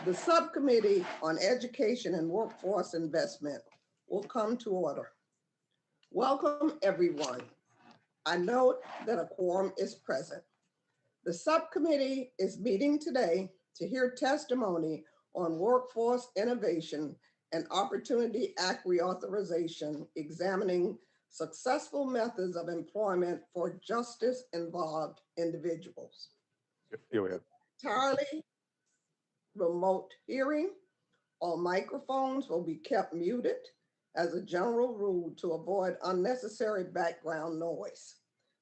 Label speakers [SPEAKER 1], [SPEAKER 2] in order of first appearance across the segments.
[SPEAKER 1] The Subcommittee on Education and Workforce Investment will come to order. Welcome, everyone. I note that a quorum is present. The subcommittee is meeting today to hear testimony on workforce innovation and Opportunity Act reauthorization, examining successful methods of employment for justice-involved individuals. Entirely remote hearing. All microphones will be kept muted as a general rule to avoid unnecessary background noise.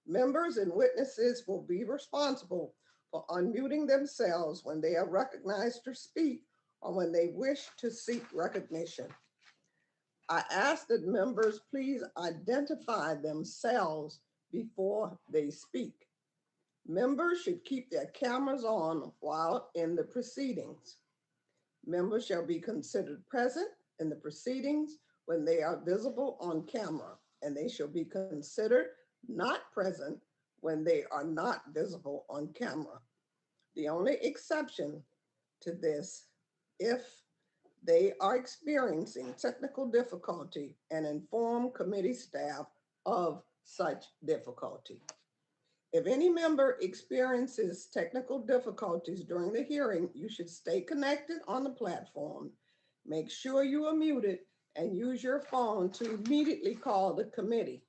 [SPEAKER 1] Members and witnesses will be responsible for unmuting themselves when they are recognized to speak or when they wish to seek recognition. I ask that members please identify themselves before they speak. Members should keep their cameras on while in the proceedings. Members shall be considered present in the proceedings when they are visible on camera, and they shall be considered not present when they are not visible on camera. The only exception to this, if they are experiencing technical difficulty, and inform committee staff of such difficulty. If any member experiences technical difficulties during the hearing, you should stay connected on the platform. Make sure you are muted and use your phone to immediately call the committee.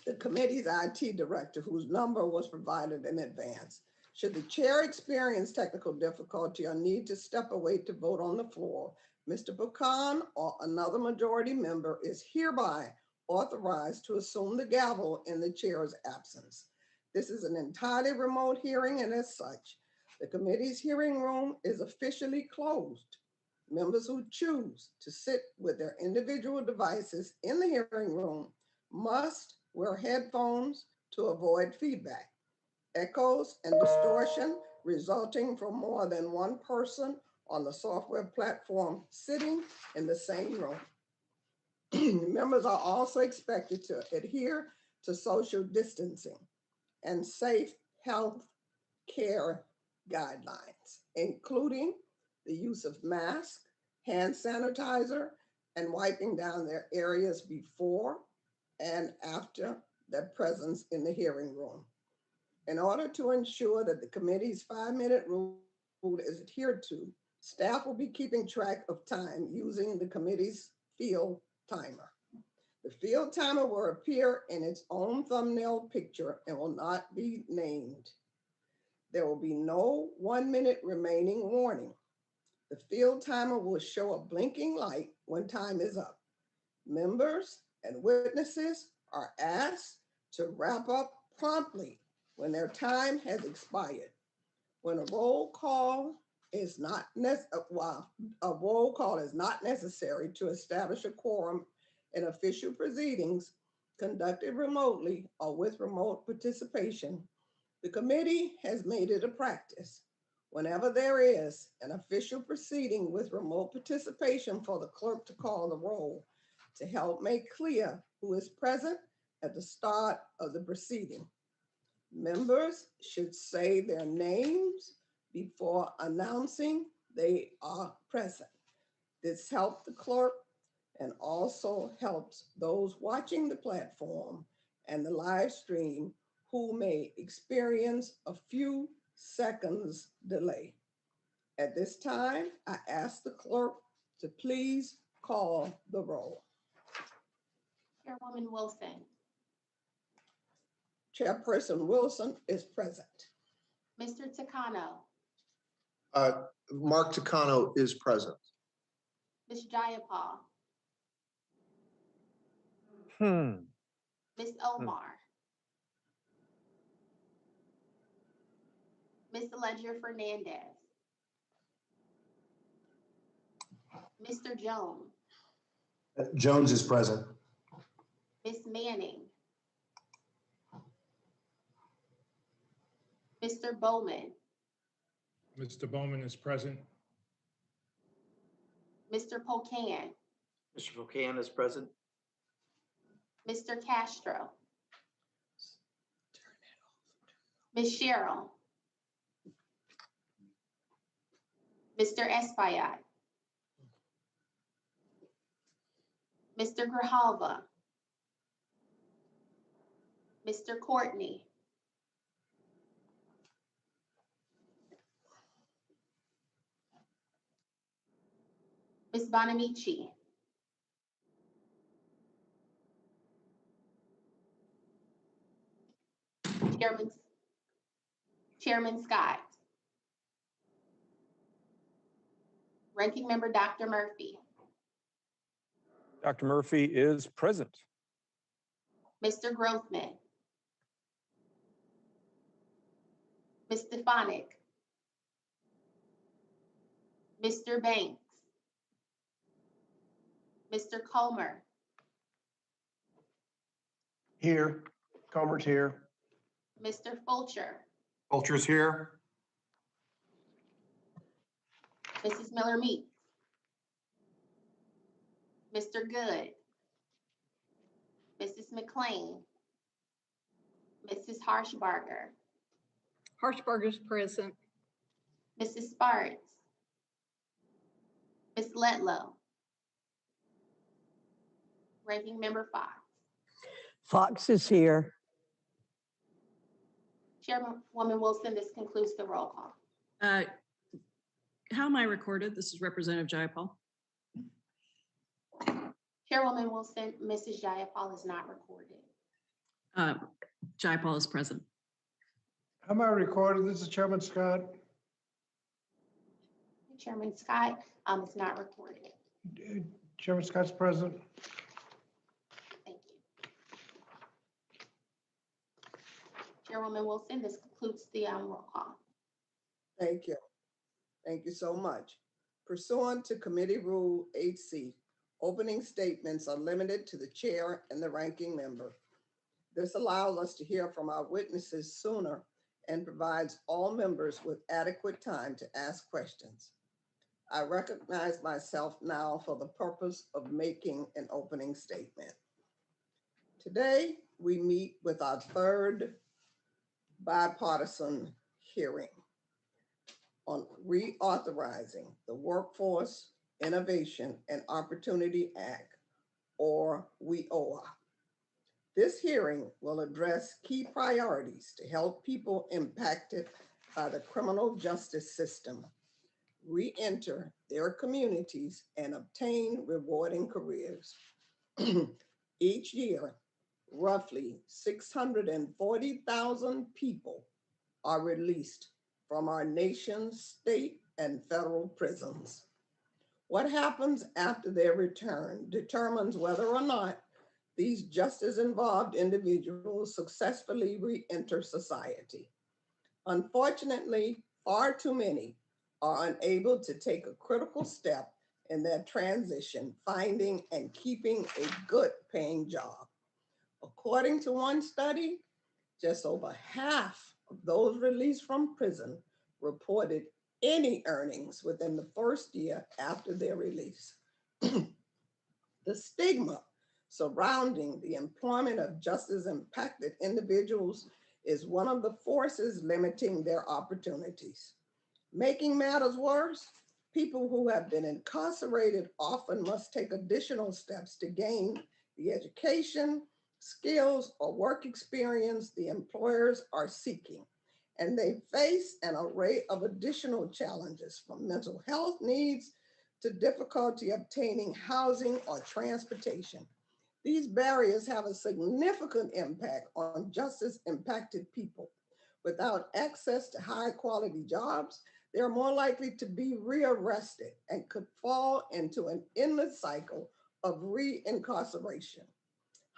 [SPEAKER 1] The committee's IT director, whose number was provided in advance. Should the chair experience technical difficulty or need to step away to vote on the floor, Mr. Buchan or another majority member is hereby authorized to assume the gavel in the chair's absence. This is an entirely remote hearing, and as such, the committee's hearing room is officially closed. Members who choose to sit with their individual devices in the hearing room must wear headphones to avoid feedback, echoes, and distortion resulting from more than one person on the software platform sitting in the same room. Members are also expected to adhere to social distancing and safe health care guidelines, including the use of masks, hand sanitizer, and wiping down their areas before and after their presence in the hearing room. In order to ensure that the committee's 5-minute rule is adhered to, staff will be keeping track of time using the committee's field timer. The field timer will appear in its own thumbnail picture and will not be named. There will be no 1-minute remaining warning. The field timer will show a blinking light when time is up. Members and witnesses are asked to wrap up promptly when their time has expired. When a roll call is not necessary to establish a quorum in official proceedings conducted remotely or with remote participation, the committee has made it a practice, whenever there is an official proceeding with remote participation, for the clerk to call the roll to help make clear who is present at the start of the proceeding. Members should say their names before announcing they are present. This helps the clerk and also helps those watching the platform and the live stream who may experience a few seconds delay. At this time, I ask the clerk to please call the roll.
[SPEAKER 2] Chairwoman Wilson.
[SPEAKER 1] Chairperson Wilson is present.
[SPEAKER 2] Mr. Takano.
[SPEAKER 3] Mark Takano is present.
[SPEAKER 2] Ms. Jayapal. Ms. Omar. Ms. Ledger Fernandez. Mr. Jones.
[SPEAKER 3] Jones is present.
[SPEAKER 2] Ms. Manning. Mr. Bowman.
[SPEAKER 4] Mr. Bowman is present.
[SPEAKER 2] Mr. Pocan.
[SPEAKER 5] Mr. Pocan is present.
[SPEAKER 2] Mr. Castro. Ms. Cheryl. Mr. Espaillat, Mr. Grijalva, Mr. Courtney, Ms. Bonamici, Chairman Scott, Ranking Member Dr. Murphy,
[SPEAKER 6] Dr. Murphy is present.
[SPEAKER 2] Mr. Grothman, Ms. Stefanik, Mr. Banks, Mr. Comer,
[SPEAKER 3] Here. Comer's here.
[SPEAKER 2] Mr. Fulcher,
[SPEAKER 3] Fulcher's here.
[SPEAKER 2] Mrs. Miller Meeks, Mr. Good, Mrs. McLean, Mrs. Harshbarger,
[SPEAKER 7] Harshbarger's present.
[SPEAKER 2] Mrs. Sparks, Ms. Letlow, Ranking Member Fox.
[SPEAKER 8] Fox is here.
[SPEAKER 2] Chairwoman Wilson, this concludes the roll call.
[SPEAKER 9] How am I recorded? This is Representative Jayapal.
[SPEAKER 2] Chairwoman Wilson, Mrs. Jayapal is not recorded.
[SPEAKER 9] Jayapal is present.
[SPEAKER 10] How am I recorded? This is Chairman Scott.
[SPEAKER 2] Chairman Scott is not recorded.
[SPEAKER 10] Chairman Scott's present.
[SPEAKER 2] Thank you. Chairwoman Wilson, this concludes the roll call.
[SPEAKER 1] Thank you. Thank you so much. Pursuant to Committee Rule 8C, opening statements are limited to the chair and the ranking member. This allows us to hear from our witnesses sooner and provides all members with adequate time to ask questions. I recognize myself now for the purpose of making an opening statement. Today, we meet with our third bipartisan hearing on reauthorizing the Workforce Innovation and Opportunity Act, or WIOA. This hearing will address key priorities to help people impacted by the criminal justice system re-enter their communities and obtain rewarding careers. Each year, roughly 640,000 people are released from our nation's state and federal prisons. What happens after their return determines whether or not these justice-involved individuals successfully re-enter society. Unfortunately, far too many are unable to take a critical step in their transition, finding and keeping a good paying job. According to one study, just over half of those released from prison reported any earnings within the first year after their release. The stigma surrounding the employment of justice-impacted individuals is one of the forces limiting their opportunities. Making matters worse, people who have been incarcerated often must take additional steps to gain the education, skills, or work experience the employers are seeking. And they face an array of additional challenges, from mental health needs to difficulty obtaining housing or transportation. These barriers have a significant impact on justice-impacted people. Without access to high-quality jobs, they are more likely to be rearrested and could fall into an endless cycle of re-incarceration.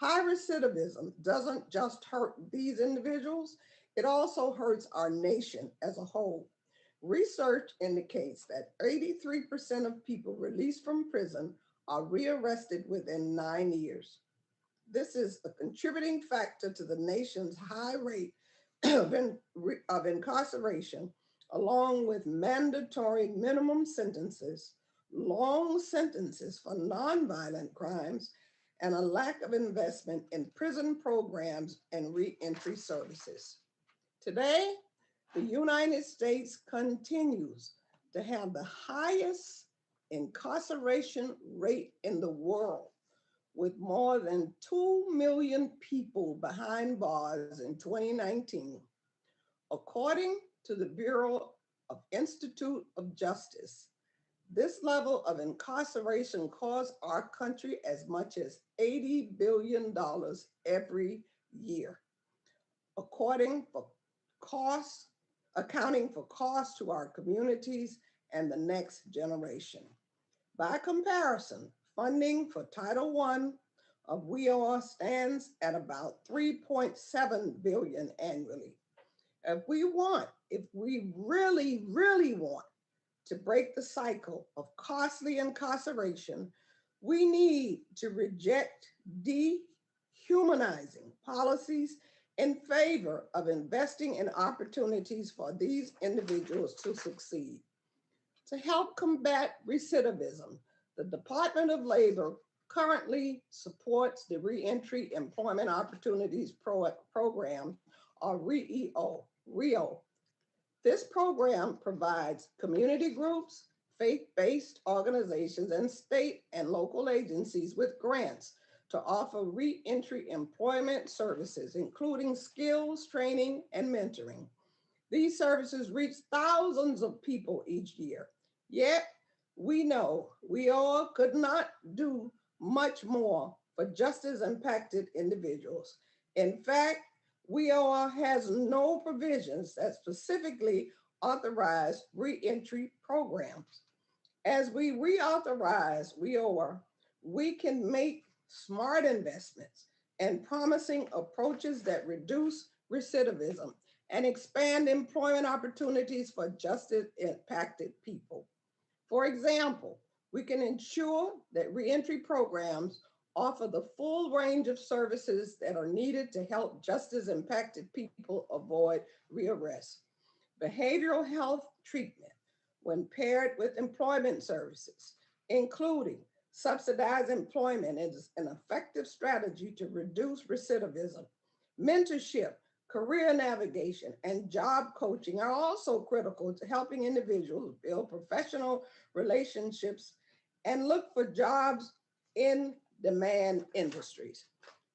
[SPEAKER 1] High recidivism doesn't just hurt these individuals, it also hurts our nation as a whole. Research indicates that 83% of people released from prison are rearrested within 9 years. This is a contributing factor to the nation's high rate of incarceration, along with mandatory minimum sentences, long sentences for nonviolent crimes, and a lack of investment in prison programs and reentry services. Today, the United States continues to have the highest incarceration rate in the world, with more than 2 million people behind bars in 2019. According to the Bureau of Institute of Justice, this level of incarceration costs our country as much as $80 billion every year. According for costs, accounting for costs to our communities and the next generation. By comparison, funding for Title I of WEOR stands at about $3.7 billion annually. If we really want to break the cycle of costly incarceration, we need to reject dehumanizing policies in favor of investing in opportunities for these individuals to succeed. To help combat recidivism, the Department of Labor currently supports the Reentry Employment Opportunities Program, or REO. This program provides community groups, faith-based organizations, and state and local agencies with grants to offer reentry employment services, including skills, training, and mentoring. These services reach thousands of people each year. Yet, we know we all could not do much more for justice-impacted individuals. In fact, WEOR has no provisions that specifically authorize reentry programs. As we reauthorize WEOR, we can make smart investments and promising approaches that reduce recidivism and expand employment opportunities for justice-impacted people. For example, we can ensure that reentry programs offer the full range of services that are needed to help justice-impacted people avoid rearrest. Behavioral health treatment, when paired with employment services, including subsidized employment, is an effective strategy to reduce recidivism. Mentorship, career navigation, and job coaching are also critical to helping individuals build professional relationships and look for jobs in demand industries.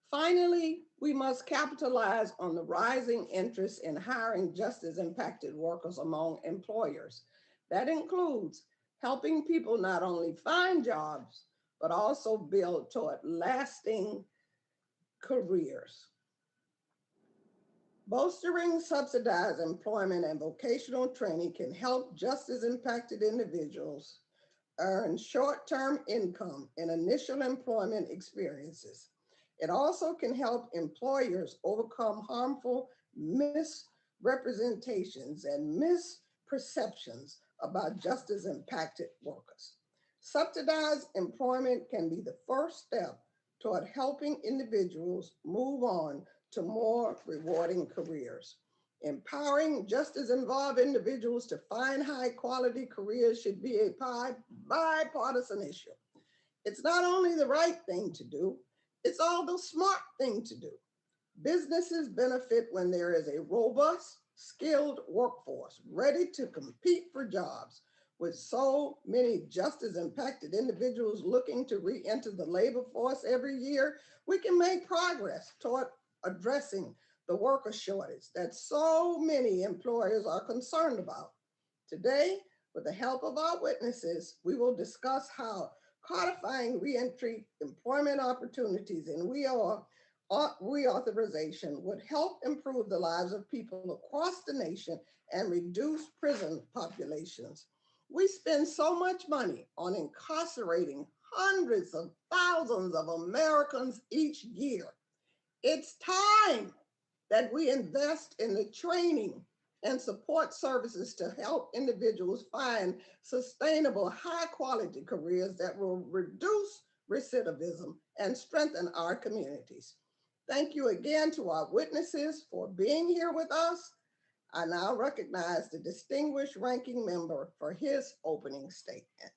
[SPEAKER 1] Finally, we must capitalize on the rising interest in hiring justice-impacted workers among employers. That includes helping people not only find jobs, but also build toward lasting careers. Bolstering subsidized employment and vocational training can help justice-impacted individuals earn short-term income in initial employment experiences. It also can help employers overcome harmful misrepresentations and misperceptions about justice-impacted workers. Subsidized employment can be the first step toward helping individuals move on to more rewarding careers. Empowering justice-involved individuals to find high-quality careers should be a bipartisan issue. It's not only the right thing to do, it's all the smart thing to do. Businesses benefit when there is a robust, skilled workforce ready to compete for jobs. With so many justice-impacted individuals looking to re-enter the labor force every year, we can make progress toward addressing the worker shortage that so many employers are concerned about. Today, with the help of our witnesses, we will discuss how codifying reentry employment opportunities in reauthorization would help improve the lives of people across the nation and reduce prison populations. We spend so much money on incarcerating hundreds of thousands of Americans each year. It's time that we invest in the training and support services to help individuals find sustainable, high-quality careers that will reduce recidivism and strengthen our communities. Thank you again to our witnesses for being here with us. I now recognize the distinguished ranking member for his opening statement.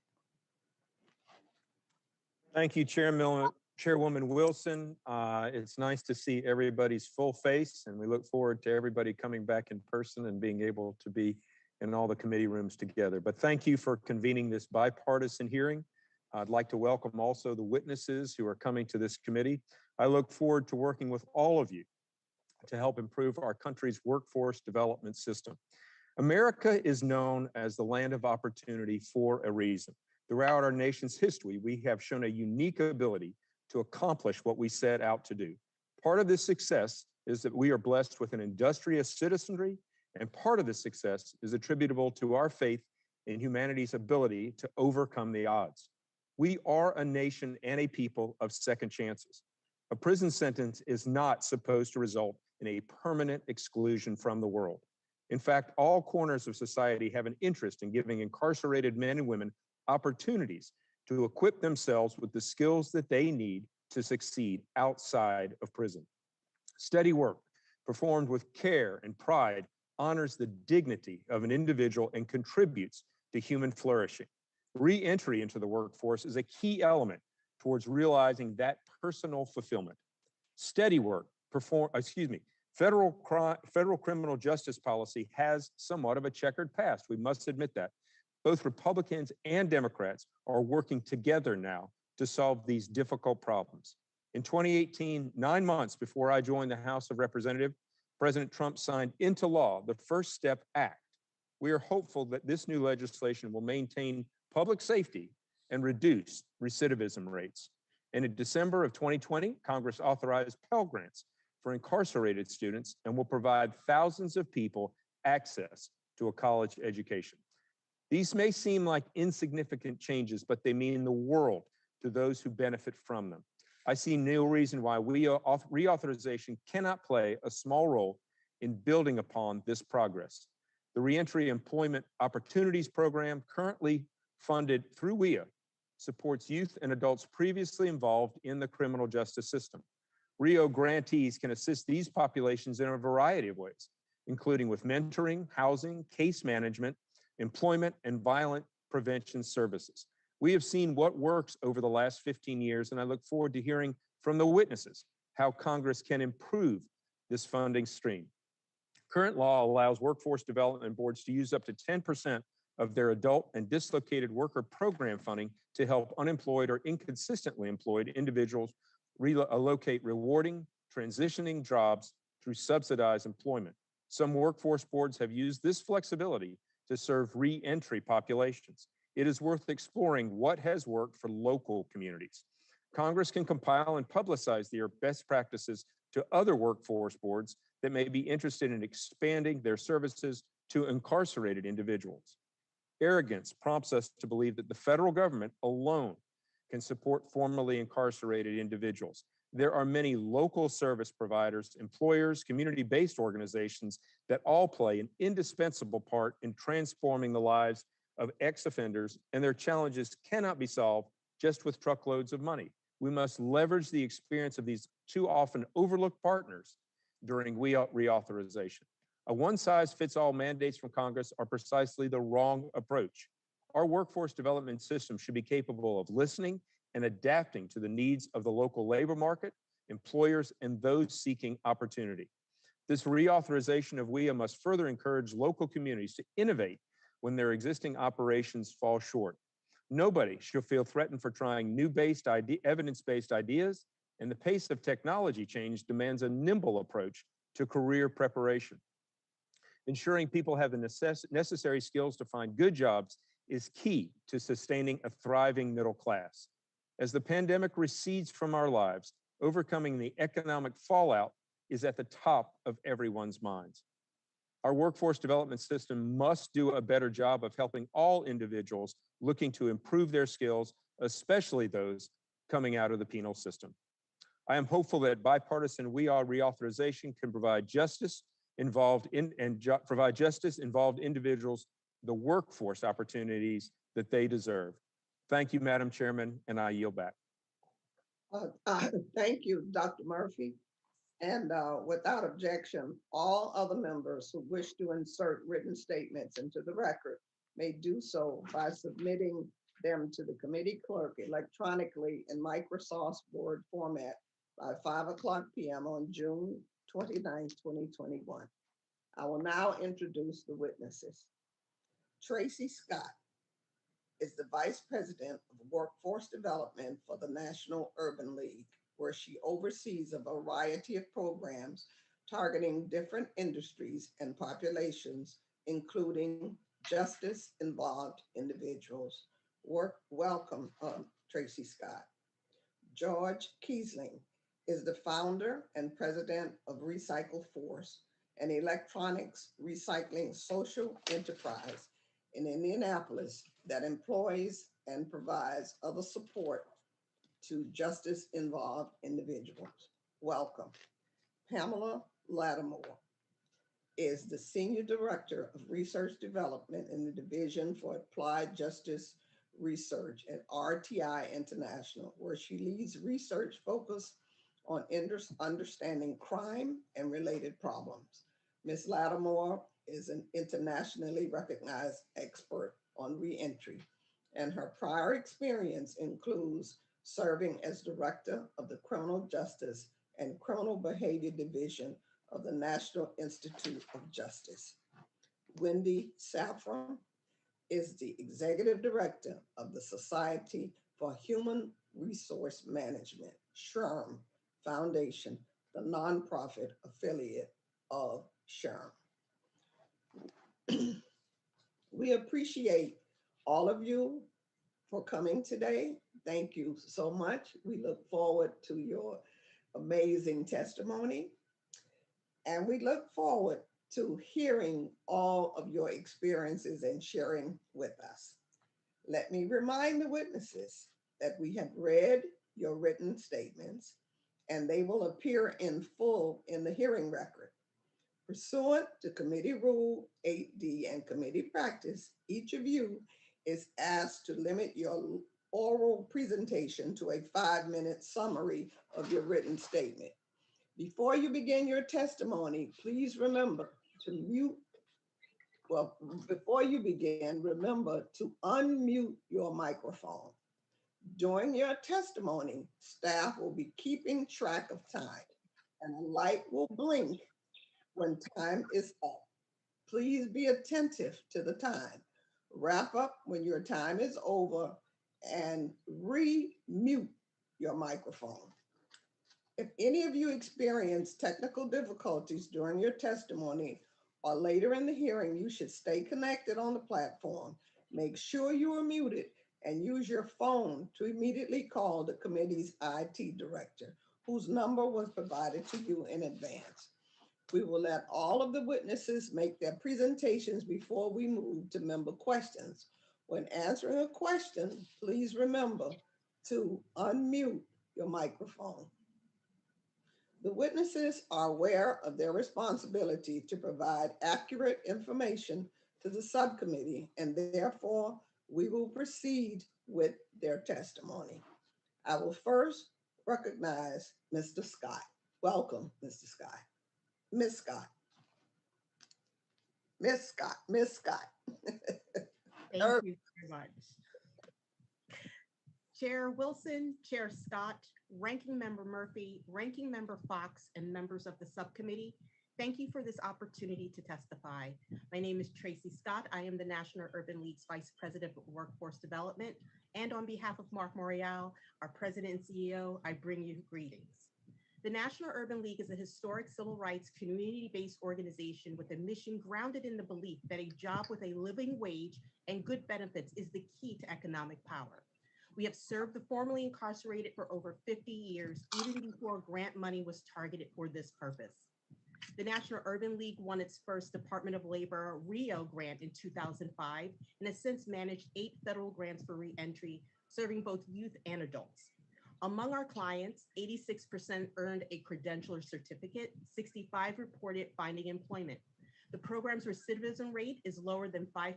[SPEAKER 6] Thank you, Chairwoman Wilson. It's nice to see everybody's full face, and we look forward to everybody coming back in person and being able to be in all the committee rooms together. But thank you for convening this bipartisan hearing. I'd like to welcome also the witnesses who are coming to this committee. I look forward to working with all of you to help improve our country's workforce development system. America is known as the land of opportunity for a reason. Throughout our nation's history, we have shown a unique ability to accomplish what we set out to do. Part of this success is that we are blessed with an industrious citizenry, and part of this success is attributable to our faith in humanity's ability to overcome the odds. We are a nation and a people of second chances. A prison sentence is not supposed to result in a permanent exclusion from the world. In fact, all corners of society have an interest in giving incarcerated men and women opportunities to equip themselves with the skills that they need to succeed outside of prison. Steady work performed with care and pride honors the dignity of an individual and contributes to human flourishing. Re-entry into the workforce is a key element towards realizing that personal fulfillment. Steady work federal criminal justice policy has somewhat of a checkered past. We must admit that. Both Republicans and Democrats are working together now to solve these difficult problems. In 2018, 9 months before I joined the House of Representatives, President Trump signed into law the First Step Act. We are hopeful that this new legislation will maintain public safety and reduce recidivism rates. And in December of 2020, Congress authorized Pell Grants for incarcerated students and will provide thousands of people access to a college education. These may seem like insignificant changes, but they mean the world to those who benefit from them. I see no reason why reauthorization cannot play a small role in building upon this progress. The Reentry Employment Opportunities Program, currently funded through WEA, supports youth and adults previously involved in the criminal justice system. RIO grantees can assist these populations in a variety of ways, including with mentoring, housing, case management, employment, and violent prevention services. We have seen what works over the last 15 years, and I look forward to hearing from the witnesses how Congress can improve this funding stream. Current law allows workforce development boards to use up to 10% of their adult and dislocated worker program funding to help unemployed or inconsistently employed individuals relocate rewarding, transitioning jobs through subsidized employment. Some workforce boards have used this flexibility to serve re-entry populations. It is worth exploring what has worked for local communities. Congress can compile and publicize their best practices to other workforce boards that may be interested in expanding their services to incarcerated individuals. Arrogance prompts us to believe that the federal government alone can support formerly incarcerated individuals. There are many local service providers, employers, community-based organizations that all play an indispensable part in transforming the lives of ex-offenders, and their challenges cannot be solved just with truckloads of money. We must leverage the experience of these too often overlooked partners during reauthorization. A one-size-fits-all mandates from Congress are precisely the wrong approach. Our workforce development system should be capable of listening and adapting to the needs of the local labor market, employers, and those seeking opportunity. This reauthorization of WEA must further encourage local communities to innovate when their existing operations fall short. Nobody should feel threatened for trying new evidence-based ideas, and the pace of technology change demands a nimble approach to career preparation. Ensuring people have the necessary skills to find good jobs is key to sustaining a thriving middle class. As the pandemic recedes from our lives, overcoming the economic fallout is at the top of everyone's minds. Our workforce development system must do a better job of helping all individuals looking to improve their skills, especially those coming out of the penal system. I am hopeful that bipartisan reauthorization can provide justice involved individuals the workforce opportunities that they deserve. Thank you, Madam Chairman, and I yield back.
[SPEAKER 1] Thank you, Dr. Murphy. And without objection, all other members who wish to insert written statements into the record may do so by submitting them to the committee clerk electronically in Microsoft Word format by 5:00 p.m. on June 29, 2021. I will now introduce the witnesses. Tracy Scott is the Vice President of Workforce Development for the National Urban League, where she oversees a variety of programs targeting different industries and populations, including justice-involved individuals. Welcome, Tracy Scott. George Kiesling is the founder and president of Recycle Force, an electronics recycling social enterprise in Indianapolis that employs and provides other support to justice-involved individuals. Welcome. Pamela Lattimore is the Senior Director of Research Development in the Division for Applied Justice Research at RTI International, where she leads research focused on understanding crime and related problems. Ms. Lattimore is an internationally recognized expert on reentry, and her prior experience includes serving as Director of the Criminal Justice and Criminal Behavior Division of the National Institute of Justice. Wendy Saffron is the Executive Director of the Society for Human Resource Management, SHRM Foundation, the nonprofit affiliate of SHRM. We appreciate all of you for coming today. Thank you so much. We look forward to your amazing testimony, and we look forward to hearing all of your experiences and sharing with us. Let me remind the witnesses that we have read your written statements, and they will appear in full in the hearing record. Pursuant to Committee Rule 8D and committee practice, each of you is asked to limit your oral presentation to a 5-minute summary of your written statement. Before you begin your testimony, please remember to mute. Well, before you begin, remember to unmute your microphone. During your testimony, staff will be keeping track of time, and a light will blink when time is up. Please be attentive to the time. Wrap up when your time is over and re-mute your microphone. If any of you experience technical difficulties during your testimony or later in the hearing, you should stay connected on the platform. Make sure you are muted and use your phone to immediately call the committee's IT director, whose number was provided to you in advance. We will let all of the witnesses make their presentations before we move to member questions. When answering a question, please remember to unmute your microphone. The witnesses are aware of their responsibility to provide accurate information to the subcommittee, and therefore we will proceed with their testimony. I will first recognize Mr. Scott. Welcome, Mr. Scott. Ms. Scott. Ms. Scott, Ms. Scott.
[SPEAKER 11] Thank you very much. Chair Wilson, Chair Scott, Ranking Member Murphy, Ranking Member Fox, and members of the subcommittee, thank you for this opportunity to testify. My name is Tracy Scott. I am the National Urban League's Vice President of Workforce Development. And on behalf of Mark Morial, our President and CEO, I bring you greetings. The National Urban League is a historic civil rights community-based organization with a mission grounded in the belief that a job with a living wage and good benefits is the key to economic power. We have served the formerly incarcerated for over 50 years, even before grant money was targeted for this purpose. The National Urban League won its first Department of Labor RIO grant in 2005 and has since managed 8 federal grants for reentry, serving both youth and adults. Among our clients, 86% earned a credential or certificate, 65 reported finding employment. The program's recidivism rate is lower than 5%,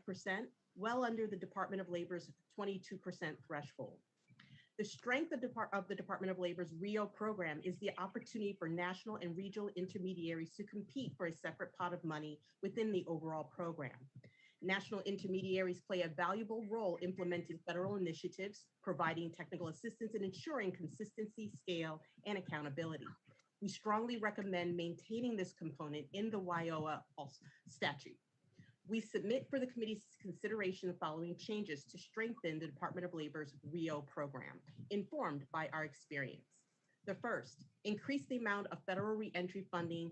[SPEAKER 11] well under the Department of Labor's 22% threshold. The strength of the Department of Labor's RIO program is the opportunity for national and regional intermediaries to compete for a separate pot of money within the overall program. National intermediaries play a valuable role implementing federal initiatives, providing technical assistance, and ensuring consistency, scale, and accountability. We strongly recommend maintaining this component in the WIOA statute. We submit for the committee's consideration the following changes to strengthen the Department of Labor's RIO program, informed by our experience. The first, increase the amount of federal reentry funding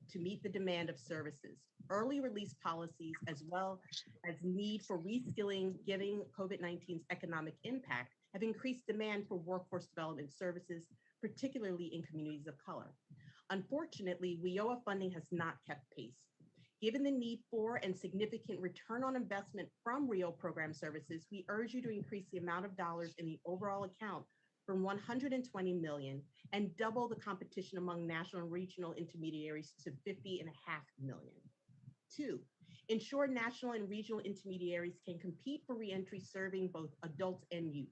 [SPEAKER 11] to meet the demand of services. Early release policies, as well as need for reskilling given COVID-19's economic impact, have increased demand for workforce development services, particularly in communities of color. Unfortunately, WIOA funding has not kept pace. Given the need for and significant return on investment from RIO program services, we urge you to increase the amount of dollars in the overall account from $120 million and double the competition among national and regional intermediaries to $50.5 million. Two, ensure national and regional intermediaries can compete for reentry serving both adults and youth.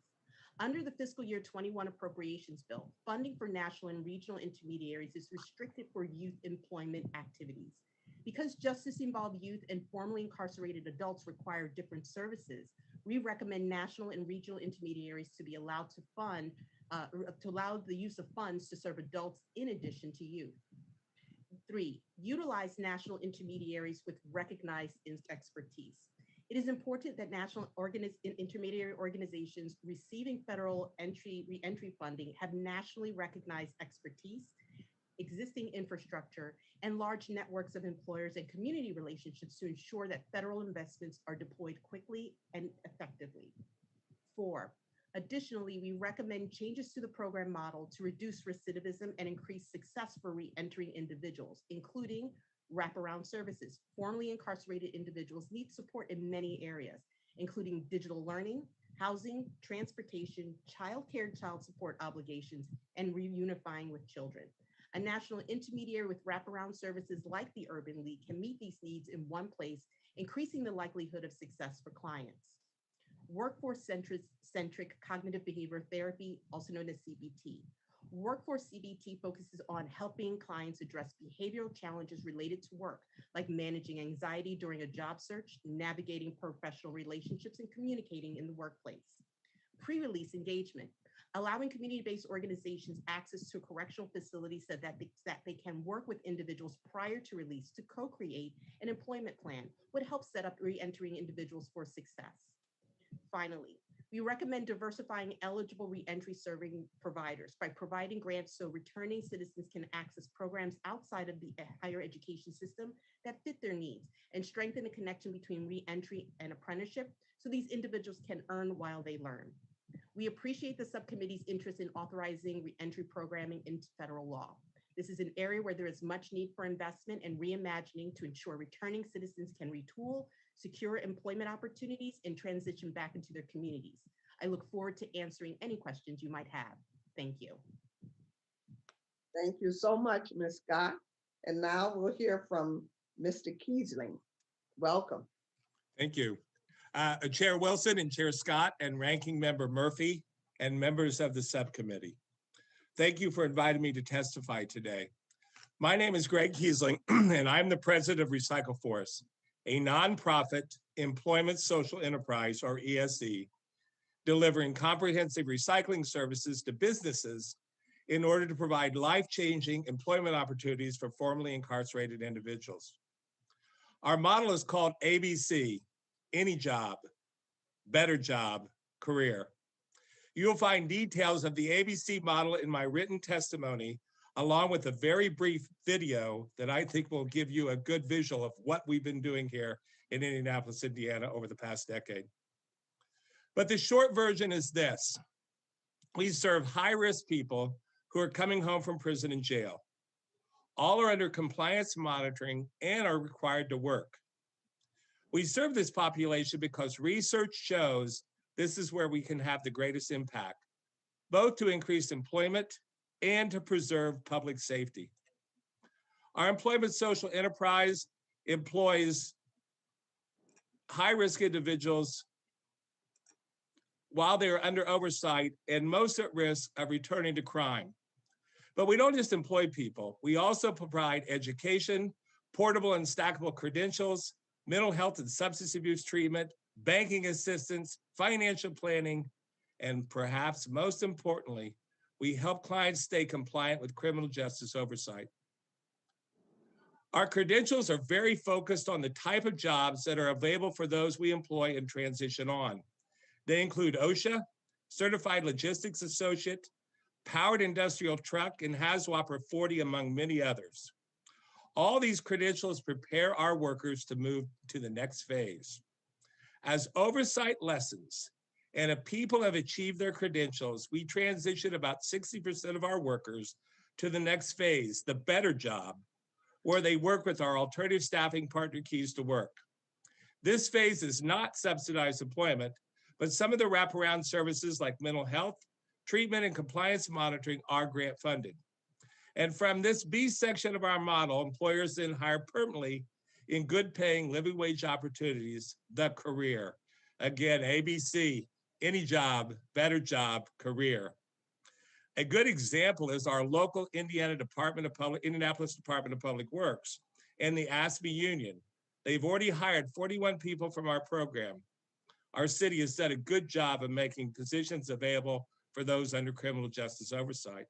[SPEAKER 11] Under the fiscal year 21 appropriations bill, funding for national and regional intermediaries is restricted for youth employment activities. Because justice-involved youth and formerly incarcerated adults require different services, we recommend national and regional intermediaries to be allowed to allow the use of funds to serve adults in addition to youth. Three, utilize national intermediaries with recognized expertise. It is important that national intermediary organizations receiving federal reentry funding have nationally recognized expertise, existing infrastructure, and large networks of employers and community relationships to ensure that federal investments are deployed quickly and effectively. Four, additionally, we recommend changes to the program model to reduce recidivism and increase success for reentering individuals, including wraparound services. Formerly incarcerated individuals need support in many areas, including digital learning, housing, transportation, childcare and child support obligations, and reunifying with children. A national intermediary with wraparound services like the Urban League can meet these needs in one place, increasing the likelihood of success for clients. Workforce-centric cognitive behavioral therapy, also known as CBT. Workforce CBT focuses on helping clients address behavioral challenges related to work, like managing anxiety during a job search, navigating professional relationships, and communicating in the workplace. Pre-release engagement, allowing community-based organizations access to correctional facilities so that they can work with individuals prior to release to co-create an employment plan would help set up re-entering individuals for success. Finally, we recommend diversifying eligible reentry serving providers by providing grants so returning citizens can access programs outside of the higher education system that fit their needs and strengthen the connection between reentry and apprenticeship so these individuals can earn while they learn. We appreciate the subcommittee's interest in authorizing reentry programming into federal law. This is an area where there is much need for investment and reimagining to ensure returning citizens can retool, secure employment opportunities, and transition back into their communities. I look forward to answering any questions you might have. Thank you.
[SPEAKER 1] Thank you so much, Ms. Scott. And now we'll hear from Mr. Kiesling. Welcome.
[SPEAKER 12] Thank you. Chair Wilson and Chair Scott and Ranking Member Murphy and members of the subcommittee. Thank you for inviting me to testify today. My name is Greg Kiesling, and I'm the president of Recycle Force, a nonprofit employment social enterprise, or ESE, delivering comprehensive recycling services to businesses in order to provide life-changing employment opportunities for formerly incarcerated individuals. Our model is called ABC, Any Job, Better Job, Career. You'll find details of the ABC model in my written testimony, along with a very brief video that I think will give you a good visual of what we've been doing here in Indianapolis, Indiana over the past decade. But the short version is this. We serve high-risk people who are coming home from prison and jail. All are under compliance monitoring and are required to work. We serve this population because research shows this is where we can have the greatest impact, both to increase employment and to preserve public safety. Our employment social enterprise employs high-risk individuals while they are under oversight and most at risk of returning to crime. But we don't just employ people, we also provide education, portable and stackable credentials, mental health and substance abuse treatment, banking assistance, financial planning, and perhaps most importantly, we help clients stay compliant with criminal justice oversight. Our credentials are very focused on the type of jobs that are available for those we employ and transition on. They include OSHA, Certified Logistics Associate, Powered Industrial Truck, and HAZWOPER 40, among many others. All these credentials prepare our workers to move to the next phase. As oversight lessens and if people have achieved their credentials, we transition about 60% of our workers to the next phase, the better job, where they work with our alternative staffing partner Keys to Work. This phase is not subsidized employment, but some of the wraparound services like mental health, treatment, and compliance monitoring are grant funded. And from this B section of our model, employers then hire permanently in good paying living wage opportunities, the career. Again, ABC, any job, better job, career. A good example is our local Indianapolis Department of Public Works and the ASME Union. They've already hired 41 people from our program. Our city has done a good job of making positions available for those under criminal justice oversight.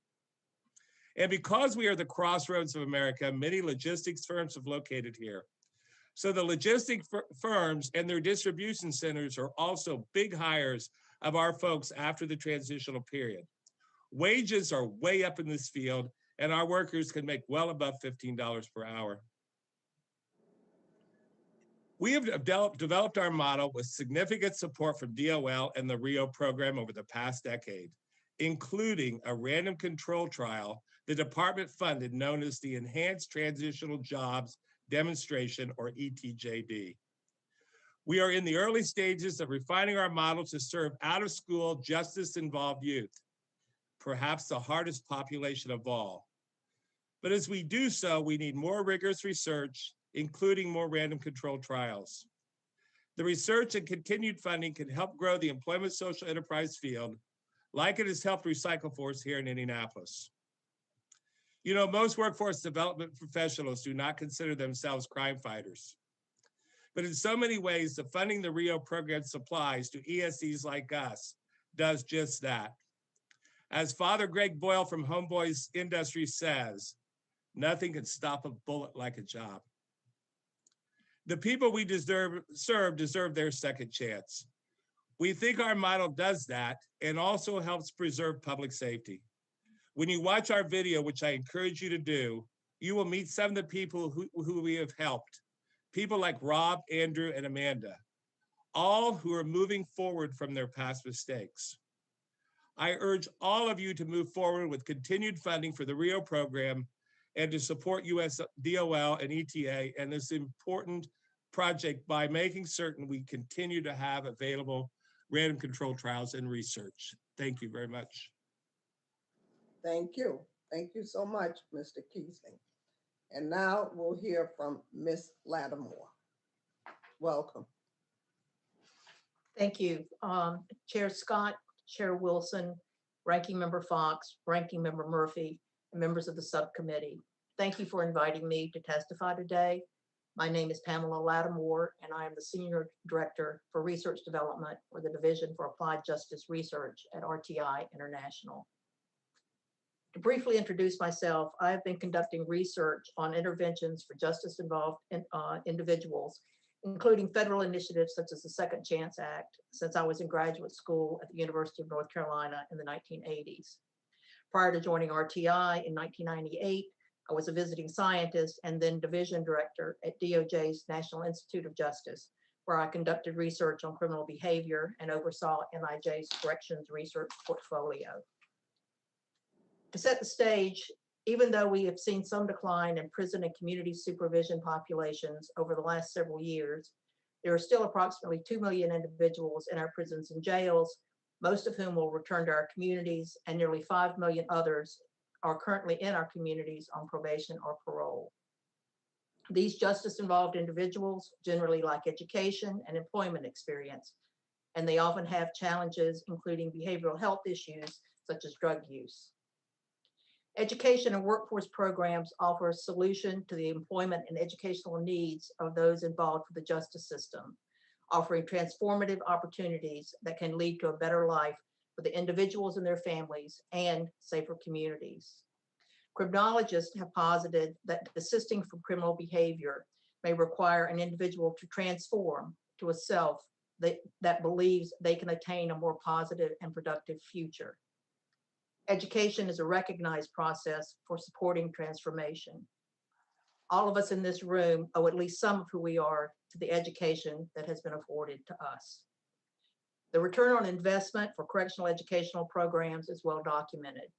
[SPEAKER 12] And because we are the crossroads of America, many logistics firms have located here. So the logistic firms and their distribution centers are also big hires of our folks after the transitional period. Wages are way up in this field, and our workers can make well above $15 per hour. We have developed our model with significant support from DOL and the RIO program over the past decade, including a random control trial the department funded known as the Enhanced Transitional Jobs Demonstration, or ETJD. We are in the early stages of refining our model to serve out-of-school justice-involved youth, perhaps the hardest population of all. But as we do so, we need more rigorous research, including more random control trials. The research and continued funding can help grow the employment social enterprise field, like it has helped Recycle Force here in Indianapolis. You know, most workforce development professionals do not consider themselves crime fighters. But in so many ways, the funding the RIO program supplies to ESEs like us does just that. As Father Greg Boyle from Homeboys Industries says, nothing can stop a bullet like a job. The people we serve deserve their second chance. We think our model does that and also helps preserve public safety. When you watch our video, which I encourage you to do, you will meet some of the people who we have helped. People like Rob, Andrew, and Amanda, all who are moving forward from their past mistakes. I urge all of you to move forward with continued funding for the RIO program and to support US DOL and ETA and this important project by making certain we continue to have available random control trials and research. Thank you very much.
[SPEAKER 1] Thank you. Thank you so much, Mr. Keesling. And now we'll hear from Ms. Lattimore. Welcome.
[SPEAKER 13] Thank you. Chair Scott, Chair Wilson, Ranking Member Fox, Ranking Member Murphy, and members of the subcommittee. Thank you for inviting me to testify today. My name is Pamela Lattimore, and I am the Senior Director for Research Development for the Division for Applied Justice Research at RTI International. To briefly introduce myself, I have been conducting research on interventions for justice-involved individuals, including federal initiatives such as the Second Chance Act, since I was in graduate school at the University of North Carolina in the 1980s. Prior to joining RTI in 1998, I was a visiting scientist and then division director at DOJ's National Institute of Justice, where I conducted research on criminal behavior and oversaw NIJ's corrections research portfolio. To set the stage, even though we have seen some decline in prison and community supervision populations over the last several years, there are still approximately 2 million individuals in our prisons and jails, most of whom will return to our communities, and nearly 5 million others are currently in our communities on probation or parole. These justice-involved individuals generally lack education and employment experience, and they often have challenges including behavioral health issues such as drug use. Education and workforce programs offer a solution to the employment and educational needs of those involved with the justice system, offering transformative opportunities that can lead to a better life for the individuals and their families and safer communities. Criminologists have posited that desisting from criminal behavior may require an individual to transform to a self that believes they can attain a more positive and productive future. Education is a recognized process for supporting transformation. All of us in this room owe at least some of who we are to the education that has been afforded to us. The return on investment for correctional educational programs is well documented.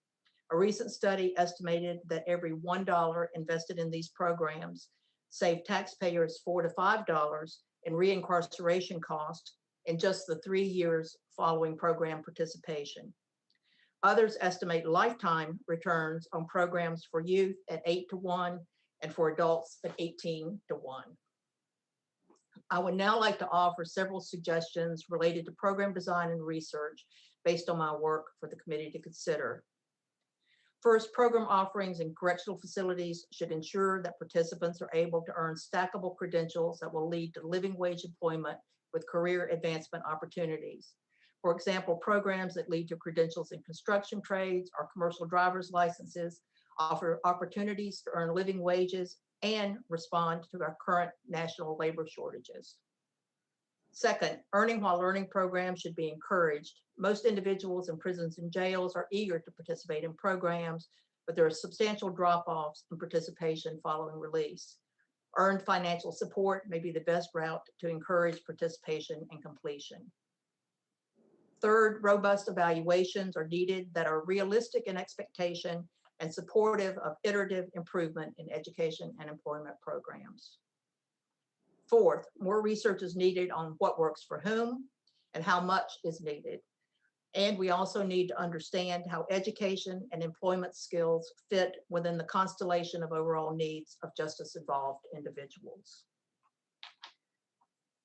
[SPEAKER 13] A recent study estimated that every $1 invested in these programs saved taxpayers $4 to $5 in reincarceration costs in just the 3 years following program participation. Others estimate lifetime returns on programs for youth at 8 to 1 and for adults at 18 to 1. I would now like to offer several suggestions related to program design and research based on my work for the committee to consider. First, program offerings in correctional facilities should ensure that participants are able to earn stackable credentials that will lead to living wage employment with career advancement opportunities. For example, programs that lead to credentials in construction trades or commercial driver's licenses offer opportunities to earn living wages and respond to our current national labor shortages. Second, earning while learning programs should be encouraged. Most individuals in prisons and jails are eager to participate in programs, but there are substantial drop-offs in participation following release. Earned financial support may be the best route to encourage participation and completion. Third, robust evaluations are needed that are realistic in expectation and supportive of iterative improvement in education and employment programs. Fourth, more research is needed on what works for whom and how much is needed. And we also need to understand how education and employment skills fit within the constellation of overall needs of justice-involved individuals.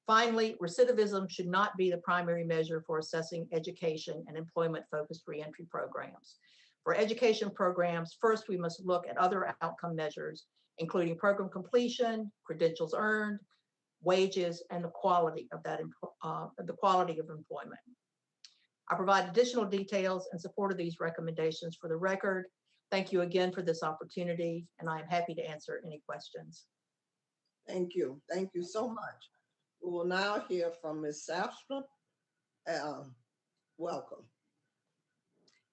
[SPEAKER 13] Finally, recidivism should not be the primary measure for assessing education and employment-focused reentry programs. For education programs, first we must look at other outcome measures, including program completion, credentials earned, wages, and the quality of employment. I provide additional details in support of these recommendations for the record. Thank you again for this opportunity, and I am happy to answer any questions.
[SPEAKER 1] Thank you. Thank you so much. We will now hear from Ms. Safstrom. Welcome.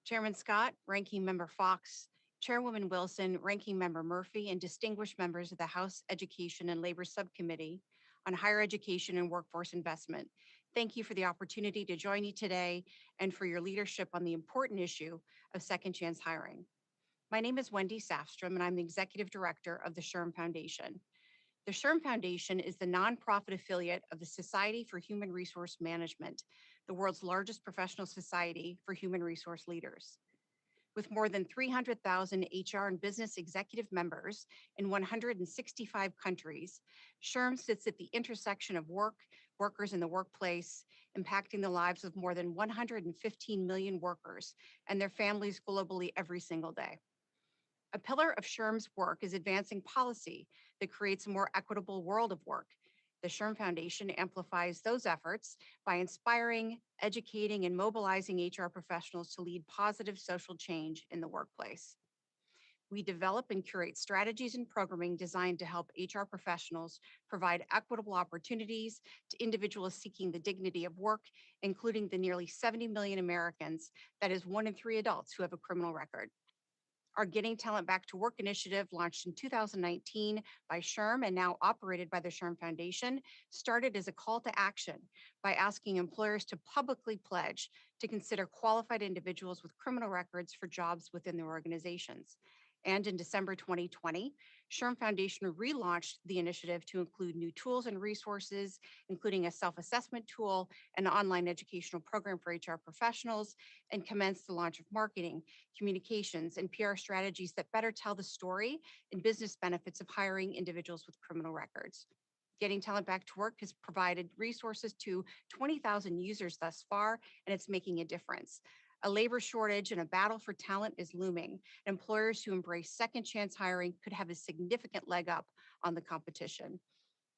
[SPEAKER 14] Chairman Scott, Ranking Member Fox, Chairwoman Wilson, Ranking Member Murphy, and distinguished members of the House Education and Labor Subcommittee on Higher Education and Workforce Investment. Thank you for the opportunity to join you today and for your leadership on the important issue of second chance hiring. My name is Wendy Safstrom, and I'm the Executive Director of the SHRM Foundation. The SHRM Foundation is the nonprofit affiliate of the Society for Human Resource Management, the world's largest professional society for human resource leaders. With more than 300,000 HR and business executive members in 165 countries, SHRM sits at the intersection of work, workers in the workplace, impacting the lives of more than 115 million workers and their families globally every single day. A pillar of SHRM's work is advancing policy that creates a more equitable world of work. The SHRM Foundation amplifies those efforts by inspiring, educating, and mobilizing HR professionals to lead positive social change in the workplace. We develop and curate strategies and programming designed to help HR professionals provide equitable opportunities to individuals seeking the dignity of work, including the nearly 70 million Americans, that is 1 in 3 adults who have a criminal record. Our Getting Talent Back to Work initiative, launched in 2019 by SHRM and now operated by the SHRM Foundation, started as a call to action by asking employers to publicly pledge to consider qualified individuals with criminal records for jobs within their organizations. And in December 2020, SHRM Foundation relaunched the initiative to include new tools and resources, including a self-assessment tool, an online educational program for HR professionals, and commenced the launch of marketing, communications, and PR strategies that better tell the story and business benefits of hiring individuals with criminal records. Getting Talent Back to Work has provided resources to 20,000 users thus far, and it's making a difference. A labor shortage and a battle for talent is looming. Employers who embrace second chance hiring could have a significant leg up on the competition.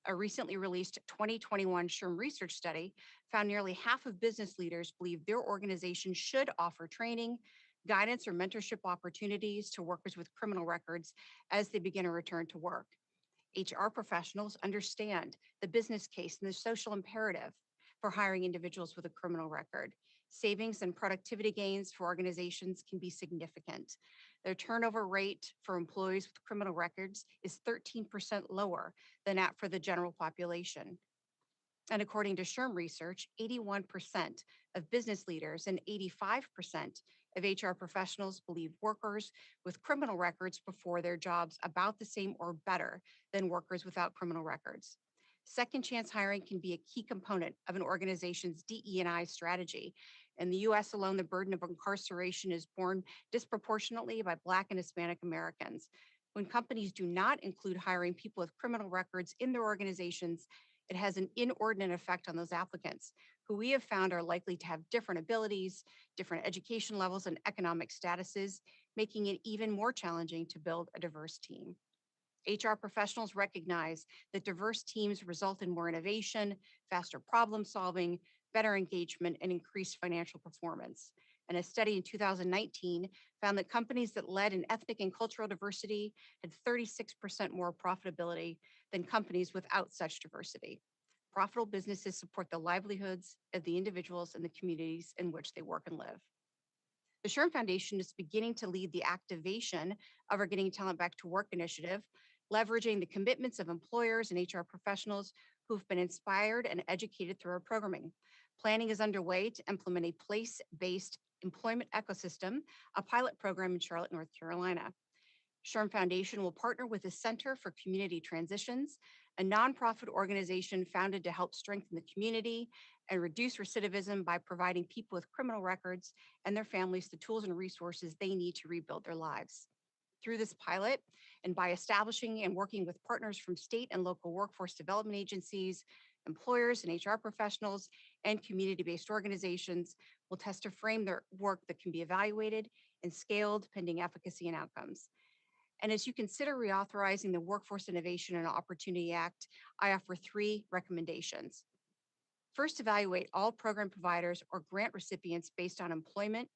[SPEAKER 14] A recently released 2021 SHRM research study found nearly half of business leaders believe their organization should offer training, guidance or mentorship opportunities to workers with criminal records as they begin a return to work. HR professionals understand the business case and the social imperative for hiring individuals with a criminal record. Savings and productivity gains for organizations can be significant. Their turnover rate for employees with criminal records is 13% lower than that for the general population. And according to SHRM research, 81% of business leaders and 85% of HR professionals believe workers with criminal records perform their jobs about the same or better than workers without criminal records. Second chance hiring can be a key component of an organization's DE&I strategy. In the US alone, the burden of incarceration is borne disproportionately by Black and Hispanic Americans. When companies do not include hiring people with criminal records in their organizations, it has an inordinate effect on those applicants, who we have found are likely to have different abilities, different education levels, and economic statuses, making it even more challenging to build a diverse team. HR professionals recognize that diverse teams result in more innovation, faster problem solving, better engagement, and increased financial performance. And a study in 2019 found that companies that led in ethnic and cultural diversity had 36% more profitability than companies without such diversity. Profitable businesses support the livelihoods of the individuals and the communities in which they work and live. The SHRM Foundation is beginning to lead the activation of our Getting Talent Back to Work initiative, leveraging the commitments of employers and HR professionals who've been inspired and educated through our programming. Planning is underway to implement a place-based employment ecosystem, a pilot program in Charlotte, North Carolina. SHRM Foundation will partner with the Center for Community Transitions, a nonprofit organization founded to help strengthen the community and reduce recidivism by providing people with criminal records and their families the tools and resources they need to rebuild their lives. Through this pilot, and by establishing and working with partners from state and local workforce development agencies, employers and HR professionals, and community-based organizations, will test a frame their work that can be evaluated and scaled pending efficacy and outcomes. And as you consider reauthorizing the Workforce Innovation and Opportunity Act, I offer 3 recommendations. First, evaluate all program providers or grant recipients based on employment,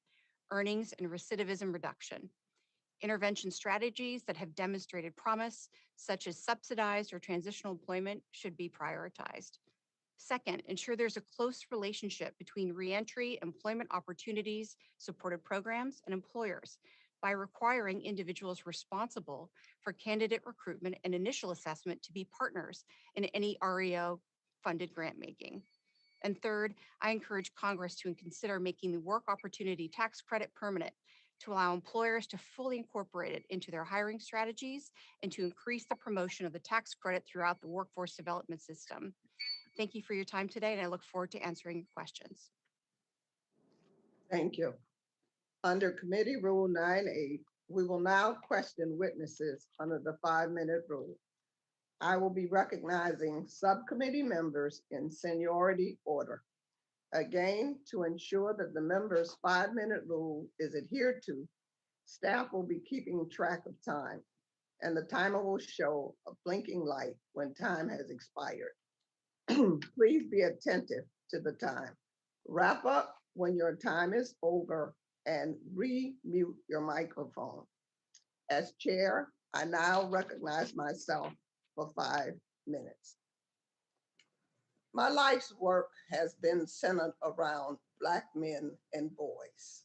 [SPEAKER 14] earnings, and recidivism reduction. Intervention strategies that have demonstrated promise, such as subsidized or transitional employment, should be prioritized. Second, ensure there's a close relationship between reentry, employment opportunities, supported programs, and employers by requiring individuals responsible for candidate recruitment and initial assessment to be partners in any REO-funded grant making. And third, I encourage Congress to consider making the work opportunity tax credit permanent to allow employers to fully incorporate it into their hiring strategies and to increase the promotion of the tax credit throughout the workforce development system. Thank you for your time today, and I look forward to answering your questions.
[SPEAKER 1] Thank you. Under Committee Rule 9A, we will now question witnesses under the 5-minute rule. I will be recognizing subcommittee members in seniority order. Again, to ensure that the members' 5-minute rule is adhered to, staff will be keeping track of time, and the timer will show a blinking light when time has expired. Please be attentive to the time. Wrap up when your time is over and re-mute your microphone. As chair, I now recognize myself for 5 minutes. My life's work has been centered around Black men and boys.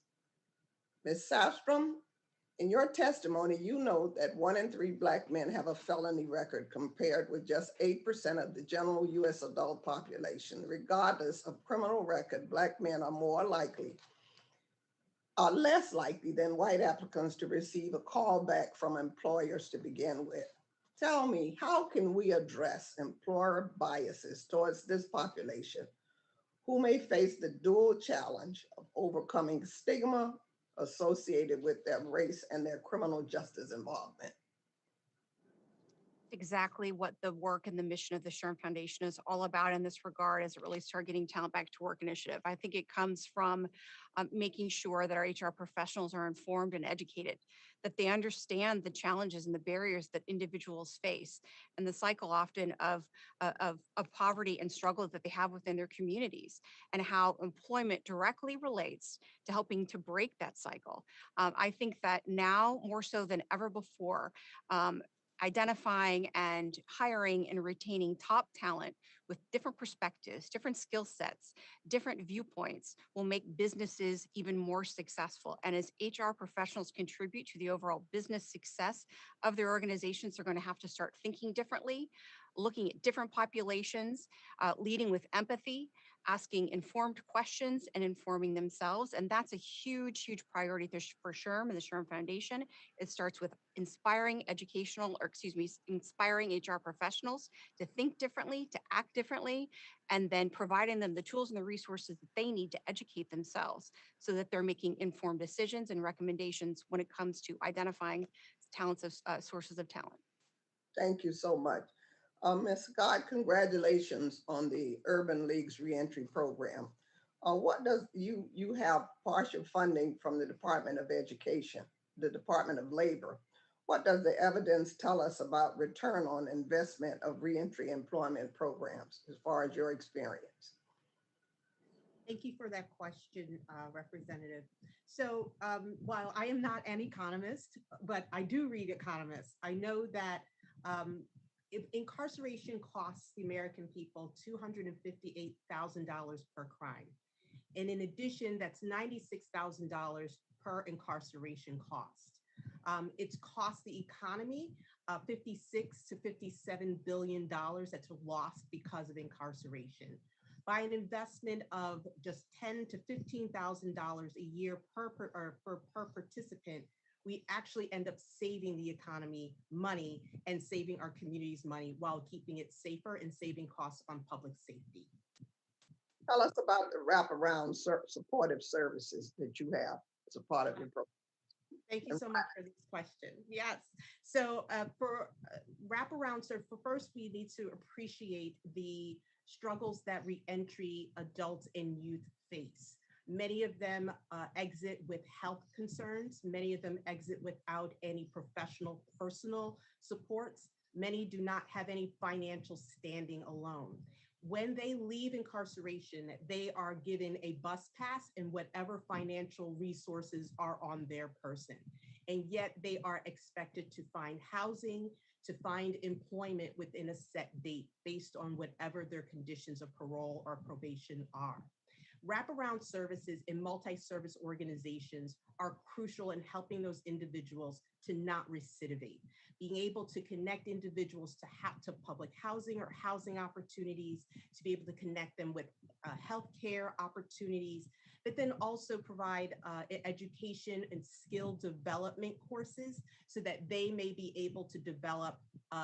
[SPEAKER 1] Ms. Safstrom, in your testimony, you note that 1 in 3 Black men have a felony record compared with just 8% of the general US adult population. Regardless of criminal record, Black men are less likely than white applicants to receive a call back from employers to begin with. Tell me, how can we address employer biases towards this population who may face the dual challenge of overcoming stigma associated with their race and their criminal justice involvement?
[SPEAKER 14] Exactly what the work and the mission of the SHRM Foundation is all about in this regard as it relates to our Getting Talent Back to Work initiative. I think it comes from making sure that our HR professionals are informed and educated, that they understand the challenges and the barriers that individuals face and the cycle often of poverty and struggle that they have within their communities, and how employment directly relates to helping to break that cycle. I think that now more so than ever before, identifying and hiring and retaining top talent with different perspectives, different skill sets, different viewpoints will make businesses even more successful. And as HR professionals contribute to the overall business success of their organizations, they're going to have to start thinking differently, looking at different populations, leading with empathy, asking informed questions and informing themselves. And that's a huge, huge priority for SHRM and the SHRM Foundation. It starts with inspiring inspiring HR professionals to think differently, to act differently, and then providing them the tools and the resources that they need to educate themselves so that they're making informed decisions and recommendations when it comes to identifying sources of talent.
[SPEAKER 1] Thank you so much. Ms. Scott, congratulations on the Urban Leagues Reentry Program. What does you have partial funding from the Department of Education, the Department of Labor. What does the evidence tell us about return on investment of reentry employment programs as far as your experience?
[SPEAKER 11] Thank you for that question, Representative. So while I am not an economist, but I do read economists, I know that if incarceration costs the American people $258,000 per crime. And in addition, that's $96,000 per incarceration cost. It's cost the economy $56 to $57 billion that's lost because of incarceration. By an investment of just $10,000 to $15,000 a year per participant, we actually end up saving the economy money and saving our communities money while keeping it safer and saving costs on public safety.
[SPEAKER 1] Tell us about the wraparound supportive services that you have as a part of your program.
[SPEAKER 11] Thank you so much for this question. Yes. So for wraparound service, first we need to appreciate the struggles that reentry adults and youth face. Many of them exit with health concerns. Many of them exit without any professional, personal supports. Many do not have any financial standing alone. When they leave incarceration, they are given a bus pass and whatever financial resources are on their person. And yet they are expected to find housing, to find employment within a set date based on whatever their conditions of parole or probation are. Wraparound services in multi-service organizations are crucial in helping those individuals to not recidivate, being able to connect individuals to public housing or housing opportunities, to be able to connect them with healthcare opportunities, but then also provide education and skill development courses so that they may be able to develop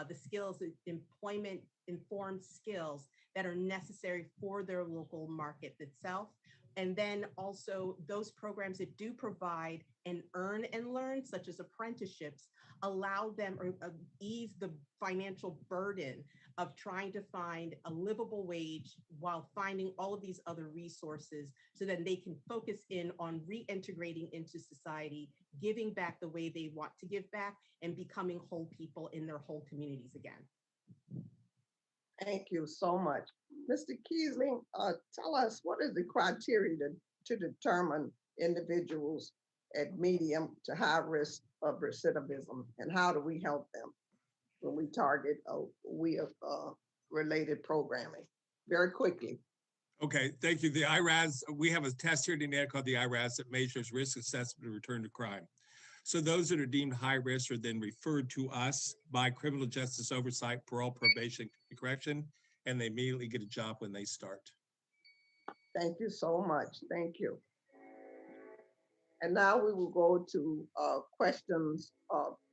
[SPEAKER 11] the skills, employment informed skills that are necessary for their local market itself. And then also those programs that do provide an earn and learn, such as apprenticeships, allow them or ease the financial burden of trying to find a livable wage while finding all of these other resources so that they can focus in on reintegrating into society, giving back the way they want to give back, and becoming whole people in their whole communities again.
[SPEAKER 1] Thank you so much. Mr. Keesley, tell us what is the criteria to determine individuals at medium to high risk of recidivism, and how do we help them when we target related programming? Very quickly.
[SPEAKER 12] Okay, thank you. The IRAS, we have a test here today called the IRAS that measures risk assessment and return to crime. So those that are deemed high risk are then referred to us by criminal justice oversight, parole, probation, correction, and they immediately get a job when they start.
[SPEAKER 1] Thank you so much. Thank you. And now we will go to questions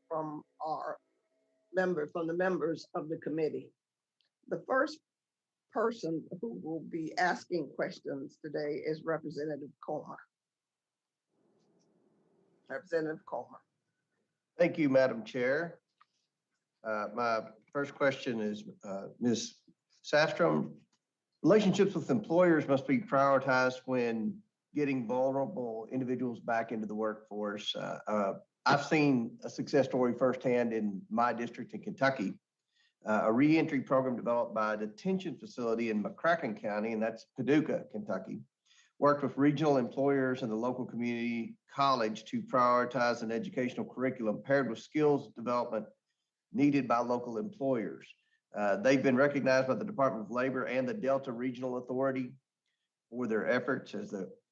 [SPEAKER 1] from the members of the committee. The first person who will be asking questions today is Representative Comer. Representative Comer.
[SPEAKER 15] Thank you, Madam Chair. My first question is, Ms. Sastrom, relationships with employers must be prioritized when getting vulnerable individuals back into the workforce. I've seen a success story firsthand in my district in Kentucky. A reentry program developed by a detention facility in McCracken County, and that's Paducah, Kentucky, worked with regional employers and the local community college to prioritize an educational curriculum paired with skills development needed by local employers. They've been recognized by the Department of Labor and the Delta Regional Authority for their efforts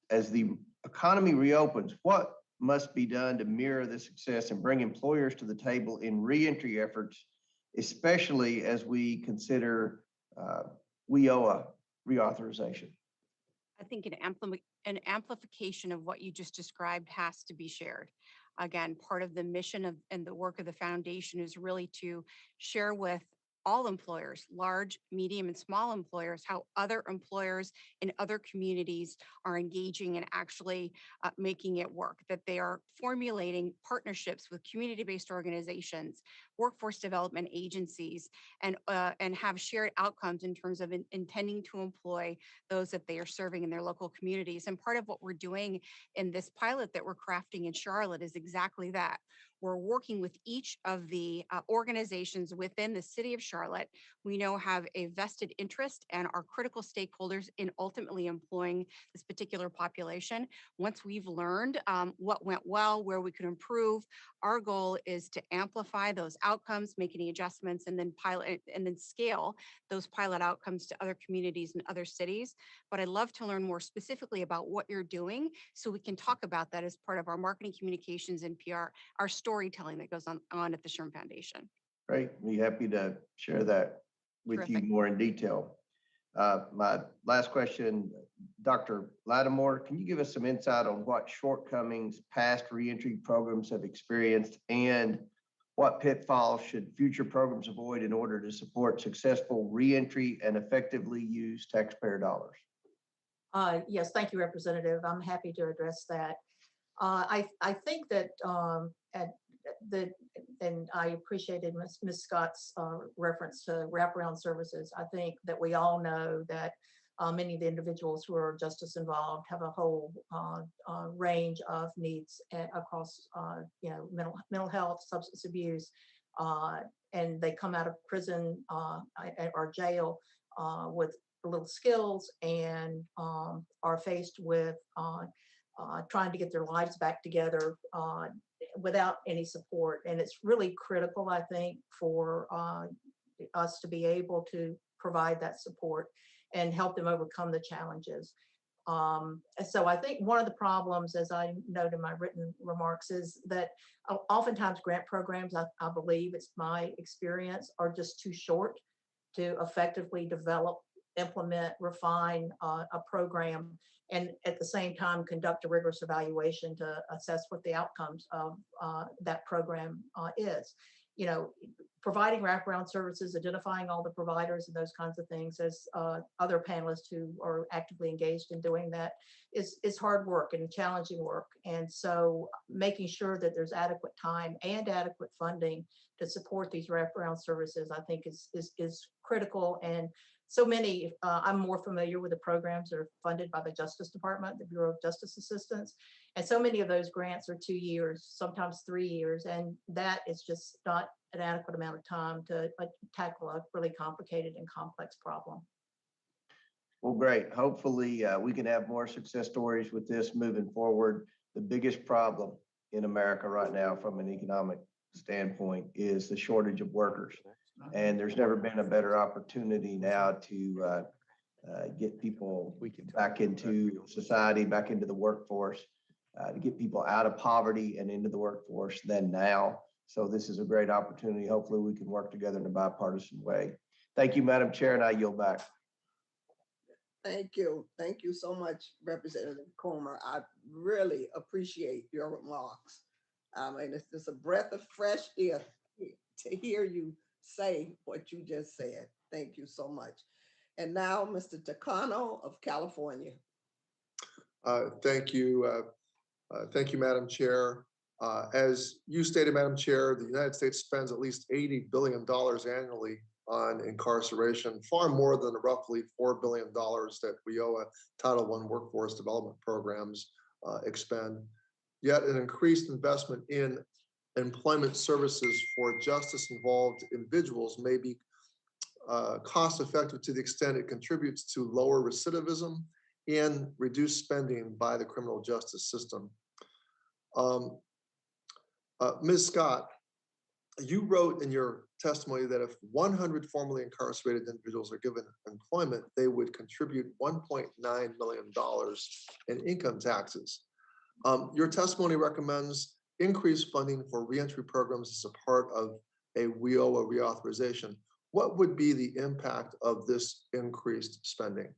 [SPEAKER 15] as the economy reopens. What must be done to mirror this success and bring employers to the table in reentry efforts, especially as we consider WIOA reauthorization?
[SPEAKER 14] I think an amplification of what you just described has to be shared. Again, part of the mission and the work of the foundation is really to share with all employers, large, medium, and small employers, how other employers in other communities are engaging and actually making it work, that they are formulating partnerships with community-based organizations, workforce development agencies, and have shared outcomes in terms of intending to employ those that they are serving in their local communities. And part of what we're doing in this pilot that we're crafting in Charlotte is exactly that. We're working with each of the organizations within the city of Charlotte we know have a vested interest and are critical stakeholders in ultimately employing this particular population. Once we've learned what went well, where we could improve, our goal is to amplify those outcomes, make any adjustments, and then pilot and then scale those pilot outcomes to other communities and other cities. But I'd love to learn more specifically about what you're doing so we can talk about that as part of our marketing communications and PR, our storytelling that goes on at the SHRM Foundation.
[SPEAKER 15] Great, be happy to share that with
[SPEAKER 14] Terrific.
[SPEAKER 15] you more in detail. My last question, Dr. Lattimore, can you give us some insight on what shortcomings past reentry programs have experienced and what pitfalls should future programs avoid in order to support successful reentry and effectively use taxpayer dollars?
[SPEAKER 13] Yes, thank you, Representative. I'm happy to address that. I think that and I appreciated Ms. Scott's reference to wraparound services. I think that we all know that many of the individuals who are justice involved have a whole range of needs across, mental health, substance abuse, and they come out of prison or jail with little skills and are faced with trying to get their lives back together without any support. And it's really critical, I think, for us to be able to provide that support and help them overcome the challenges. So I think one of the problems, as I note in my written remarks, is that oftentimes grant programs, I believe it's my experience, are just too short to effectively develop, implement, refine a program, and at the same time conduct a rigorous evaluation to assess what the outcomes of that program is. Providing wraparound services, identifying all the providers and those kinds of things, as other panelists who are actively engaged in doing that, is hard work and challenging work. And so making sure that there's adequate time and adequate funding to support these wraparound services, I think is critical. And so many, I'm more familiar with the programs that are funded by the Justice Department, the Bureau of Justice Assistance. And so many of those grants are 2 years, sometimes 3 years. And that is just not an adequate amount of time to tackle a really complicated and complex problem.
[SPEAKER 15] Well, great. Hopefully we can have more success stories with this moving forward. The biggest problem in America right now from an economic standpoint is the shortage of workers. And there's never been a better opportunity now to get people back into society, back into the workforce, to get people out of poverty and into the workforce than now. So this is a great opportunity. Hopefully we can work together in a bipartisan way. Thank you, Madam Chair, and I yield back.
[SPEAKER 1] Thank you. Thank you so much, Representative Comer. I really appreciate your remarks. I mean, it's just a breath of fresh air to hear you say what you just said. Thank you so much. And now, Mr. Takano of California.
[SPEAKER 16] Thank you. Thank you, Madam Chair. As you stated, Madam Chair, the United States spends at least $80 billion annually on incarceration, far more than the roughly $4 billion that WIOA Title I workforce development programs expend. Yet an increased investment in employment services for justice-involved individuals may be cost-effective to the extent it contributes to lower recidivism and reduced spending by the criminal justice system. Ms. Scott, you wrote in your testimony that if 100 formerly incarcerated individuals are given employment, they would contribute $1.9 million in income taxes. Your testimony recommends increased funding for reentry programs as a part of a WIOA reauthorization. What would be the impact of this increased spending?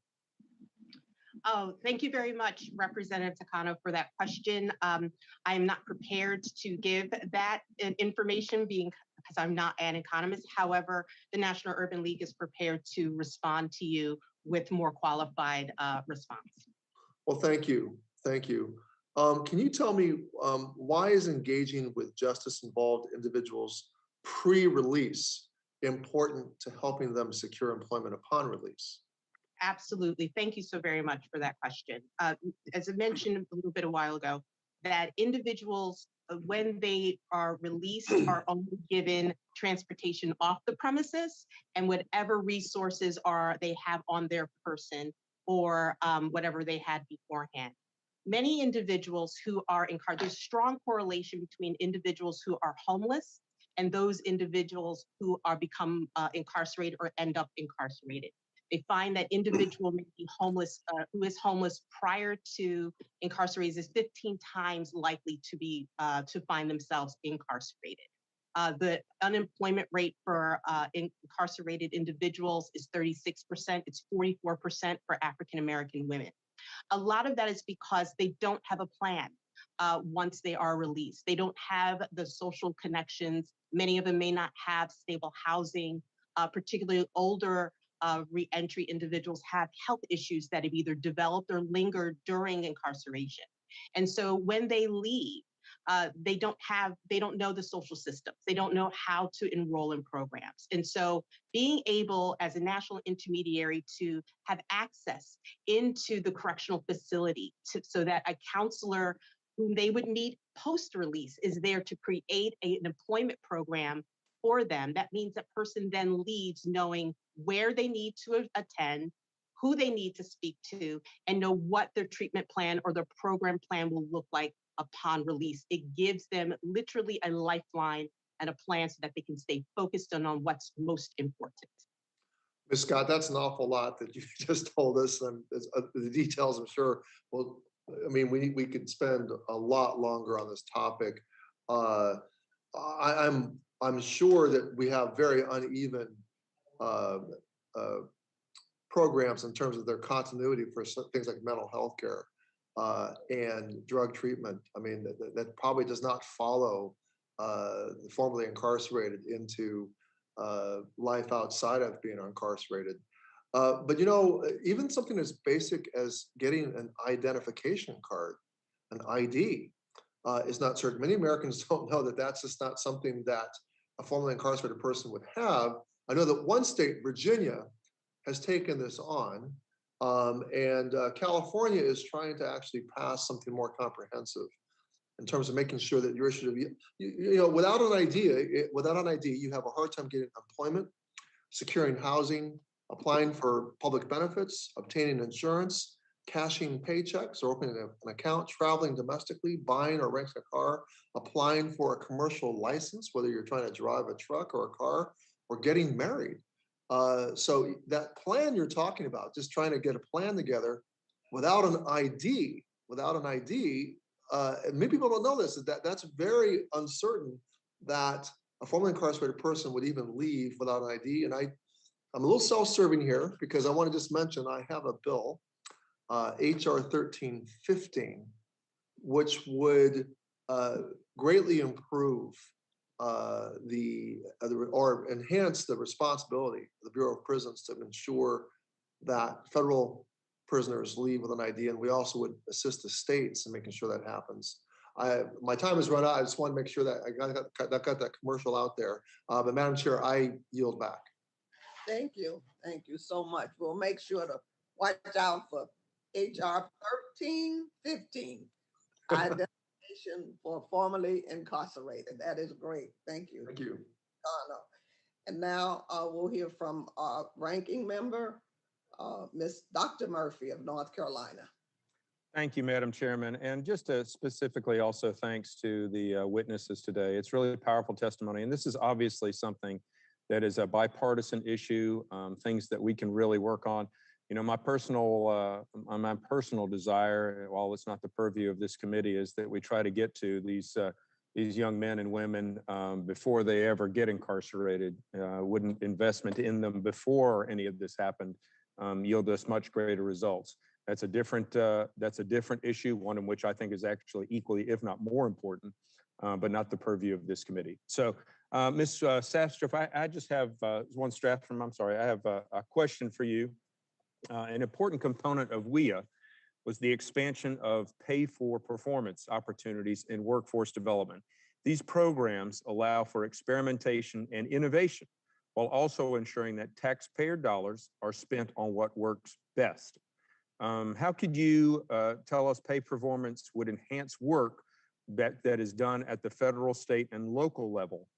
[SPEAKER 11] Oh, thank you very much, Representative Takano, for that question. I am not prepared to give that information because I'm not an economist. However, the National Urban League is prepared to respond to you with more qualified response.
[SPEAKER 16] Well, thank you. Thank you. Can you tell me why is engaging with justice-involved individuals pre-release important to helping them secure employment upon release?
[SPEAKER 11] Absolutely. Thank you so very much for that question. As I mentioned a little bit a while ago, that individuals, when they are released, are only given transportation off the premises and whatever resources they have on their person or whatever they had beforehand. Many individuals who are incarcerated, there's strong correlation between individuals who are homeless and those individuals who are become incarcerated or end up incarcerated. They find that individual may be homeless, who is homeless prior to incarceration is 15 times likely to be to find themselves incarcerated. The unemployment rate for incarcerated individuals is 36%. It's 44% for African American women. A lot of that is because they don't have a plan once they are released. They don't have the social connections. Many of them may not have stable housing, particularly older reentry individuals have health issues that have either developed or lingered during incarceration. And so when they leave, they don't know the social systems. They don't know how to enroll in programs. And so being able as a national intermediary to have access into the correctional facility so that a counselor whom they would meet post-release is there to create an employment program for them. That means that person then leaves knowing where they need to attend, who they need to speak to, and know what their treatment plan or their program plan will look like upon release. It gives them literally a lifeline and a plan so that they can stay focused on what's most important.
[SPEAKER 16] Ms. Scott, that's an awful lot that you just told us, and the details, I'm sure. Well, I mean, we could spend a lot longer on this topic. I'm sure that we have very uneven programs in terms of their continuity for things like mental health care and drug treatment. I mean, that probably does not follow the formerly incarcerated into life outside of being incarcerated. But you know, even something as basic as getting an identification card, an ID, is not certain. Many Americans don't know that that's just not something that a formerly incarcerated person would have. I know that one state, Virginia, has taken this on, and California is trying to actually pass something more comprehensive in terms of making sure that your issue of you know, without an ID, you have a hard time getting employment, securing housing, applying for public benefits, obtaining insurance, cashing paychecks or opening an account, traveling domestically, buying or renting a car, applying for a commercial license, whether you're trying to drive a truck or a car, or getting married. So that plan you're talking about, just trying to get a plan together without an ID, and many people don't know this, that's very uncertain that a formerly incarcerated person would even leave without an ID. And I'm a little self-serving here because I want to just mention I have a bill, HR 1315, which would greatly improve or enhance the responsibility of the Bureau of Prisons to ensure that federal prisoners leave with an ID, and we also would assist the states in making sure that happens. My time has run out. I just want to make sure that I got that commercial out there. But Madam Chair, I yield back.
[SPEAKER 1] Thank you. Thank you so much. We'll make sure to watch out for HR 1315, identification for formerly incarcerated. That is great. Thank you.
[SPEAKER 16] Thank you.
[SPEAKER 1] Donna. And now we'll hear from our ranking member, Miss Dr. Murphy of North Carolina.
[SPEAKER 6] Thank you, Madam Chairman. And just specifically also thanks to the witnesses today. It's really powerful testimony. And this is obviously something that is a bipartisan issue, things that we can really work on. You know, my personal desire, while it's not the purview of this committee, is that we try to get to these young men and women before they ever get incarcerated. Wouldn't investment in them before any of this happened yield us much greater results? That's a different issue, one in which I think is actually equally, if not more important, but not the purview of this committee. So, Ms. Sastrov, I just have one Stratham. I'm sorry, I have a question for you. An important component of WIA was the expansion of pay for performance opportunities in workforce development. These programs allow for experimentation and innovation while also ensuring that taxpayer dollars are spent on what works best. How could you tell us pay performance would enhance work that is done at the federal, state, and local level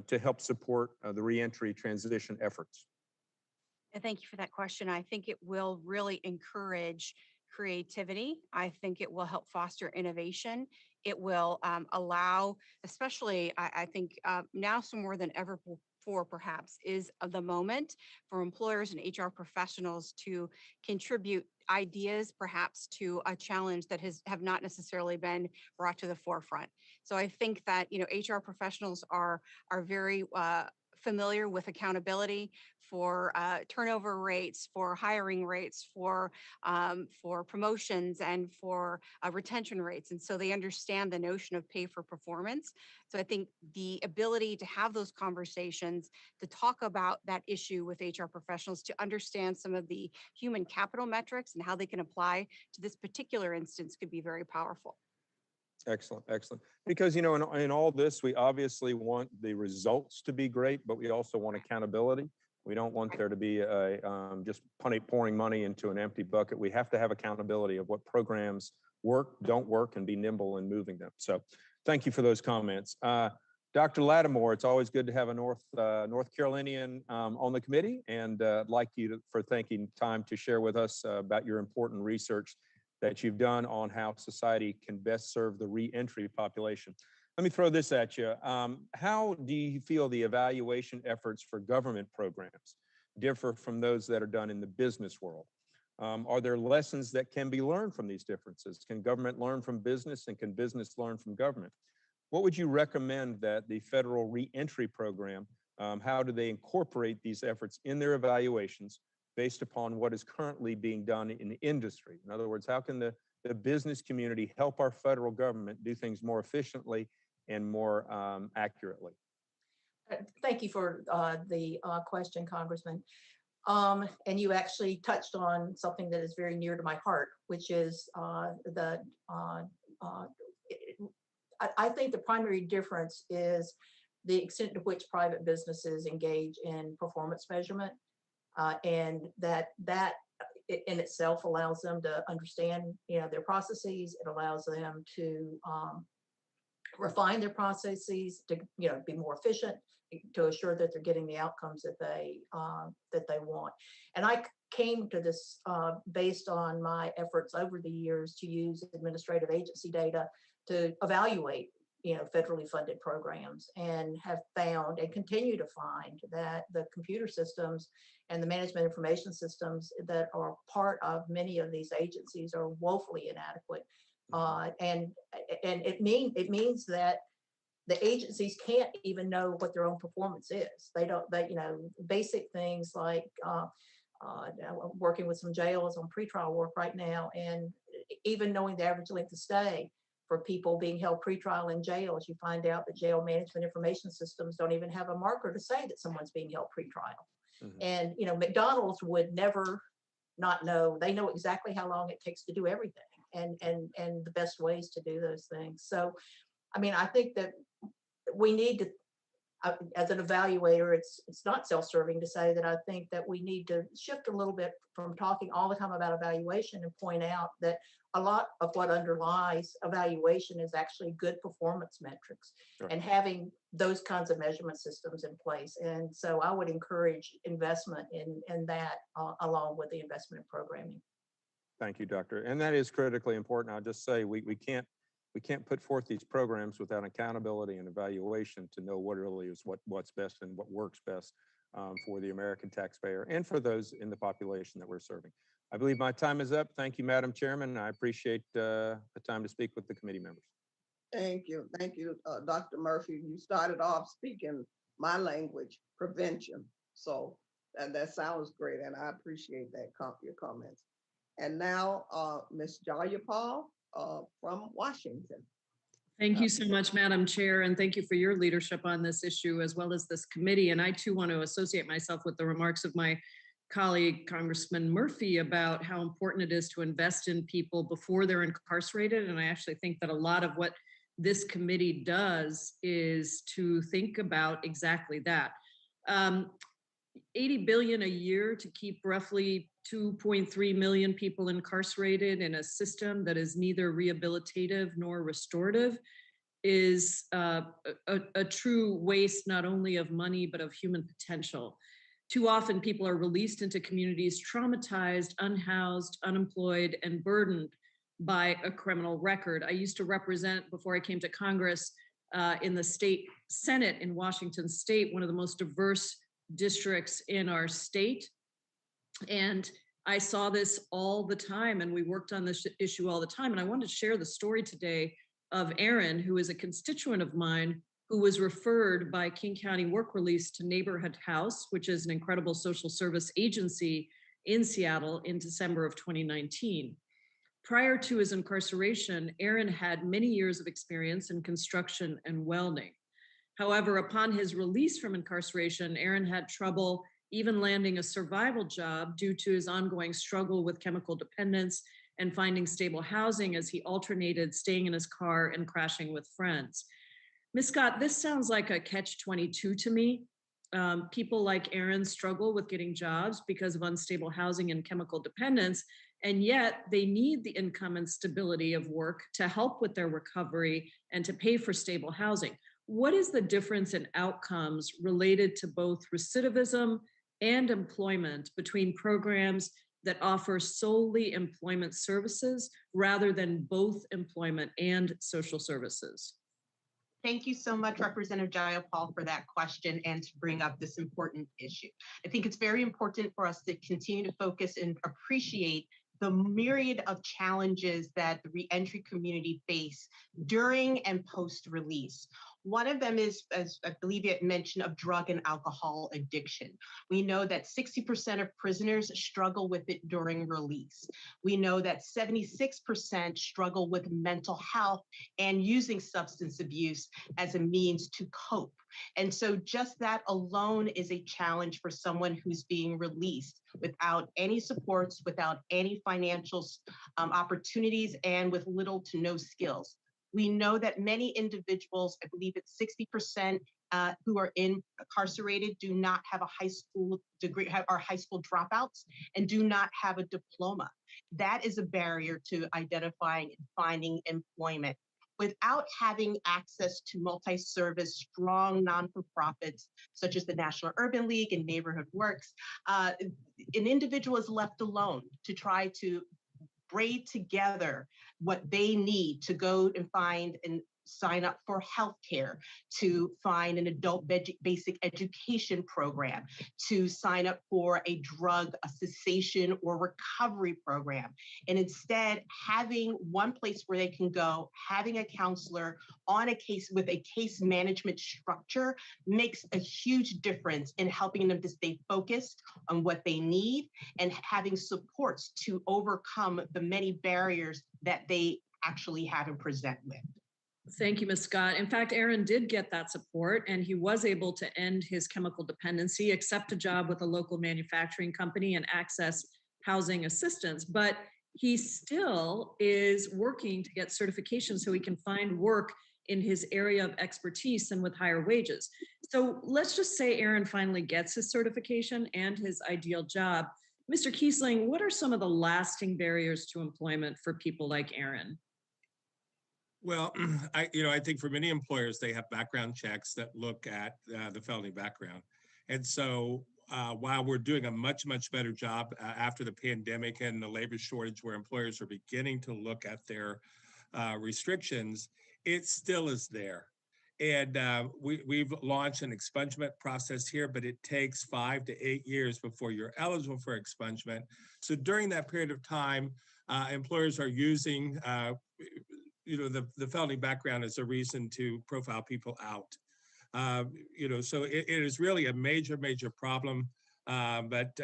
[SPEAKER 6] to help support the reentry transition efforts?
[SPEAKER 14] And thank you for that question. I think it will really encourage creativity. I think it will help foster innovation. It will allow, especially, I think now some more than ever before perhaps, is the moment for employers and HR professionals to contribute ideas perhaps to a challenge that have not necessarily been brought to the forefront. So I think that, you know, HR professionals are very familiar with accountability for turnover rates, for hiring rates, for promotions, and for retention rates. And so they understand the notion of pay for performance. So I think the ability to have those conversations, to talk about that issue with HR professionals, to understand some of the human capital metrics and how they can apply to this particular instance could be very powerful.
[SPEAKER 6] Excellent, excellent. Because, you know, in all this, we obviously want the results to be great, but we also want accountability. We don't want there to be just pouring money into an empty bucket. We have to have accountability of what programs work, don't work, and be nimble in moving them. So thank you for those comments. Dr. Lattimore, it's always good to have a North Carolinian on the committee, and I'd like you for taking time to share with us about your important research that you've done on how society can best serve the reentry population. Let me throw this at you. How do you feel the evaluation efforts for government programs differ from those that are done in the business world? Are there lessons that can be learned from these differences? Can government learn from business, and can business learn from government? What would you recommend that the federal reentry program, how do they incorporate these efforts in their evaluations based upon what is currently being done in the industry? In other words, how can the business community help our federal government do things more efficiently and more accurately?
[SPEAKER 13] Thank you for the question, Congressman. And you actually touched on something that is very near to my heart, which is I think the primary difference is the extent to which private businesses engage in performance measurement. And that in itself allows them to understand, you know, their processes. It allows them to refine their processes, to, you know, be more efficient, to assure that they're getting the outcomes that they want. And I came to this based on my efforts over the years to use administrative agency data to evaluate, you know, federally funded programs, and have found and continue to find that the computer systems and the management information systems that are part of many of these agencies are woefully inadequate. And it means that the agencies can't even know what their own performance is. They, you know, basic things like working with some jails on pretrial work right now, and even knowing the average length of stay for people being held pretrial in jails, you find out that jail management information systems don't even have a marker to say that someone's being held pretrial. And, you know, McDonald's would never not know. They know exactly how long it takes to do everything, and the best ways to do those things. So, I mean, I think that we need to as an evaluator, it's not self-serving to say that I think that we need to shift a little bit from talking all the time about evaluation and point out that a lot of what underlies evaluation is actually good performance metrics
[SPEAKER 6] Sure.
[SPEAKER 13] and having those kinds of measurement systems in place. And so I would encourage investment in that along with the investment in programming.
[SPEAKER 6] Thank you, Doctor. And that is critically important. I'll just say we can't put forth these programs without accountability and evaluation to know what really is what's best and what works best for the American taxpayer and for those in the population that we're serving. I believe my time is up. Thank you, Madam Chairman. I appreciate the time to speak with the committee members.
[SPEAKER 1] Thank you. Thank you, Dr. Murphy. You started off speaking my language, prevention. So that sounds great, and I appreciate that your comments. And now, Ms. Jayapal from Washington.
[SPEAKER 9] Thank you so much, Madam Chair, and thank you for your leadership on this issue as well as this committee. And I too want to associate myself with the remarks of my colleague, Congressman Murphy, about how important it is to invest in people before they're incarcerated. And I actually think that a lot of what this committee does is to think about exactly that. 80 billion a year to keep roughly 2.3 million people incarcerated in a system that is neither rehabilitative nor restorative is a true waste, not only of money, but of human potential. Too often people are released into communities traumatized, unhoused, unemployed, and burdened by a criminal record. I used to represent, before I came to Congress, in the state Senate in Washington State, one of the most diverse districts in our state. And I saw this all the time, and we worked on this issue all the time. And I wanted to share the story today of Aaron, who is a constituent of mine, who was referred by King County Work Release to Neighborhood House, which is an incredible social service agency in Seattle, in December of 2019. Prior to his incarceration, Aaron had many years of experience in construction and welding. However, upon his release from incarceration, Aaron had trouble even landing a survival job due to his ongoing struggle with chemical dependence and finding stable housing as he alternated staying in his car and crashing with friends. Ms. Scott, this sounds like a catch-22 to me. People like Aaron struggle with getting jobs because of unstable housing and chemical dependence, and yet they need the income and stability of work to help with their recovery and to pay for stable housing. What is the difference in outcomes related to both recidivism and employment between programs that offer solely employment services rather than both employment and social services?
[SPEAKER 11] Thank you so much, Representative Jayapal, for that question and to bring up this important issue. I think it's very important for us to continue to focus and appreciate the myriad of challenges that the reentry community face during and post-release. One of them is, as I believe you had mentioned, of drug and alcohol addiction. We know that 60% of prisoners struggle with it during release. We know that 76% struggle with mental health and using substance abuse as a means to cope. And so just that alone is a challenge for someone who's being released without any supports, without any financial opportunities, and with little to no skills. We know that many individuals, I believe it's 60%, who are incarcerated do not have a high school degree, are high school dropouts, and do not have a diploma. That is a barrier to identifying and finding employment. Without having access to multi-service, strong non-for-profits, such as the National Urban League and Neighborhood Works, an individual is left alone to try to braid together what they need to go and find and sign up for healthcare, to find an adult basic education program, to sign up for a drug cessation or recovery program. And instead, having one place where they can go, having a counselor on a case with a case management structure makes a huge difference in helping them to stay focused on what they need and having supports to overcome the many barriers that they actually have and present with.
[SPEAKER 9] Thank you, Ms. Scott. In fact, Aaron did get that support, and he was able to end his chemical dependency, accept a job with a local manufacturing company, and access housing assistance. But he still is working to get certification so he can find work in his area of expertise and with higher wages. So let's just say Aaron finally gets his certification and his ideal job. Mr. Kiesling, what are some of the lasting barriers to employment for people like Aaron?
[SPEAKER 12] Well, I think for many employers, they have background checks that look at the felony background. And so while we're doing a much, much better job after the pandemic and the labor shortage where employers are beginning to look at their restrictions, it still is there. And we've launched an expungement process here, but it takes 5 to 8 years before you're eligible for expungement. So during that period of time, employers are using the felony background as a reason to profile people out. So it is really a major, major problem. But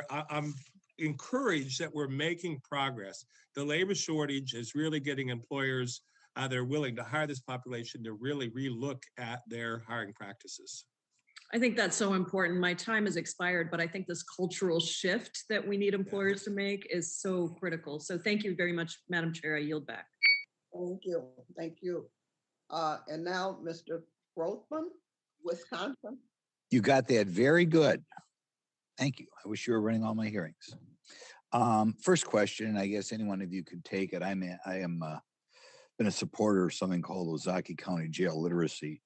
[SPEAKER 12] I'm encouraged that we're making progress. The labor shortage is really getting employers that are willing to hire this population to really relook at their hiring practices.
[SPEAKER 9] I think that's so important. My time has expired, but I think this cultural shift that we need employers to make is so critical. So thank you very much, Madam Chair. I yield back.
[SPEAKER 1] Thank you. Thank you. And now, Mr. Grothman, Wisconsin.
[SPEAKER 17] You got that very good. Thank you. I wish you were running all my hearings. First question, and I guess any one of you could take it. I am been a supporter of something called Ozaukee County Jail Literacy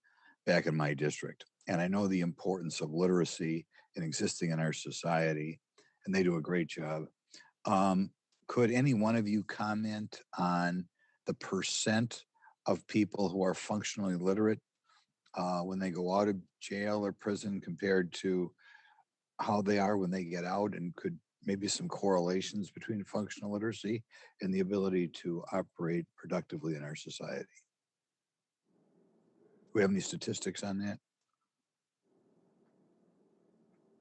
[SPEAKER 17] back in my district. And I know the importance of literacy in existing in our society, and they do a great job. Could any one of you comment on the percent of people who are functionally literate when they go out of jail or prison compared to how they are when they get out, and could maybe some correlations between functional literacy and the ability to operate productively in our society? Do we have any statistics on that?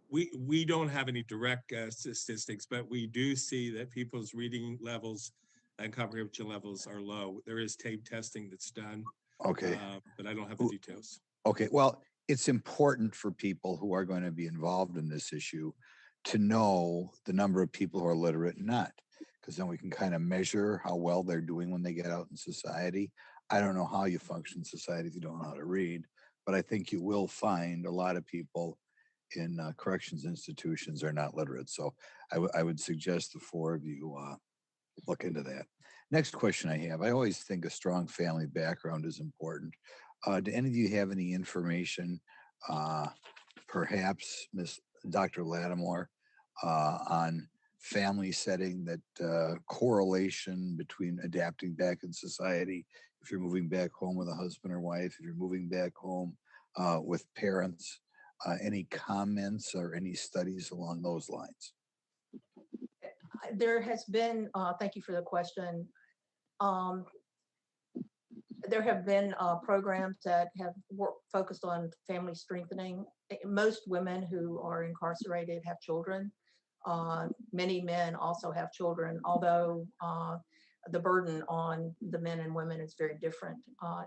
[SPEAKER 12] We don't have any direct statistics, but we do see that people's reading levels and comprehension levels are low. There is tape testing that's done.
[SPEAKER 17] Okay.
[SPEAKER 12] But I don't have the details.
[SPEAKER 17] Okay, well, it's important for people who are going to be involved in this issue to know the number of people who are literate and not, because then we can kind of measure how well they're doing when they get out in society. I don't know how you function in society if you don't know how to read, but I think you will find a lot of people in corrections institutions are not literate. So I would suggest the four of you look into that. Next question I have, I always think a strong family background is important. Do any of you have any information, perhaps Dr. Lattimore, on family setting, that correlation between adapting back in society, if you're moving back home with a husband or wife, if you're moving back home with parents, any comments or any studies along those lines?
[SPEAKER 13] There has been, thank you for the question. There have been programs that have focused on family strengthening. Most women who are incarcerated have children. Many men also have children, although the burden on the men and women is very different.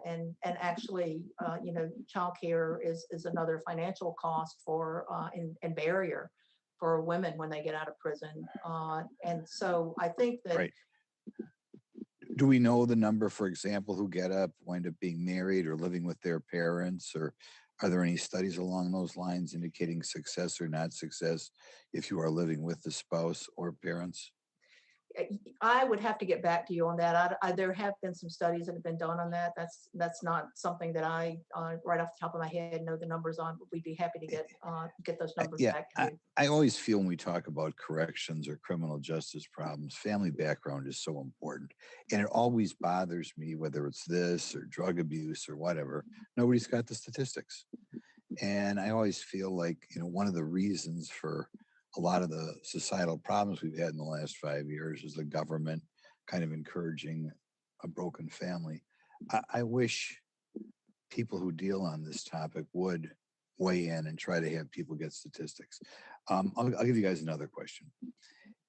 [SPEAKER 13] And actually, childcare is another financial cost for and barrier for women when they get out of prison. And so I think that.
[SPEAKER 17] Right. Do we know the number, for example, who get up, wind up being married or living with their parents, or are there any studies along those lines indicating success or not success if you are living with the spouse or parents?
[SPEAKER 13] I would have to get back to you on that. There have been some studies that have been done on that. That's not something that I, right off the top of my head, know the numbers on, but we'd be happy to get those numbers back to you.
[SPEAKER 17] I always feel when we talk about corrections or criminal justice problems, family background is so important. And it always bothers me, whether it's this or drug abuse or whatever, nobody's got the statistics. And I always feel like, one of the reasons for a lot of the societal problems we've had in the last 5 years is the government kind of encouraging a broken family. I wish people who deal on this topic would weigh in and try to have people get statistics. I'll give you guys another question.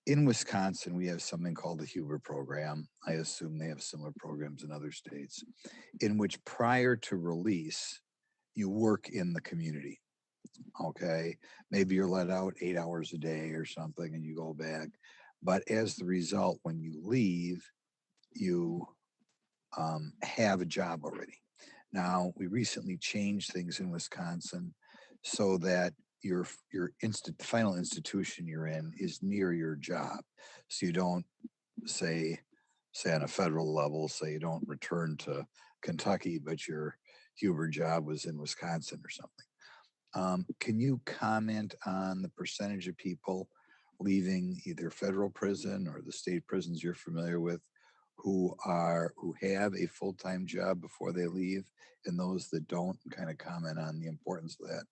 [SPEAKER 17] In Wisconsin, we have something called the Huber program. I assume they have similar programs in other states, in which prior to release, you work in the community. Okay, maybe you're let out 8 hours a day or something and you go back. But as the result, when you leave, you have a job already. Now, we recently changed things in Wisconsin so that your final institution you're in is near your job. So you don't say on a federal level, say you don't return to Kentucky, but your Huber job was in Wisconsin or something. Can you comment on the percentage of people leaving either federal prison or the state prisons you're familiar with who have a full-time job before they leave, and those that don't, and kind of comment on the importance of that?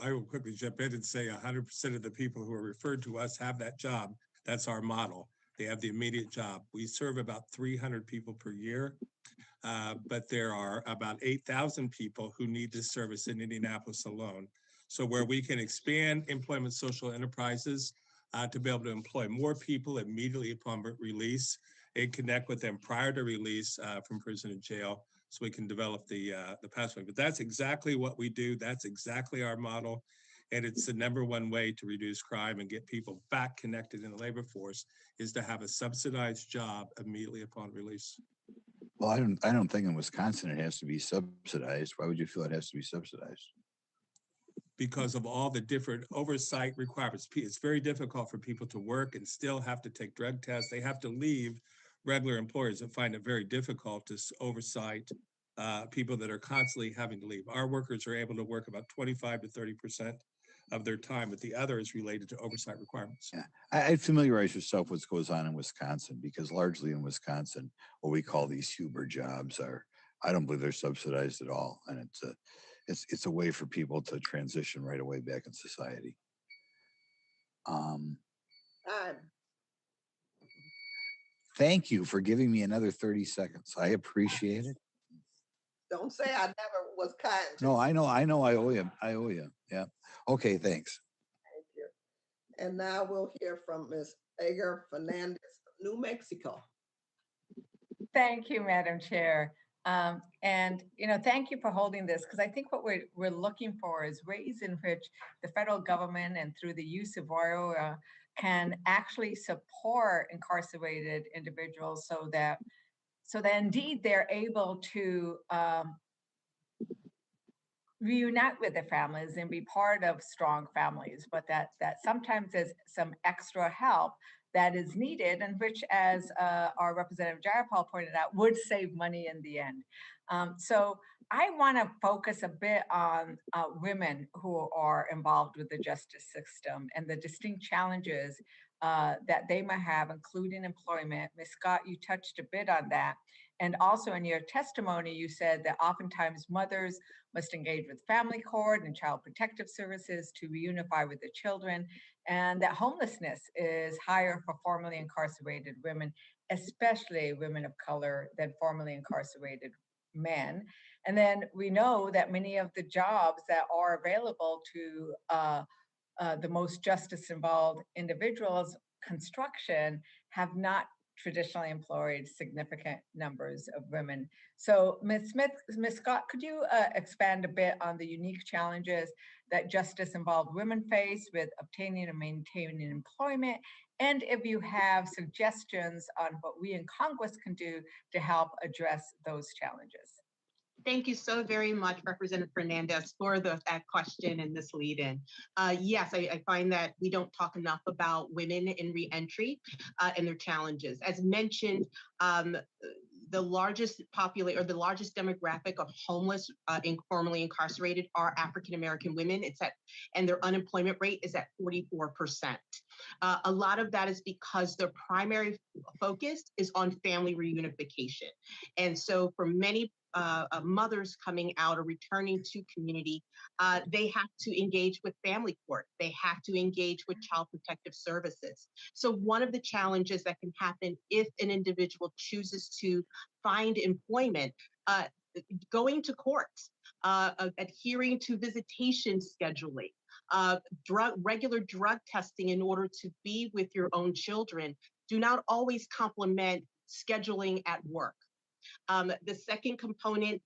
[SPEAKER 12] I will quickly jump in and say 100% of the people who are referred to us have that job. That's our model. They have the immediate job. We serve about 300 people per year, but there are about 8,000 people who need this service in Indianapolis alone. So where we can expand employment social enterprises to be able to employ more people immediately upon release and connect with them prior to release from prison and jail, so we can develop the pathway. But that's exactly what we do. That's exactly our model. And it's the #1 way to reduce crime and get people back connected in the labor force is to have a subsidized job immediately upon release.
[SPEAKER 17] Well, I don't think in Wisconsin it has to be subsidized. Why would you feel it has to be subsidized?
[SPEAKER 12] Because of all the different oversight requirements. It's very difficult for people to work and still have to take drug tests. They have to leave regular employers that find it very difficult to oversight people that are constantly having to leave. Our workers are able to work about 25 to 30% of their time, but the other is related to oversight requirements.
[SPEAKER 17] Yeah, I'd familiarize yourself with what goes on in Wisconsin, because largely in Wisconsin, what we call these Huber jobs I don't believe they're subsidized at all. And it's a way for people to transition right away back in society. Thank you for giving me another 30 seconds. I appreciate it.
[SPEAKER 1] Don't say I never was kind to
[SPEAKER 17] No,
[SPEAKER 1] you.
[SPEAKER 17] I know. I owe you. Yeah. Okay, thanks.
[SPEAKER 1] Thank you. And now we'll hear from Ms. Edgar Fernandez, New Mexico.
[SPEAKER 18] Thank you, Madam Chair. And thank you for holding this, because I think what we're looking for is ways in which the federal government and through the use of ROA can actually support incarcerated individuals so that indeed they're able to reunite with their families and be part of strong families, but that sometimes there's some extra help that is needed, and which, as our Representative Jayapal pointed out, would save money in the end. So I want to focus a bit on women who are involved with the justice system and the distinct challenges that they might have, including employment. Ms. Scott, you touched a bit on that. And also in your testimony, you said that oftentimes mothers must engage with family court and child protective services to reunify with the children, and that homelessness is higher for formerly incarcerated women, especially women of color, than formerly incarcerated men. And then we know that many of the jobs that are available to the most justice-involved individuals, construction, have not traditionally employed significant numbers of women. So Ms. Scott, could you expand a bit on the unique challenges that justice-involved women face with obtaining and maintaining employment, and if you have suggestions on what we in Congress can do to help address those challenges?
[SPEAKER 11] Thank you so very much, Representative Fernandez, for that question and this lead-in. Yes, I find that we don't talk enough about women in reentry and their challenges. As mentioned, the largest demographic of homeless formerly incarcerated are African American women. And their unemployment rate is at 44%. A lot of that is because their primary focus is on family reunification. And so for many mothers coming out or returning to community, they have to engage with family court. They have to engage with child protective services. So one of the challenges that can happen if an individual chooses to find employment, going to courts, adhering to visitation scheduling, regular drug testing in order to be with your own children do not always complement scheduling at work. The second component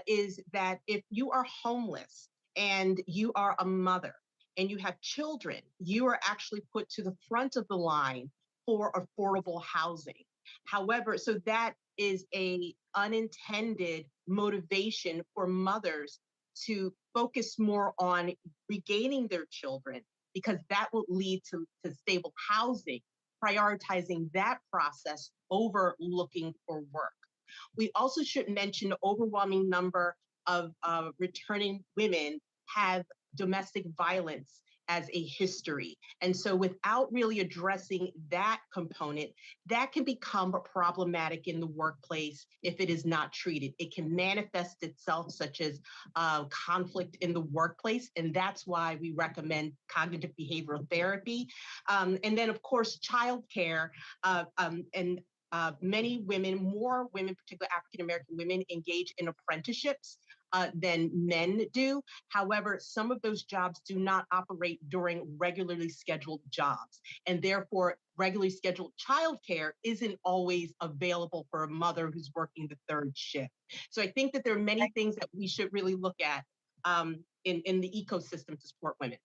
[SPEAKER 11] is that if you are homeless and you are a mother and you have children, you are actually put to the front of the line for affordable housing. However, so that is a unintended motivation for mothers to focus more on regaining their children, because that will lead to stable housing, prioritizing that process over looking for work. We also should mention the overwhelming number of returning women have domestic violence as a history. And so without really addressing that component, that can become problematic in the workplace if it is not treated. It can manifest itself such as conflict in the workplace. And that's why we recommend cognitive behavioral therapy. And then of course, childcare and many women, more women, particularly African-American women, engage in apprenticeships than men do. However, some of those jobs do not operate during regularly scheduled jobs. And therefore, regularly scheduled childcare isn't always available for a mother who's working the third shift. So I think that there are many things that we should really look at in the ecosystem to support women.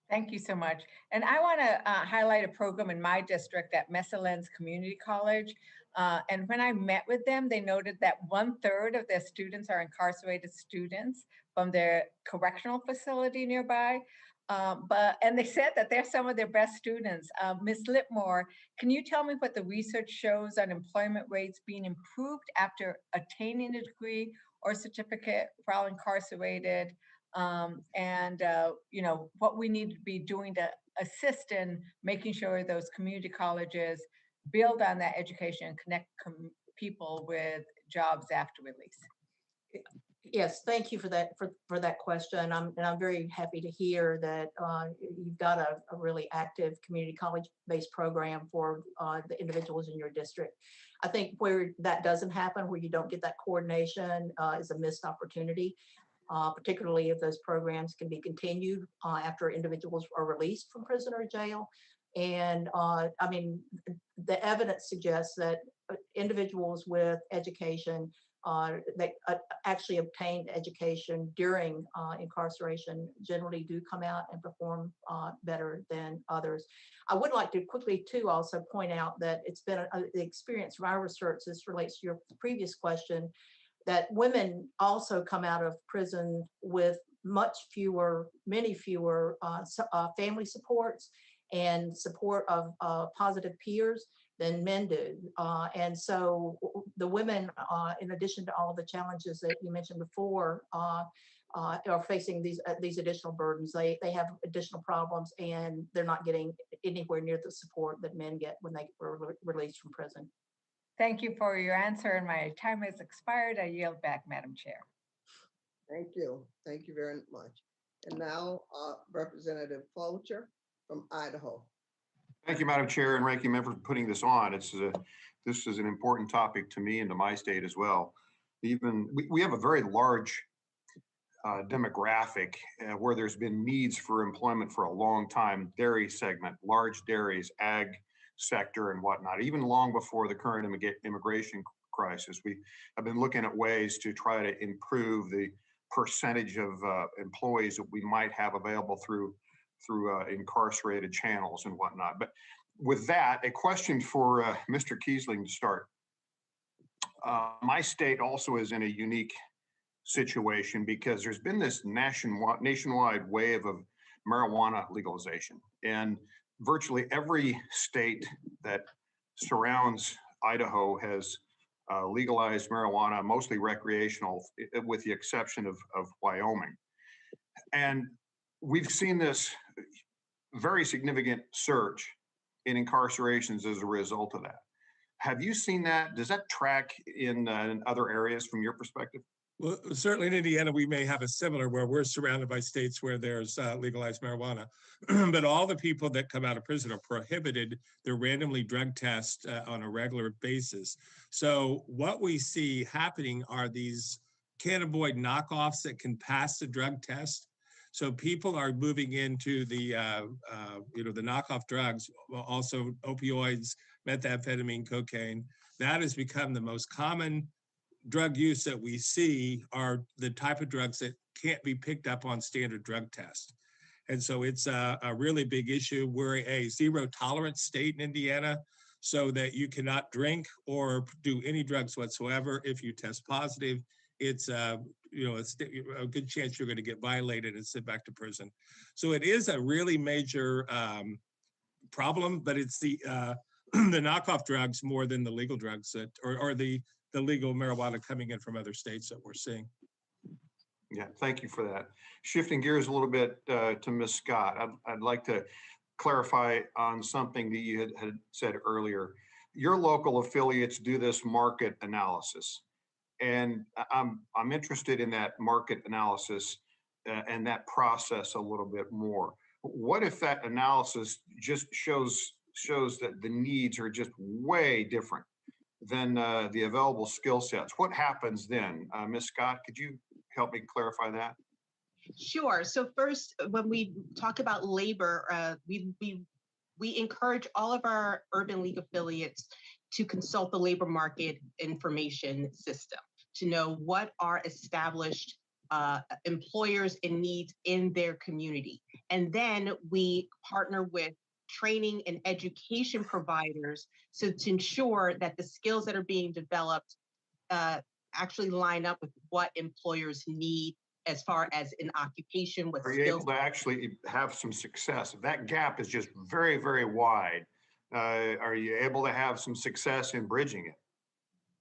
[SPEAKER 18] Thank you so much. And I want to highlight a program in my district at Messalens Community College. And when I met with them, they noted that 1/3 of their students are incarcerated students from their correctional facility nearby. And they said that they're some of their best students. Ms. Lipmore, can you tell me what the research shows on employment rates being improved after attaining a degree or certificate while incarcerated? You know, what we need to be doing to assist in making sure those community colleges build on that education and connect people with jobs after release.
[SPEAKER 13] Yes, thank you for that question. I'm very happy to hear that you've got a really active community college-based program for the individuals in your district. I think where that doesn't happen, where you don't get that coordination, is a missed opportunity. Particularly if those programs can be continued after individuals are released from prison or jail. And I mean, the evidence suggests that individuals with education that actually obtained education during incarceration generally do come out and perform better than others. I would like to quickly too also point out that it's been the experience from our research, this relates to your previous question, that women also come out of prison with many fewer family supports and support of positive peers than men do. And so the women, in addition to all of the challenges that you mentioned before, are facing these additional burdens. They have additional problems, and they're not getting anywhere near the support that men get when they were released from prison.
[SPEAKER 18] Thank you for your answer, and my time has expired. I yield back, Madam Chair.
[SPEAKER 1] Thank you. Thank you very much. And now Representative Fulcher from Idaho.
[SPEAKER 3] Thank you, Madam Chair and Ranking Member, for putting this on. This is an important topic to me and to my state as well. We have a very large demographic where there's been needs for employment for a long time. Dairy segment, large dairies, ag sector and whatnot, even long before the current immigration crisis. We have been looking at ways to try to improve the percentage of employees that we might have available through incarcerated channels and whatnot. But with that, a question for Mr. Kiesling to start. My state also is in a unique situation because there's been this nationwide wave of marijuana legalization, and virtually every state that surrounds Idaho has legalized marijuana, mostly recreational, with the exception of Wyoming. And we've seen this very significant surge in incarcerations as a result of that. Have you seen that? Does that track in other areas from your perspective?
[SPEAKER 12] Well, certainly in Indiana, we may have a similar where we're surrounded by states where there's legalized marijuana, but all the people that come out of prison are prohibited their randomly drug test on a regular basis. So what we see happening are these cannabinoid knockoffs that can pass the drug test. So people are moving into the the knockoff drugs, also opioids, methamphetamine, cocaine. That has become the most common drug use that we see are the type of drugs that can't be picked up on standard drug tests. And so it's a really big issue. We're a zero tolerance state in Indiana. so that you cannot drink or do any drugs whatsoever. If you test positive, it's a good chance you're going to get violated and sent back to prison. So it is a really major problem, but it's the the knockoff drugs more than the legal drugs that, or the legal marijuana coming in from other states that we're seeing.
[SPEAKER 3] Yeah, thank you for that. Shifting gears a little bit to Ms. Scott, I'd like to clarify on something that you had said earlier. Your local affiliates do this market analysis, and I'm interested in that market analysis and that process a little bit more. What if that analysis just shows that the needs are just way different than the available skill sets? What happens then? Ms. Scott, could you help me clarify that?
[SPEAKER 11] Sure. So first, when we talk about labor, we encourage all of our Urban League affiliates to consult the labor market information system to know what are established employers and needs in their community. And then we partner with training and education providers so to ensure that the skills that are being developed actually line up with what employers need as far as an occupation with
[SPEAKER 3] skills. Are you able to actually have some success? If that gap is just very, very wide, are you able to have some success in bridging it?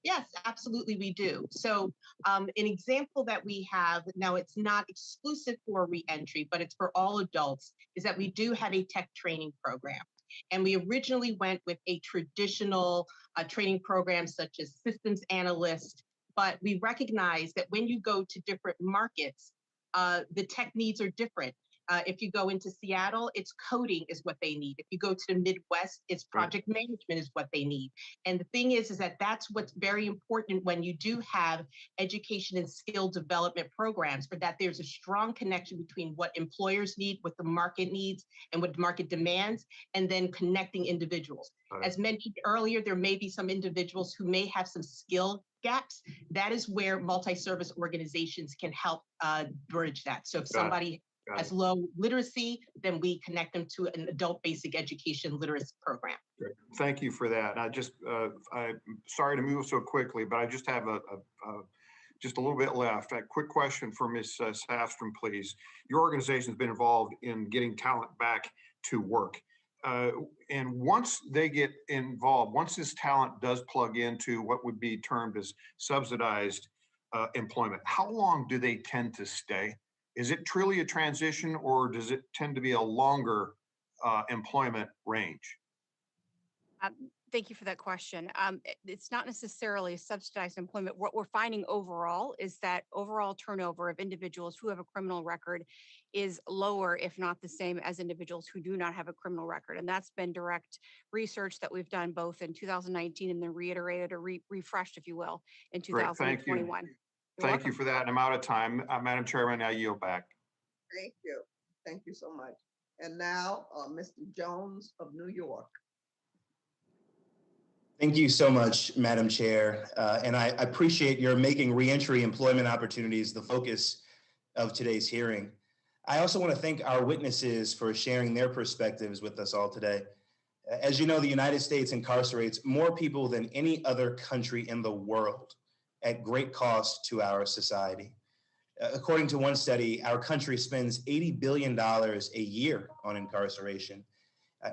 [SPEAKER 11] Yes, absolutely, we do. So an example that we have, now it's not exclusive for reentry, but it's for all adults, is that we do have a tech training program. And we originally went with a traditional training program such as systems analyst, but we recognize that when you go to different markets, the tech needs are different. If you go into Seattle, it's coding is what they need. If you go to the Midwest, it's project management is what they need. And the thing is that that's what's very important when you do have education and skill development programs, for that there's a strong connection between what employers need, what the market needs, and what the market demands, and then connecting individuals. As mentioned earlier, there may be some individuals who may have some skill gaps. That is where multi-service organizations can help bridge that. So if somebody has low literacy, then we connect them to an adult basic education literacy program.
[SPEAKER 3] Great. Thank you for that. I'm sorry to move so quickly, but I just have just a little bit left. A quick question for Ms. Safstrom, please. Your organization has been involved in getting talent back to work. And once they get involved, once this talent does plug into what would be termed as subsidized employment, how long do they tend to stay? Is it truly a transition, or does it tend to be a longer employment range?
[SPEAKER 14] Thank you for that question. It's not necessarily subsidized employment. What we're finding overall is that overall turnover of individuals who have a criminal record is lower, if not the same, as individuals who do not have a criminal record. And that's been direct research that we've done both in 2019 and then reiterated or refreshed, if you will, in 2021.
[SPEAKER 3] Thank you for that. I'm out of time. Madam Chairman, I yield back.
[SPEAKER 1] Thank you. Thank you so much. And now, Mr. Jones of New York.
[SPEAKER 19] Thank you so much, Madam Chair. And I appreciate your making reentry employment opportunities the focus of today's hearing. I also want to thank our witnesses for sharing their perspectives with us all today. As you know, the United States incarcerates more people than any other country in the world at great cost to our society. According to one study, our country spends $80 billion a year on incarceration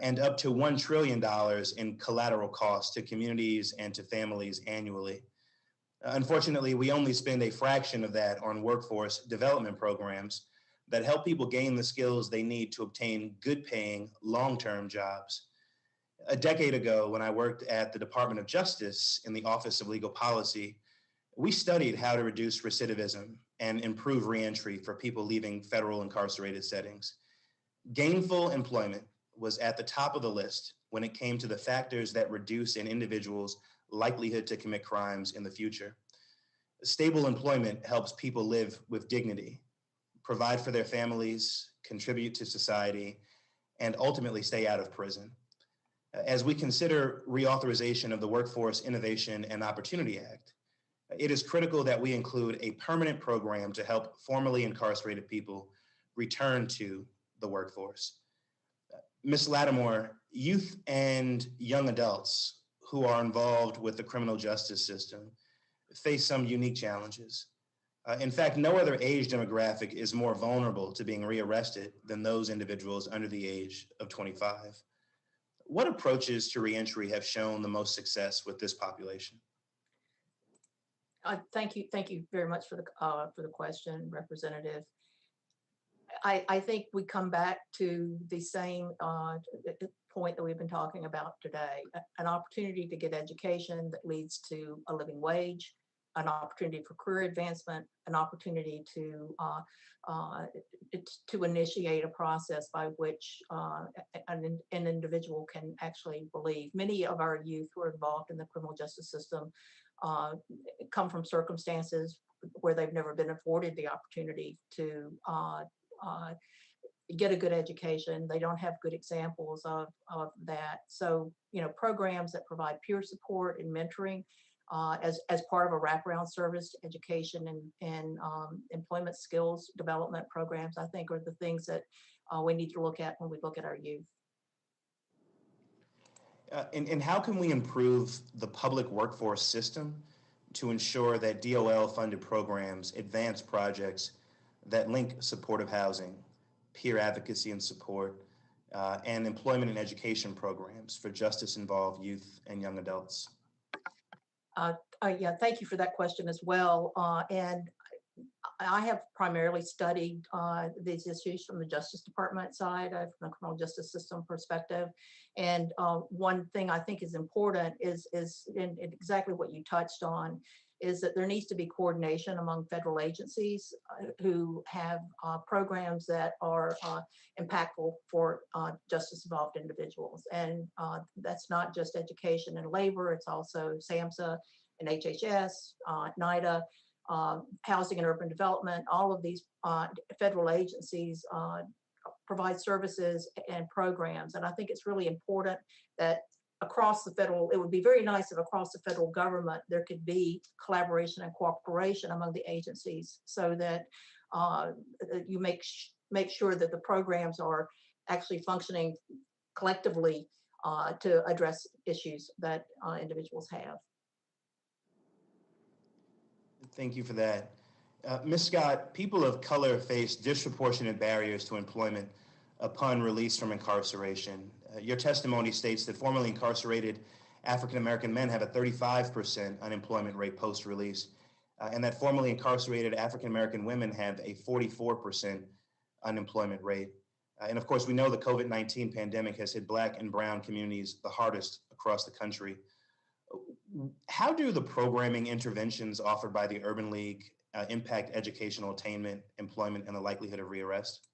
[SPEAKER 19] and up to $1 trillion in collateral costs to communities and to families annually. Unfortunately, we only spend a fraction of that on workforce development programs that help people gain the skills they need to obtain good paying, long-term jobs. A decade ago, when I worked at the Department of Justice in the Office of Legal Policy, we studied how to reduce recidivism and improve reentry for people leaving federal incarcerated settings. Gainful employment was at the top of the list when it came to the factors that reduce an individual's likelihood to commit crimes in the future. Stable employment helps people live with dignity, provide for their families, contribute to society, and ultimately stay out of prison. As we consider reauthorization of the Workforce Innovation and Opportunity Act, it is critical that we include a permanent program to help formerly incarcerated people return to the workforce. Ms. Lattimore, youth and young adults who are involved with the criminal justice system face some unique challenges. In fact, no other age demographic is more vulnerable to being rearrested than those individuals under the age of 25. What approaches to reentry have shown the most success with this population?
[SPEAKER 13] Thank you very much for the question, Representative. I think we come back to the same point that we've been talking about today, an opportunity to get education that leads to a living wage, an opportunity for career advancement, an opportunity to initiate a process by which an individual can actually believe. Many of our youth who are involved in the criminal justice system come from circumstances where they've never been afforded the opportunity to get a good education. They don't have good examples of that. So, programs that provide peer support and mentoring as part of a wraparound service, education and employment skills development programs, I think are the things that we need to look at when we look at our youth.
[SPEAKER 19] And how can we improve the public workforce system to ensure that DOL-funded programs advance projects that link supportive housing, peer advocacy and support, and employment and education programs for justice-involved youth and young adults?
[SPEAKER 13] Yeah, thank you for that question as well. And I have primarily studied these issues from the Justice Department side, from the criminal justice system perspective. And one thing I think is important is in exactly what you touched on, is that there needs to be coordination among federal agencies who have programs that are impactful for justice-involved individuals. And that's not just education and labor, it's also SAMHSA and HHS, NIDA, housing and urban development. All of these federal agencies provide services and programs. And I think it's really important that across the federal, it would be very nice if across the federal government, there could be collaboration and cooperation among the agencies so that you make sure that the programs are actually functioning collectively to address issues that individuals have.
[SPEAKER 19] Thank you for that. Ms. Scott, people of color face disproportionate barriers to employment upon release from incarceration. Your testimony states that formerly incarcerated African-American men have a 35% unemployment rate post-release, and that formerly incarcerated African-American women have a 44% unemployment rate. And of course, we know the COVID-19 pandemic has hit Black and Brown communities the hardest across the country. How do the programming interventions offered by the Urban League impact educational attainment, employment, and the likelihood of rearrest?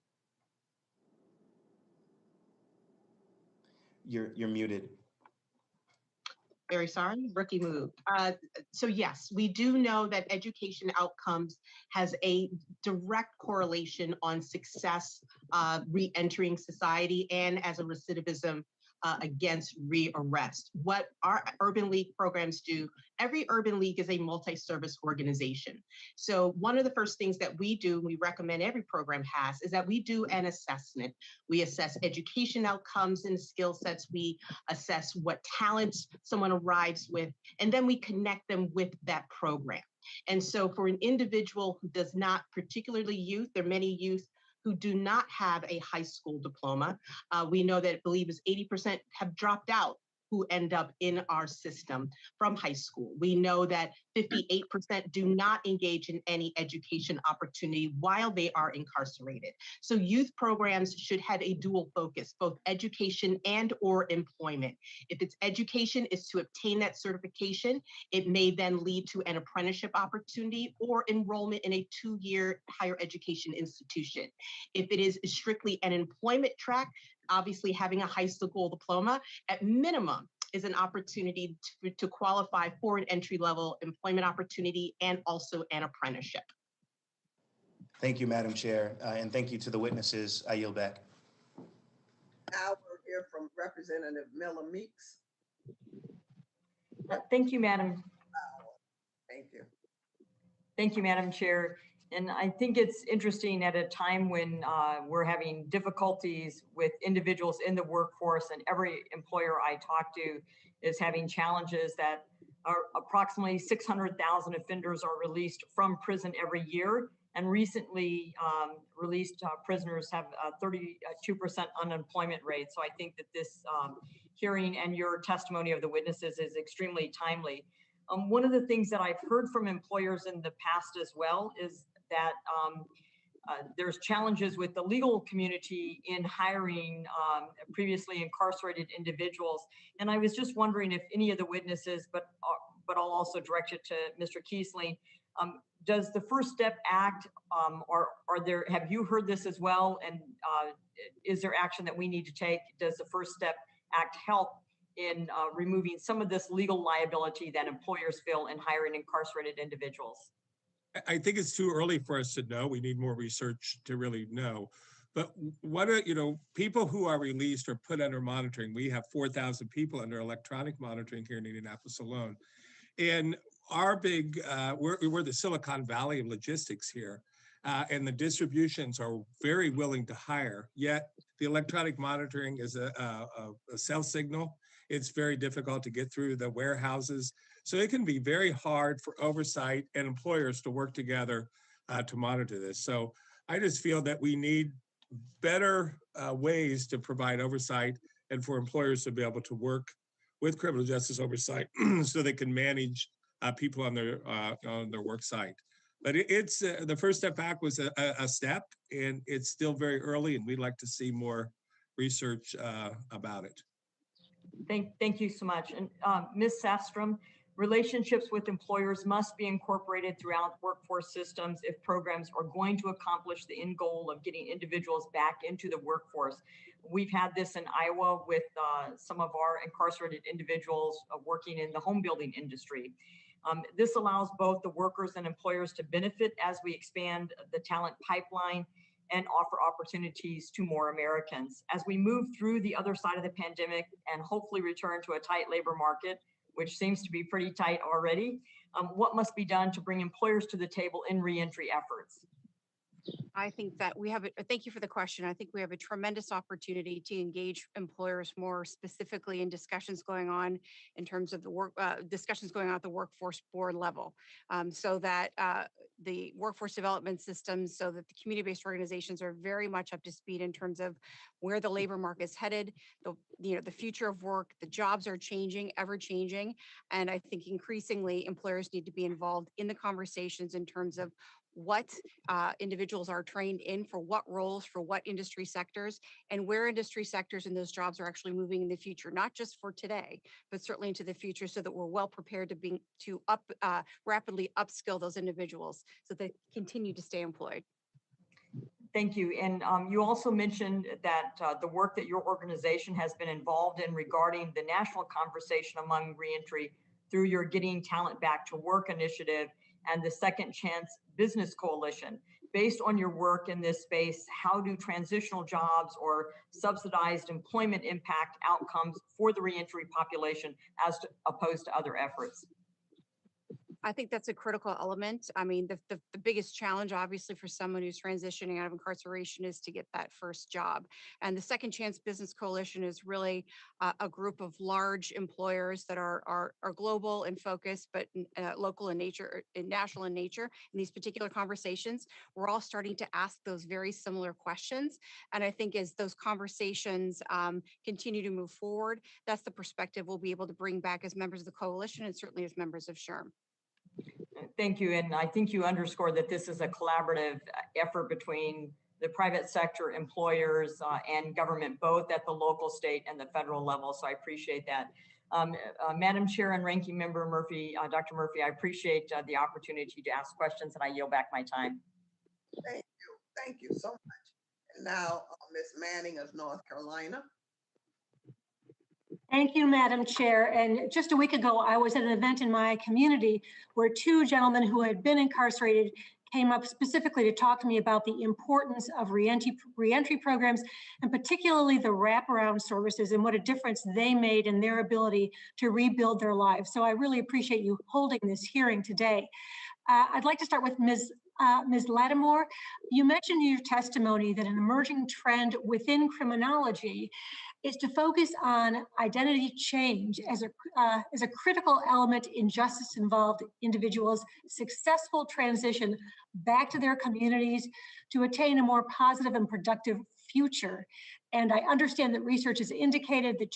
[SPEAKER 19] You're muted.
[SPEAKER 11] Very sorry, rookie move. So yes, we do know that education outcomes has a direct correlation on success re-entering society and as a recidivism against rearrest. What our Urban League programs do, every Urban League is a multi-service organization. So one of the first things that we do, we recommend every program has, is that we do an assessment. We assess education outcomes and skill sets. We assess what talents someone arrives with, and then we connect them with that program. And so for an individual who does not, particularly youth, there are many youth who do not have a high school diploma. We know that I believe is 80% have dropped out who end up in our system from high school. We know that 58% do not engage in any education opportunity while they are incarcerated. So youth programs should have a dual focus, both education and or employment. If it's education is to obtain that certification, it may then lead to an apprenticeship opportunity or enrollment in a 2-year higher education institution. If it is strictly an employment track, obviously having a high school diploma at minimum is an opportunity to qualify for an entry-level employment opportunity and also an apprenticeship.
[SPEAKER 19] Thank you, Madam Chair, and thank you to the witnesses. I yield back.
[SPEAKER 1] Now we'll hear from Representative Miller Meeks.
[SPEAKER 20] Thank you, Madam.
[SPEAKER 1] Thank you.
[SPEAKER 20] Thank you, Madam Chair. And I think it's interesting at a time when we're having difficulties with individuals in the workforce, and every employer I talk to is having challenges that are approximately 600,000 offenders are released from prison every year. And recently released prisoners have a 32% unemployment rate. So I think that this hearing and your testimony of the witnesses is extremely timely. One of the things that I've heard from employers in the past as well is that there's challenges with the legal community in hiring previously incarcerated individuals. And I was just wondering if any of the witnesses, but I'll also direct it to Mr. Kiesling, does the First Step Act, or have you heard this as well? And is there action that we need to take? Does the First Step Act help in removing some of this legal liability that employers feel in hiring incarcerated individuals?
[SPEAKER 12] I think it's too early for us to know. We need more research to really know. But what are, people who are released or put under monitoring, we have 4,000 people under electronic monitoring here in Indianapolis alone. And our big, we're the Silicon Valley of logistics here. And the distributions are very willing to hire, yet the electronic monitoring is a cell signal. It's very difficult to get through the warehouses. So it can be very hard for oversight and employers to work together to monitor this. So I just feel that we need better ways to provide oversight and for employers to be able to work with criminal justice oversight so they can manage people on their work site. But it's the First Step Back was a step, and it's still very early, and we'd like to see more research about it.
[SPEAKER 20] Thank you so much. And Ms. Sastrom, relationships with employers must be incorporated throughout workforce systems if programs are going to accomplish the end goal of getting individuals back into the workforce. We've had this in Iowa with some of our incarcerated individuals working in the home building industry. This allows both the workers and employers to benefit as we expand the talent pipeline and offer opportunities to more Americans. As we move through the other side of the pandemic and hopefully return to a tight labor market, which seems to be pretty tight already, what must be done to bring employers to the table in reentry efforts?
[SPEAKER 14] I think that we have, thank you for the question. I think we have a tremendous opportunity to engage employers more specifically in discussions going on in terms of the work, discussions going on at the workforce board level, so that the workforce development systems, so that the community-based organizations are very much up to speed in terms of where the labor market is headed, the future of work, the jobs are changing, ever changing. And I think increasingly employers need to be involved in the conversations in terms of what individuals are trained in for what roles, for what industry sectors, and where industry sectors and those jobs are actually moving in the future, not just for today, but certainly into the future, so that we're well prepared to rapidly upskill those individuals so they continue to stay employed.
[SPEAKER 20] Thank you. And you also mentioned that the work that your organization has been involved in regarding the national conversation among reentry through your Getting Talent Back to Work initiative and the Second Chance Business Coalition. Based on your work in this space, how do transitional jobs or subsidized employment impact outcomes for the reentry population as opposed to other efforts?
[SPEAKER 14] I think that's a critical element. I mean, the biggest challenge, obviously, for someone who's transitioning out of incarceration is to get that first job. And the Second Chance Business Coalition is really a group of large employers that are global in focus, but local in nature, and national in nature. In these particular conversations, we're all starting to ask those very similar questions. And I think as those conversations continue to move forward, that's the perspective we'll be able to bring back as members of the coalition and certainly as members of SHRM.
[SPEAKER 20] Thank you. And I think you underscored that this is a collaborative effort between the private sector, employers, and government, both at the local, state, and the federal level. So I appreciate that. Madam Chair and Ranking Member Murphy, Dr. Murphy, I appreciate the opportunity to ask questions, and I yield back my time.
[SPEAKER 1] Thank you. Thank you so much. And now, Ms. Manning of North Carolina.
[SPEAKER 8] Thank you, Madam Chair. And just a week ago, I was at an event in my community where two gentlemen who had been incarcerated came up specifically to talk to me about the importance of reentry programs, and particularly the wraparound services and what a difference they made in their ability to rebuild their lives. So I really appreciate you holding this hearing today. I'd like to start with Ms. Lattimore. You mentioned in your testimony that an emerging trend within criminology is to focus on identity change as a critical element in justice-involved individuals' successful transition back to their communities to attain a more positive and productive future. And I understand that research has indicated that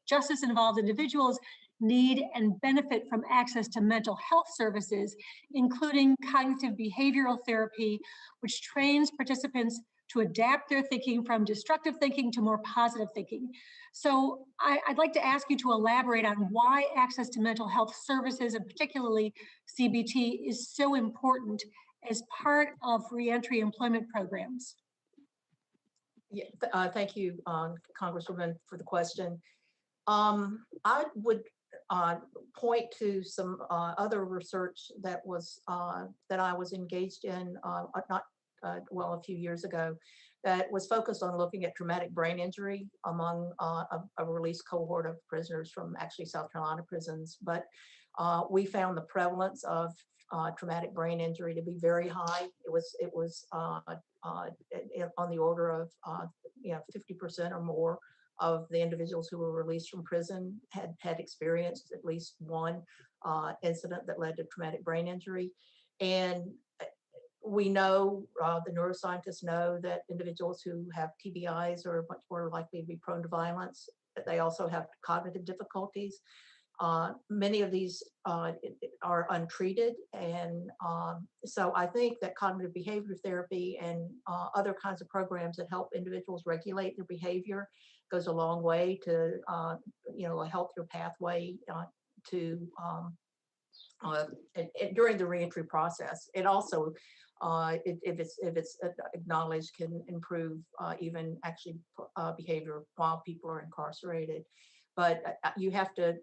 [SPEAKER 8] justice-involved individuals need and benefit from access to mental health services, including cognitive behavioral therapy, which trains participants to adapt their thinking from destructive thinking to more positive thinking. So I'd like to ask you to elaborate on why access to mental health services, and particularly CBT, is so important as part of reentry employment programs.
[SPEAKER 13] Yeah, thank you, Congresswoman, for the question. I would point to some other research that I was engaged in a few years ago, that was focused on looking at traumatic brain injury among a released cohort of prisoners from actually South Carolina prisons. But we found the prevalence of traumatic brain injury to be very high. It was on the order of 50% or more of the individuals who were released from prison had experienced at least one incident that led to traumatic brain injury. And we know, the neuroscientists know, that individuals who have TBIs are much more likely to be prone to violence. They also have cognitive difficulties. Many of these are untreated, and so I think that cognitive behavior therapy and other kinds of programs that help individuals regulate their behavior goes a long way to a healthier pathway during the reentry process. It also, if it's acknowledged, can improve even actually behavior while people are incarcerated. But you have to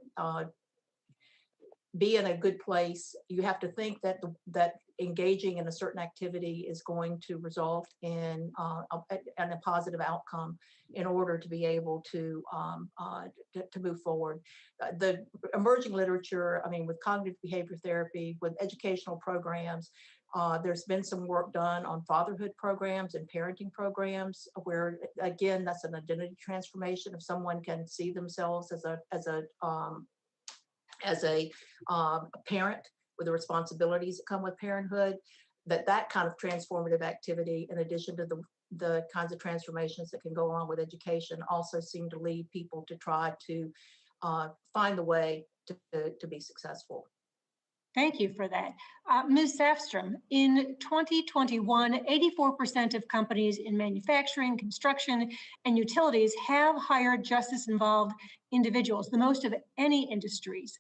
[SPEAKER 13] be in a good place. You have to think that that engaging in a certain activity is going to result in a positive outcome in order to be able to move forward. The emerging literature, with cognitive behavior therapy, with educational programs, there's been some work done on fatherhood programs and parenting programs where, again, that's an identity transformation. If someone can see themselves as a parent with the responsibilities that come with parenthood, that kind of transformative activity, in addition to the kinds of transformations that can go on with education, also seem to lead people to try to find the way to be successful.
[SPEAKER 8] Thank you for that. Ms. Safstrom, in 2021, 84% of companies in manufacturing, construction, and utilities have hired justice-involved individuals, the most of any industries.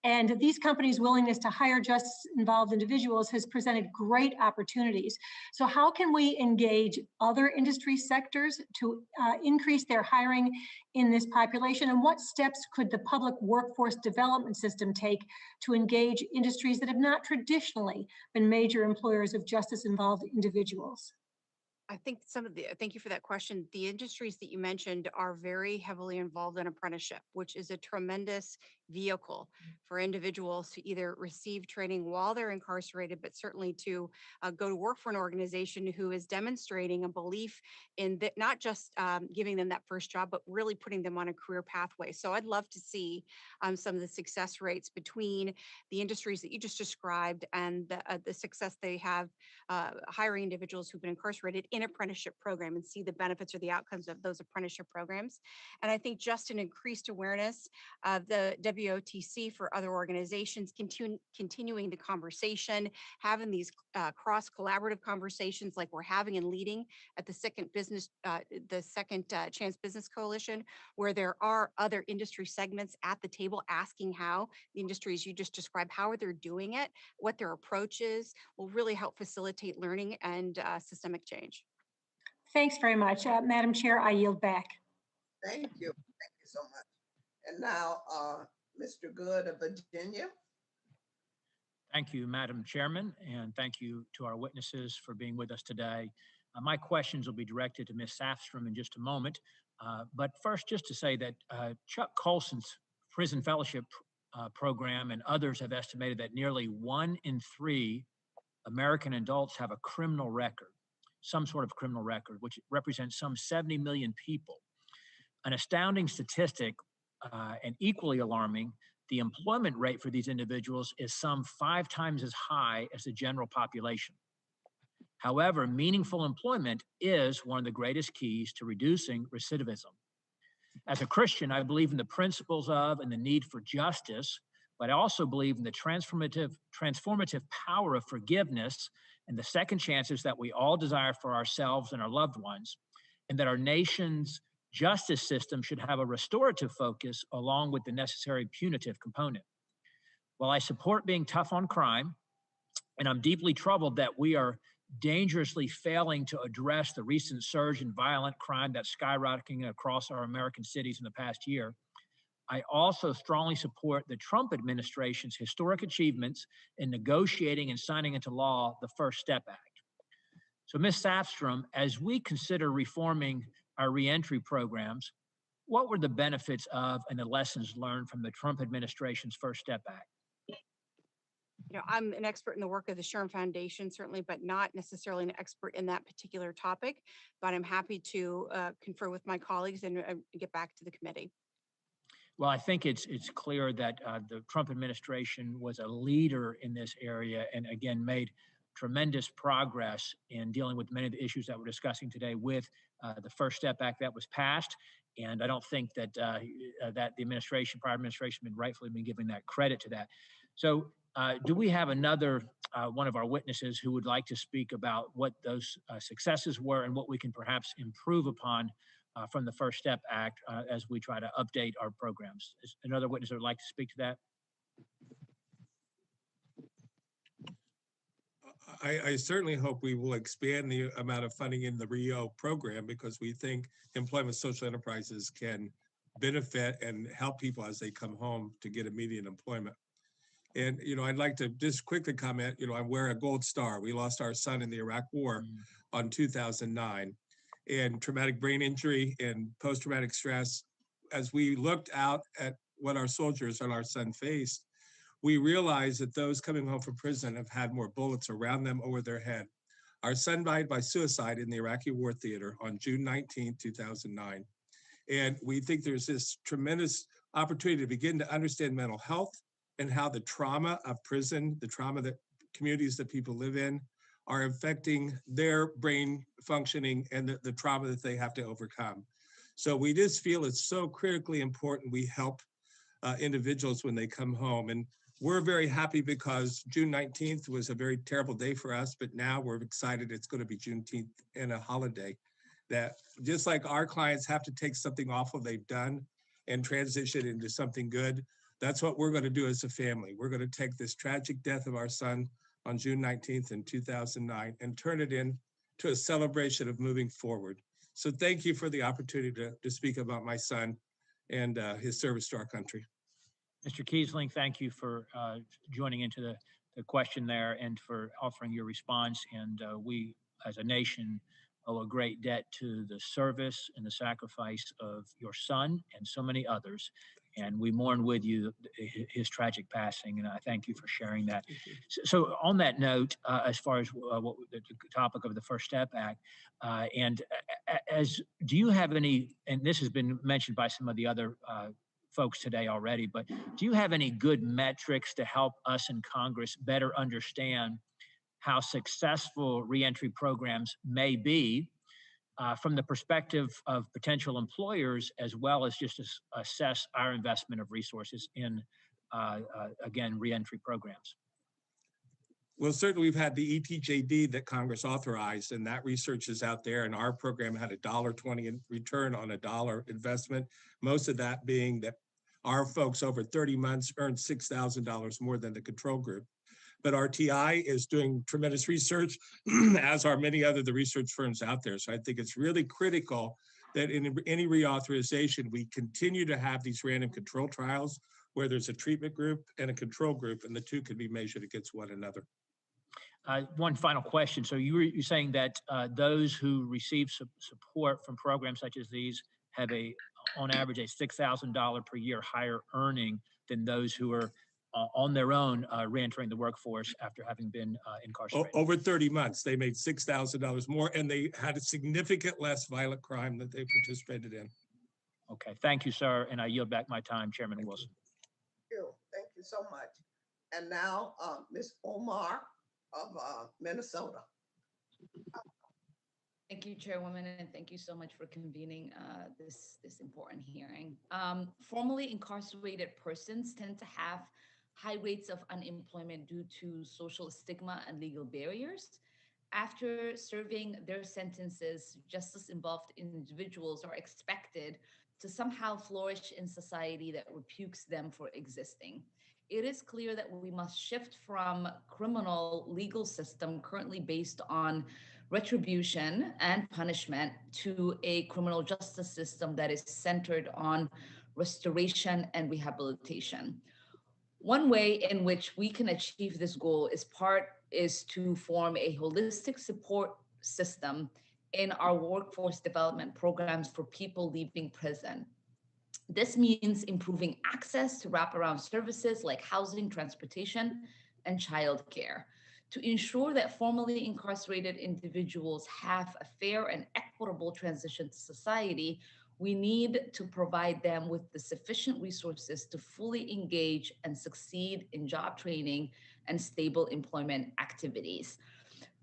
[SPEAKER 8] And these companies' willingness to hire justice-involved individuals has presented great opportunities. So how can we engage other industry sectors to increase their hiring in this population? And what steps could the public workforce development system take to engage industries that have not traditionally been major employers of justice-involved individuals?
[SPEAKER 14] I think thank you for that question. The industries that you mentioned are very heavily involved in apprenticeship, which is a tremendous vehicle for individuals to either receive training while they're incarcerated, but certainly to go to work for an organization who is demonstrating a belief in that, not just giving them that first job, but really putting them on a career pathway. So I'd love to see some of the success rates between the industries that you just described and the success they have hiring individuals who've been incarcerated in apprenticeship program, and see the benefits or the outcomes of those apprenticeship programs. And I think just an increased awareness of the WOTC for other organizations, continuing the conversation, having these cross collaborative conversations like we're having and leading at the Second Chance Business Coalition, where there are other industry segments at the table asking how the industries you just described, how are they doing it, what their approach is, will really help facilitate learning and systemic change.
[SPEAKER 8] Thanks very much. Madam Chair, I yield back.
[SPEAKER 1] Thank you. Thank you so much. And now, Mr. Good of Virginia.
[SPEAKER 19] Thank you, Madam Chairman, and thank you to our witnesses for being with us today. My questions will be directed to Ms. Safstrom in just a moment. But first, just to say that Chuck Colson's Prison Fellowship Program and others have estimated that nearly 1 in 3 American adults have a criminal record, some sort of criminal record, which represents some 70 million people. An astounding statistic and equally alarming, the employment rate for these individuals is some 5 times as high as the general population. However, meaningful employment is one of the greatest keys to reducing recidivism. As a Christian, I believe in the principles of and the need for justice, but I also believe in the transformative power of forgiveness and the second chances that we all desire for ourselves and our loved ones, and that our nation's justice system should have a restorative focus along with the necessary punitive component. While I support being tough on crime, and I'm deeply troubled that we are dangerously failing to address the recent surge in violent crime that's skyrocketing across our American cities in the past year, I also strongly support the Trump administration's historic achievements in negotiating and signing into law the First Step Act. So, Ms. Safstrom, as we consider reforming our reentry programs, what were the benefits of and the lessons learned from the Trump administration's First Step Act?
[SPEAKER 14] You know, I'm an expert in the work of the Sherm Foundation, certainly, but not necessarily an expert in that particular topic. But I'm happy to confer with my colleagues and get back to the committee.
[SPEAKER 19] Well, I think it's clear that the Trump administration was a leader in this area and again made tremendous progress in dealing with many of the issues that we're discussing today with the First Step Act that was passed. And I don't think that that the administration, prior administration, been rightfully been giving that credit to that. So do we have another one of our witnesses who would like to speak about what those successes were and what we can perhaps improve upon from the First Step Act as we try to update our programs? Is another witness that would like to speak to that?
[SPEAKER 12] I certainly hope we will expand the amount of funding in the RIO program because we think employment social enterprises can benefit and help people as they come home to get immediate employment. And, you know, I'd like to just quickly comment, you know, I wear a gold star. We lost our son in the Iraq War on 2009. And traumatic brain injury and post-traumatic stress, as we looked out at what our soldiers and our son faced, we realized that those coming home from prison have had more bullets around them over their head. Our son died by suicide in the Iraqi war theater on June 19, 2009. And we think there's this tremendous opportunity to begin to understand mental health and how the trauma of prison, the trauma that communities that people live in, are affecting their brain functioning and the trauma that they have to overcome. So we just feel it's so critically important we help individuals when they come home. And we're very happy because June 19th was a very terrible day for us, but now we're excited it's going to be Juneteenth and a holiday. That just like our clients have to take something awful they've done and transition into something good, that's what we're going to do as a family. We're going to take this tragic death of our son on June 19th in 2009 and turn it into a celebration of moving forward. So thank you for the opportunity to speak about my son and his service to our country.
[SPEAKER 19] Mr. Kiesling, thank you for joining into the question there and for offering your response. And we, as a nation, owe a great debt to the service and the sacrifice of your son and so many others. And we mourn with you his tragic passing, and I thank you for sharing that. So on that note, as far as what the topic of the First Step Act, do you have any, and this has been mentioned by some of the other folks today already, but do you have any good metrics to help us in Congress better understand how successful reentry programs may be from the perspective of potential employers, as well as just to assess our investment of resources in, again, reentry programs?
[SPEAKER 12] Well, certainly we've had the ETJD that Congress authorized, and that research is out there, and our program had a $1.20 in return on a dollar investment, most of that being that our folks over 30 months earned $6,000 more than the control group. But RTI is doing tremendous research, as are many other the research firms out there. So I think it's really critical that in any reauthorization, we continue to have these random control trials where there's a treatment group and a control group, and the two can be measured against one another.
[SPEAKER 19] One final question. So you're saying that those who receive support from programs such as these have on average, a $6,000 per year higher earning than those who are on their own re-entering the workforce after having been incarcerated.
[SPEAKER 12] Over 30 months, they made $6,000 more, and they had a significant less violent crime that they participated in.
[SPEAKER 19] Okay, thank you, sir, and I yield back my time, Chairman Wilson.
[SPEAKER 1] Thank you so much. And now, Ms. Omar of Minnesota.
[SPEAKER 21] Thank you, Chairwoman, and thank you so much for convening this important hearing. Formerly incarcerated persons tend to have high rates of unemployment due to social stigma and legal barriers. After serving their sentences, justice-involved individuals are expected to somehow flourish in society that rebukes them for existing. It is clear that we must shift from criminal legal system currently based on retribution and punishment to a criminal justice system that is centered on restoration and rehabilitation. One way in which we can achieve this goal is to form a holistic support system in our workforce development programs for people leaving prison. This means improving access to wraparound services like housing, transportation, and childcare. To ensure that formerly incarcerated individuals have a fair and equitable transition to society, we need to provide them with the sufficient resources to fully engage and succeed in job training and stable employment activities.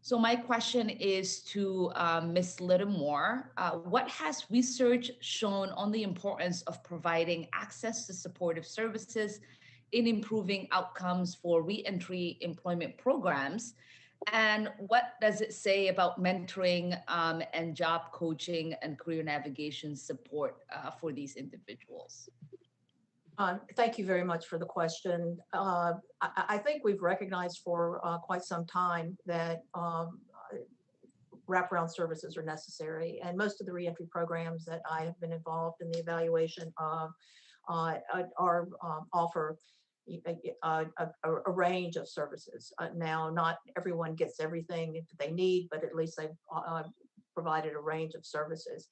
[SPEAKER 21] So my question is to Ms. Littlemore. What has research shown on the importance of providing access to supportive services in improving outcomes for reentry employment programs? And what does it say about mentoring and job coaching and career navigation support for these individuals?
[SPEAKER 13] Thank you very much for the question. I think we've recognized for quite some time that wraparound services are necessary, and most of the reentry programs that I have been involved in the evaluation of offer a range of services. Now, not everyone gets everything that they need, but at least they've provided a range of services.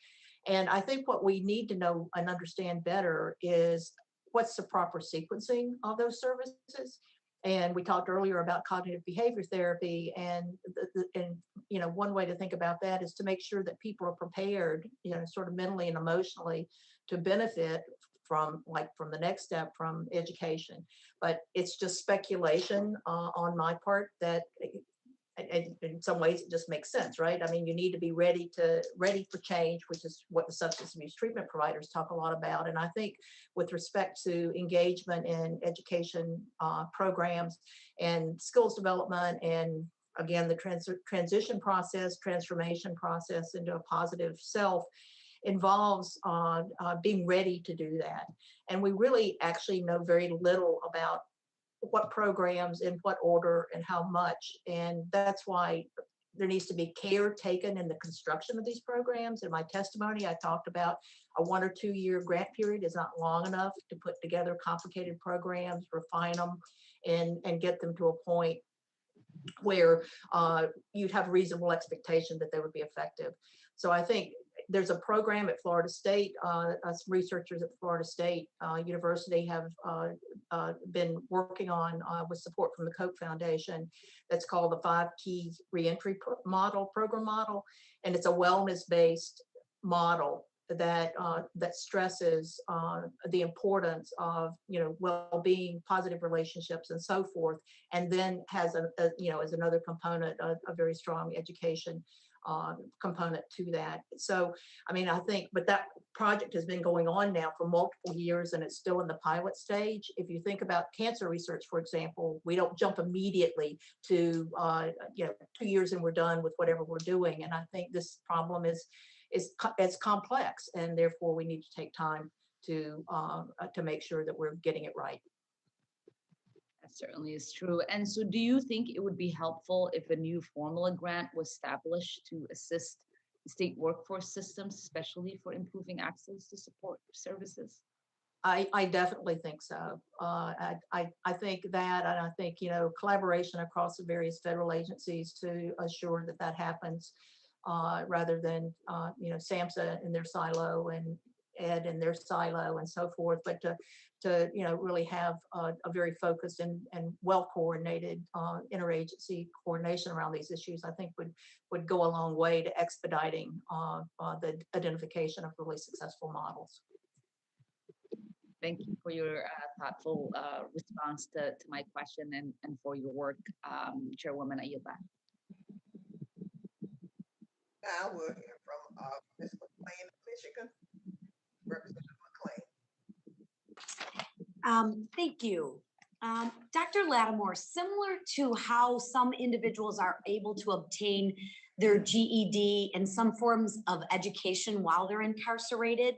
[SPEAKER 13] And I think what we need to know and understand better is what's the proper sequencing of those services. And we talked earlier about cognitive behavior therapy, and one way to think about that is to make sure that people are prepared, sort of mentally and emotionally, to benefit from the next step, from education. But it's just speculation on my part that in some ways it just makes sense, right? I mean, you need to be ready for change, which is what the substance abuse treatment providers talk a lot about. And I think with respect to engagement in education programs and skills development, and again, the transition process, transformation process into a positive self, involves being ready to do that. And we really actually know very little about what programs, in what order, and how much. And that's why there needs to be care taken in the construction of these programs. In my testimony, I talked about a 1 or 2 year grant period is not long enough to put together complicated programs, refine them, and get them to a point where you'd have a reasonable expectation that they would be effective. So I think there's a program at Florida State. Some researchers at Florida State University have been working on, with support from the Koch Foundation, that's called the 5 Key Reentry Program Model. And it's a wellness-based model that stresses the importance of well-being, positive relationships, and so forth, and then has as another component a very strong education component to that. So I mean, I think, but that project has been going on now for multiple years, and it's still in the pilot stage. If you think about cancer research, for example, we don't jump immediately to 2 years and we're done with whatever we're doing. And I think this problem is complex, and therefore we need to take time to make sure that we're getting it right.
[SPEAKER 21] That certainly is true. And so do you think it would be helpful if a new formula grant was established to assist state workforce systems, especially for improving access to support services?
[SPEAKER 13] I definitely think so. I think that, and I think, collaboration across the various federal agencies to assure that that happens, rather than, SAMHSA in their silo and Ed in their silo and so forth, but to really have a very focused and well-coordinated interagency coordination around these issues, I think would go a long way to expediting the identification of really successful models.
[SPEAKER 21] Thank you for your thoughtful response to my question and for your work, Chairwoman. I yield back.
[SPEAKER 1] Now we'll hear from Ms. McLean of Michigan, Representative McLean.
[SPEAKER 4] Thank you. Dr. Lattimore, similar to how some individuals are able to obtain their GED and some forms of education while they're incarcerated,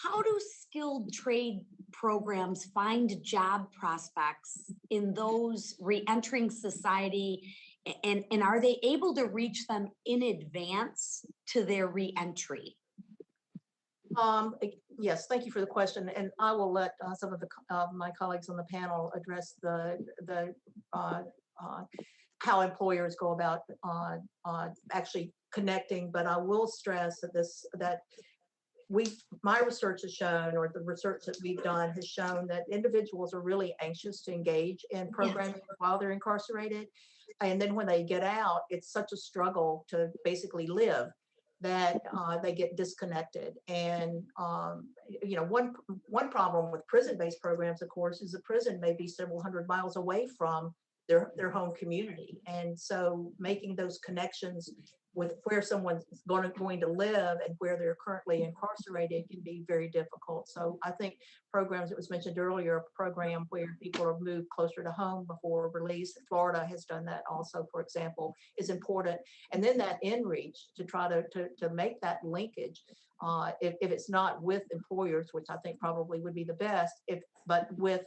[SPEAKER 4] how do skilled trade programs find job prospects in those re-entering society, and are they able to reach them in advance to their re-entry?
[SPEAKER 13] Yes, thank you for the question, and I will let some of my colleagues on the panel address the how employers go about actually connecting. But I will stress that my research has shown, or the research that we've done has shown, that individuals are really anxious to engage in programming while they're incarcerated, and then when they get out, it's such a struggle to basically live that they get disconnected. And one problem with prison-based programs, of course, is the prison may be several hundred miles away from their home community, and so making those connections with where someone's going to live and where they're currently incarcerated can be very difficult. So I think programs that was mentioned earlier, a program where people are moved closer to home before release, Florida has done that also, for example, is important. And then that in reach to try to make that linkage, if it's not with employers, which I think probably would be the best, but with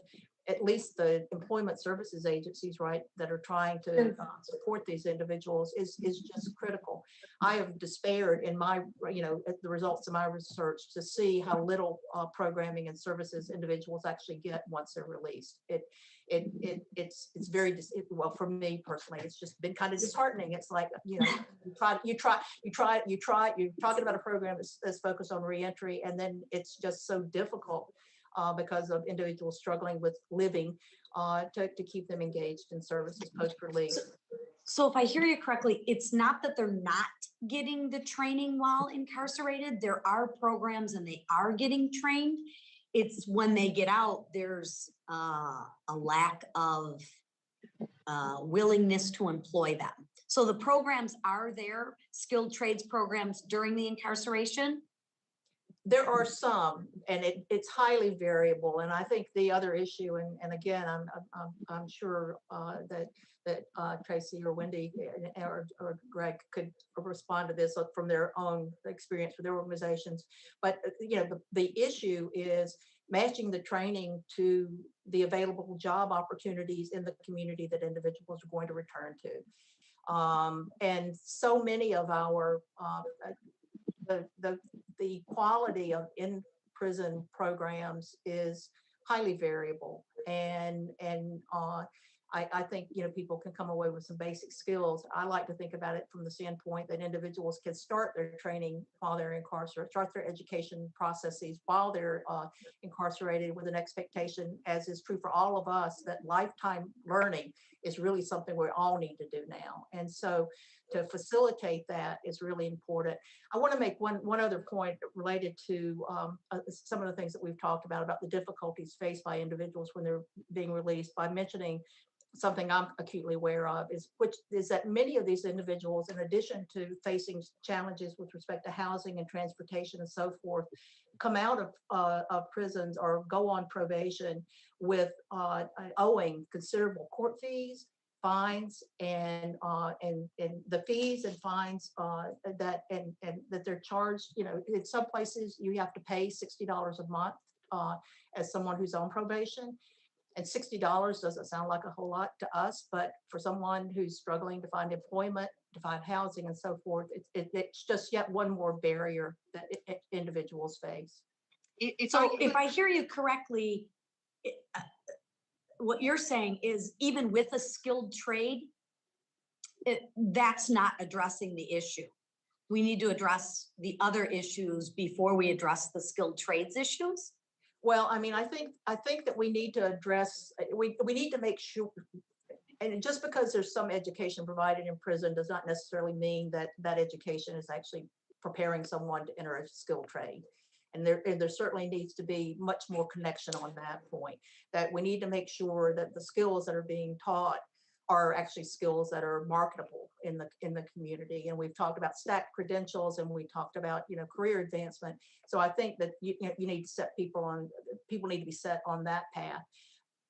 [SPEAKER 13] at least the employment services agencies, right, that are trying to support these individuals is just critical. I have despaired in my, at the results of my research to see how little programming and services individuals actually get once they're released. It's very, well, for me personally, it's just been kind of disheartening. It's like, you're talking about a program that's focused on reentry, and then it's just so difficult because of individuals struggling with living to keep them engaged in services post-release.
[SPEAKER 4] So if I hear you correctly, it's not that they're not getting the training while incarcerated. There are programs and they are getting trained. It's when they get out, there's a lack of willingness to employ them. So the programs are there, skilled trades programs during the incarceration.
[SPEAKER 13] There are some, and it's highly variable. And I think the other issue, and again, I'm sure that Tracy or Wendy or Greg could respond to this from their own experience with their organizations. But the issue is matching the training to the available job opportunities in the community that individuals are going to return to. And so many of our the quality of in-prison programs is highly variable, and I think people can come away with some basic skills. I like to think about it from the standpoint that individuals can start their training while they're incarcerated, start their education processes while they're incarcerated, with an expectation, as is true for all of us, that lifetime learning is really something we all need to do now. And so to facilitate that is really important. I want to make one other point related to some of the things that we've talked about the difficulties faced by individuals when they're being released, by mentioning something I'm acutely aware of, which is that many of these individuals, in addition to facing challenges with respect to housing and transportation and so forth, come out of prisons or go on probation with owing considerable court fees, fines, and the fees and fines that they're charged. In some places you have to pay $60 a month as someone who's on probation. And $60 doesn't sound like a whole lot to us, but for someone who's struggling to find employment, to find housing and so forth, it's just yet one more barrier that individuals face.
[SPEAKER 4] So if I hear you correctly, what you're saying is even with a skilled trade, that's not addressing the issue. We need to address the other issues before we address the skilled trades issues.
[SPEAKER 13] Well, I mean, I think that we need to address, we need to make sure, and just because there's some education provided in prison does not necessarily mean that that education is actually preparing someone to enter a skilled trade. And there certainly needs to be much more connection on that point, that we need to make sure that the skills that are being taught are actually skills that are marketable in the community. And we've talked about stacked credentials, and we talked about, career advancement. So I think that you need to set people need to be set on that path.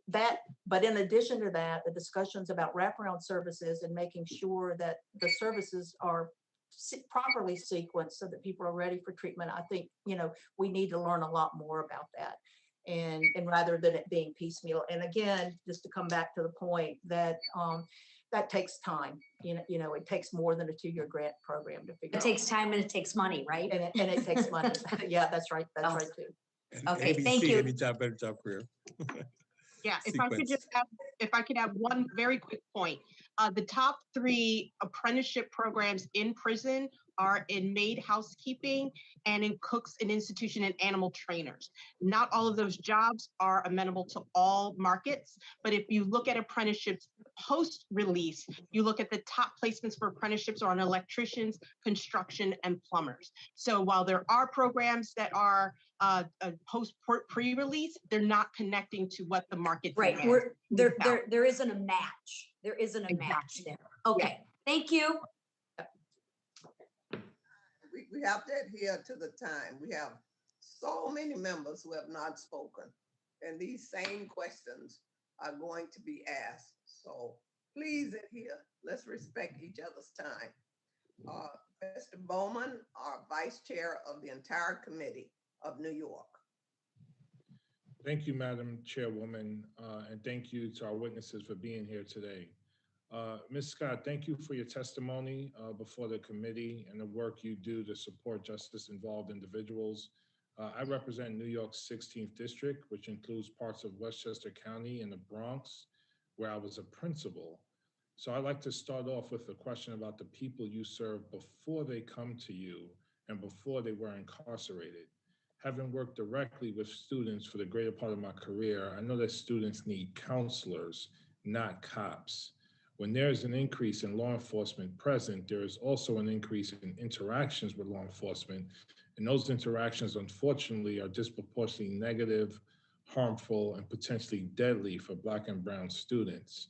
[SPEAKER 13] But in addition to that, the discussions about wraparound services and making sure that the services are properly sequenced so that people are ready for treatment. I think, we need to learn a lot more about that. And rather than it being piecemeal. And again, just to come back to the point that that takes time. It takes more than a 2-year grant program to figure
[SPEAKER 4] It
[SPEAKER 13] out.
[SPEAKER 4] takes time and it takes money, right?
[SPEAKER 13] And it takes money. Yeah, that's right. That's right too.
[SPEAKER 12] And
[SPEAKER 4] Okay,
[SPEAKER 12] ABC,
[SPEAKER 4] thank you.
[SPEAKER 12] Any job, better job career.
[SPEAKER 11] Yeah, if I could just add one very quick point. The top 3 apprenticeship programs in prison are in maid housekeeping and in cooks and institution and animal trainers. Not all of those jobs are amenable to all markets, but if you look at apprenticeships post-release, you look at the top placements for apprenticeships are on electricians, construction, and plumbers. So while there are programs that are pre-release, they're not connecting to what the market
[SPEAKER 4] Right,
[SPEAKER 11] demands.
[SPEAKER 4] there isn't a match. There isn't a match there. Okay, thank you.
[SPEAKER 1] We have to adhere to the time. We have so many members who have not spoken, and these same questions are going to be asked. So please adhere. Let's respect each other's time. Mr. Bowman, our Vice Chair of the entire committee of New York.
[SPEAKER 10] Thank you, Madam Chairwoman, and thank you to our witnesses for being here today. Ms. Scott, thank you for your testimony before the committee and the work you do to support justice-involved individuals. I represent New York's 16th District, which includes parts of Westchester County and the Bronx, where I was a principal. So I'd like to start off with a question about the people you serve before they come to you and before they were incarcerated. Having worked directly with students for the greater part of my career, I know that students need counselors, not cops. When there's an increase in law enforcement present, there is also an increase in interactions with law enforcement. And those interactions, unfortunately, are disproportionately negative, harmful, and potentially deadly for Black and Brown students.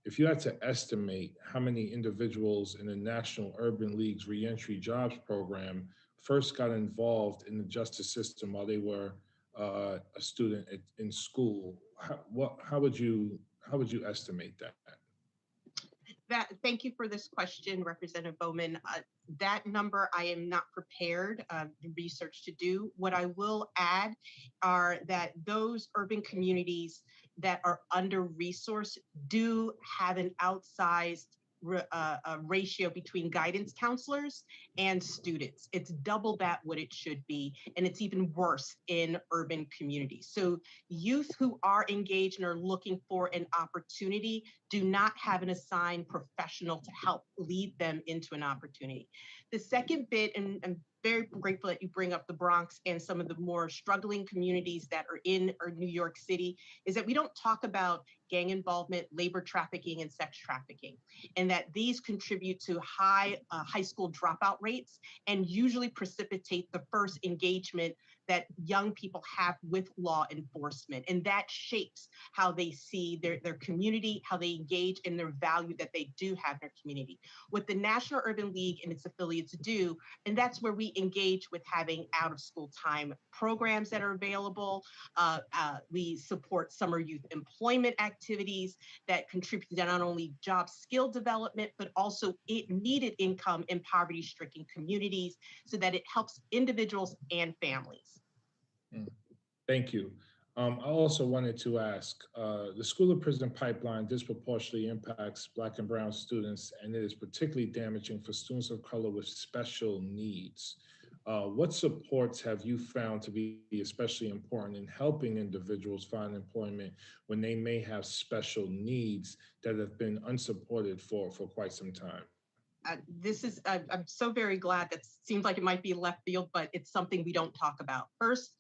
[SPEAKER 10] If you had to estimate how many individuals in the National Urban League's Reentry Jobs Program first got involved in the justice system while they were a student in school, how would you estimate that?
[SPEAKER 11] Thank you for this question, Representative Bowman. That number I am not prepared research to do. What I will add are that those urban communities that are under-resourced do have an outsized ratio between guidance counselors and students. It's double that what it should be, and it's even worse in urban communities. So youth who are engaged and are looking for an opportunity do not have an assigned professional to help lead them into an opportunity. The second bit, and I'm very grateful that you bring up the Bronx and some of the more struggling communities that are in New York City, is that we don't talk about gang involvement, labor trafficking, and sex trafficking, and that these contribute to high school dropout rates and usually precipitate the first engagement that young people have with law enforcement. And that shapes how they see their community, how they engage, and their value that they do have in their community. What the National Urban League and its affiliates do, and that's where we engage with having out-of-school time programs that are available. We support summer youth employment activities that contribute to not only job skill development, but also needed income in poverty-stricken communities so that it helps individuals and families.
[SPEAKER 10] Thank you. I also wanted to ask, the school to prison pipeline disproportionately impacts Black and Brown students, and it is particularly damaging for students of color with special needs. What supports have you found to be especially important in helping individuals find employment when they may have special needs that have been unsupported for quite some time?
[SPEAKER 11] I'm so very glad. That seems like it might be left field, but it's something we don't talk about. First,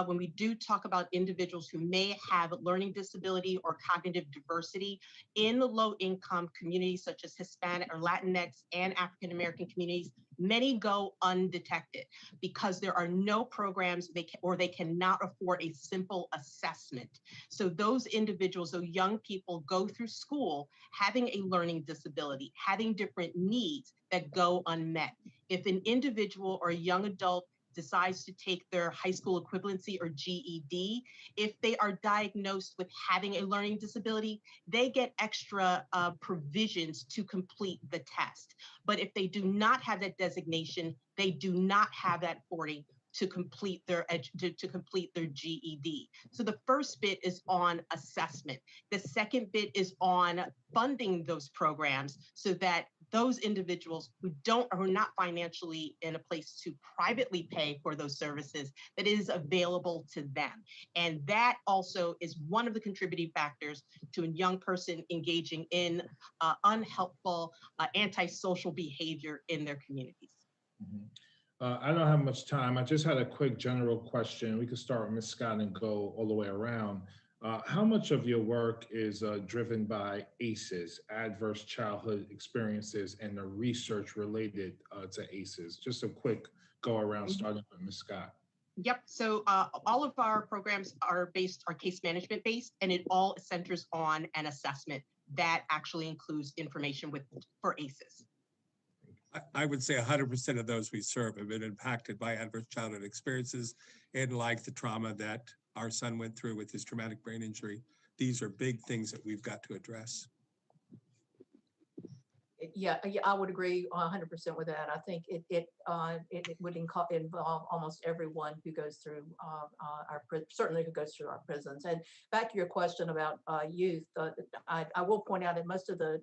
[SPEAKER 11] when we do talk about individuals who may have learning disability or cognitive diversity in the low income communities such as Hispanic or Latinx and African American communities, Many go undetected because there are no programs or they cannot afford a simple assessment. So those individuals, those young people go through school having a learning disability, having different needs that go unmet. If an individual or a young adult decides to take their high school equivalency or GED, if they are diagnosed with having a learning disability, they get extra provisions to complete the test. But if they do not have that designation, they do not have that authority to complete their GED. So the first bit is on assessment. The second bit is on funding those programs so that those individuals who are not financially in a place to privately pay for those services, that it is available to them. And that also is one of the contributing factors to a young person engaging in unhelpful, antisocial behavior in their communities.
[SPEAKER 10] I don't have much time. I just had a quick general question. We could start with Ms. Scott and go all the way around. How much of your work is driven by ACEs, adverse childhood experiences, and the research related to ACEs? Just a quick go around, starting with Ms. Scott.
[SPEAKER 11] Yep. So all of our programs are case management based, and it all centers on an assessment that actually includes information for ACEs.
[SPEAKER 12] I would say 100% of those we serve have been impacted by adverse childhood experiences, and like the trauma that our son went through with his traumatic brain injury. These are big things that we've got to address.
[SPEAKER 13] Yeah, I would agree 100% with that. I think it would involve almost everyone who goes through certainly who goes through our prisons. And back to your question about youth, I will point out that most of the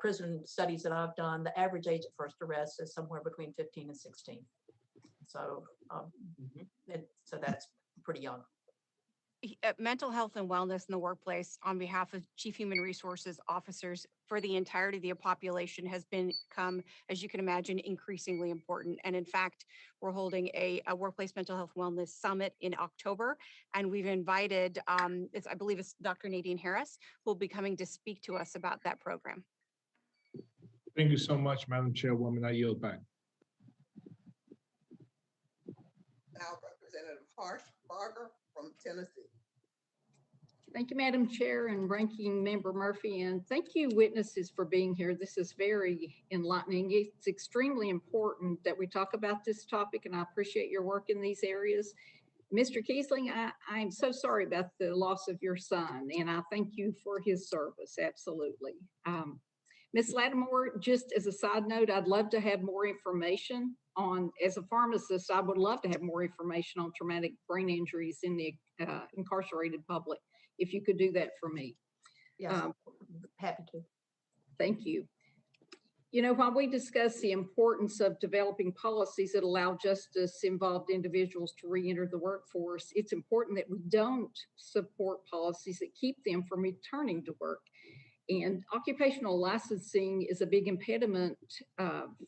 [SPEAKER 13] prison studies that I've done, the average age at first arrest is somewhere between 15 and 16. So, so that's pretty young.
[SPEAKER 14] Mental health and wellness in the workplace on behalf of Chief Human Resources officers for the entirety of the population has become, as you can imagine, increasingly important. And in fact, we're holding a workplace mental health wellness summit in October. And we've invited, I believe it's Dr. Nadine Harris, who will be coming to speak to us about that program.
[SPEAKER 10] Thank you so much, Madam Chairwoman. I yield back.
[SPEAKER 1] Now Representative Harshbarger from Tennessee.
[SPEAKER 7] Thank you, Madam Chair and Ranking Member Murphy, and thank you witnesses for being here. This is very enlightening. It's extremely important that we talk about this topic, and I appreciate your work in these areas. Mr. Kiesling, I'm so sorry about the loss of your son, and I thank you for his service, absolutely. Ms. Lattimore, just as a side note, I'd love to have more information on, as a pharmacist, I would love to have more information on traumatic brain injuries in the incarcerated public, if you could do that for me.
[SPEAKER 13] Yes, happy to.
[SPEAKER 7] Thank you. You know, while we discuss the importance of developing policies that allow justice-involved individuals to re-enter the workforce, it's important that we don't support policies that keep them from returning to work. And occupational licensing is a big impediment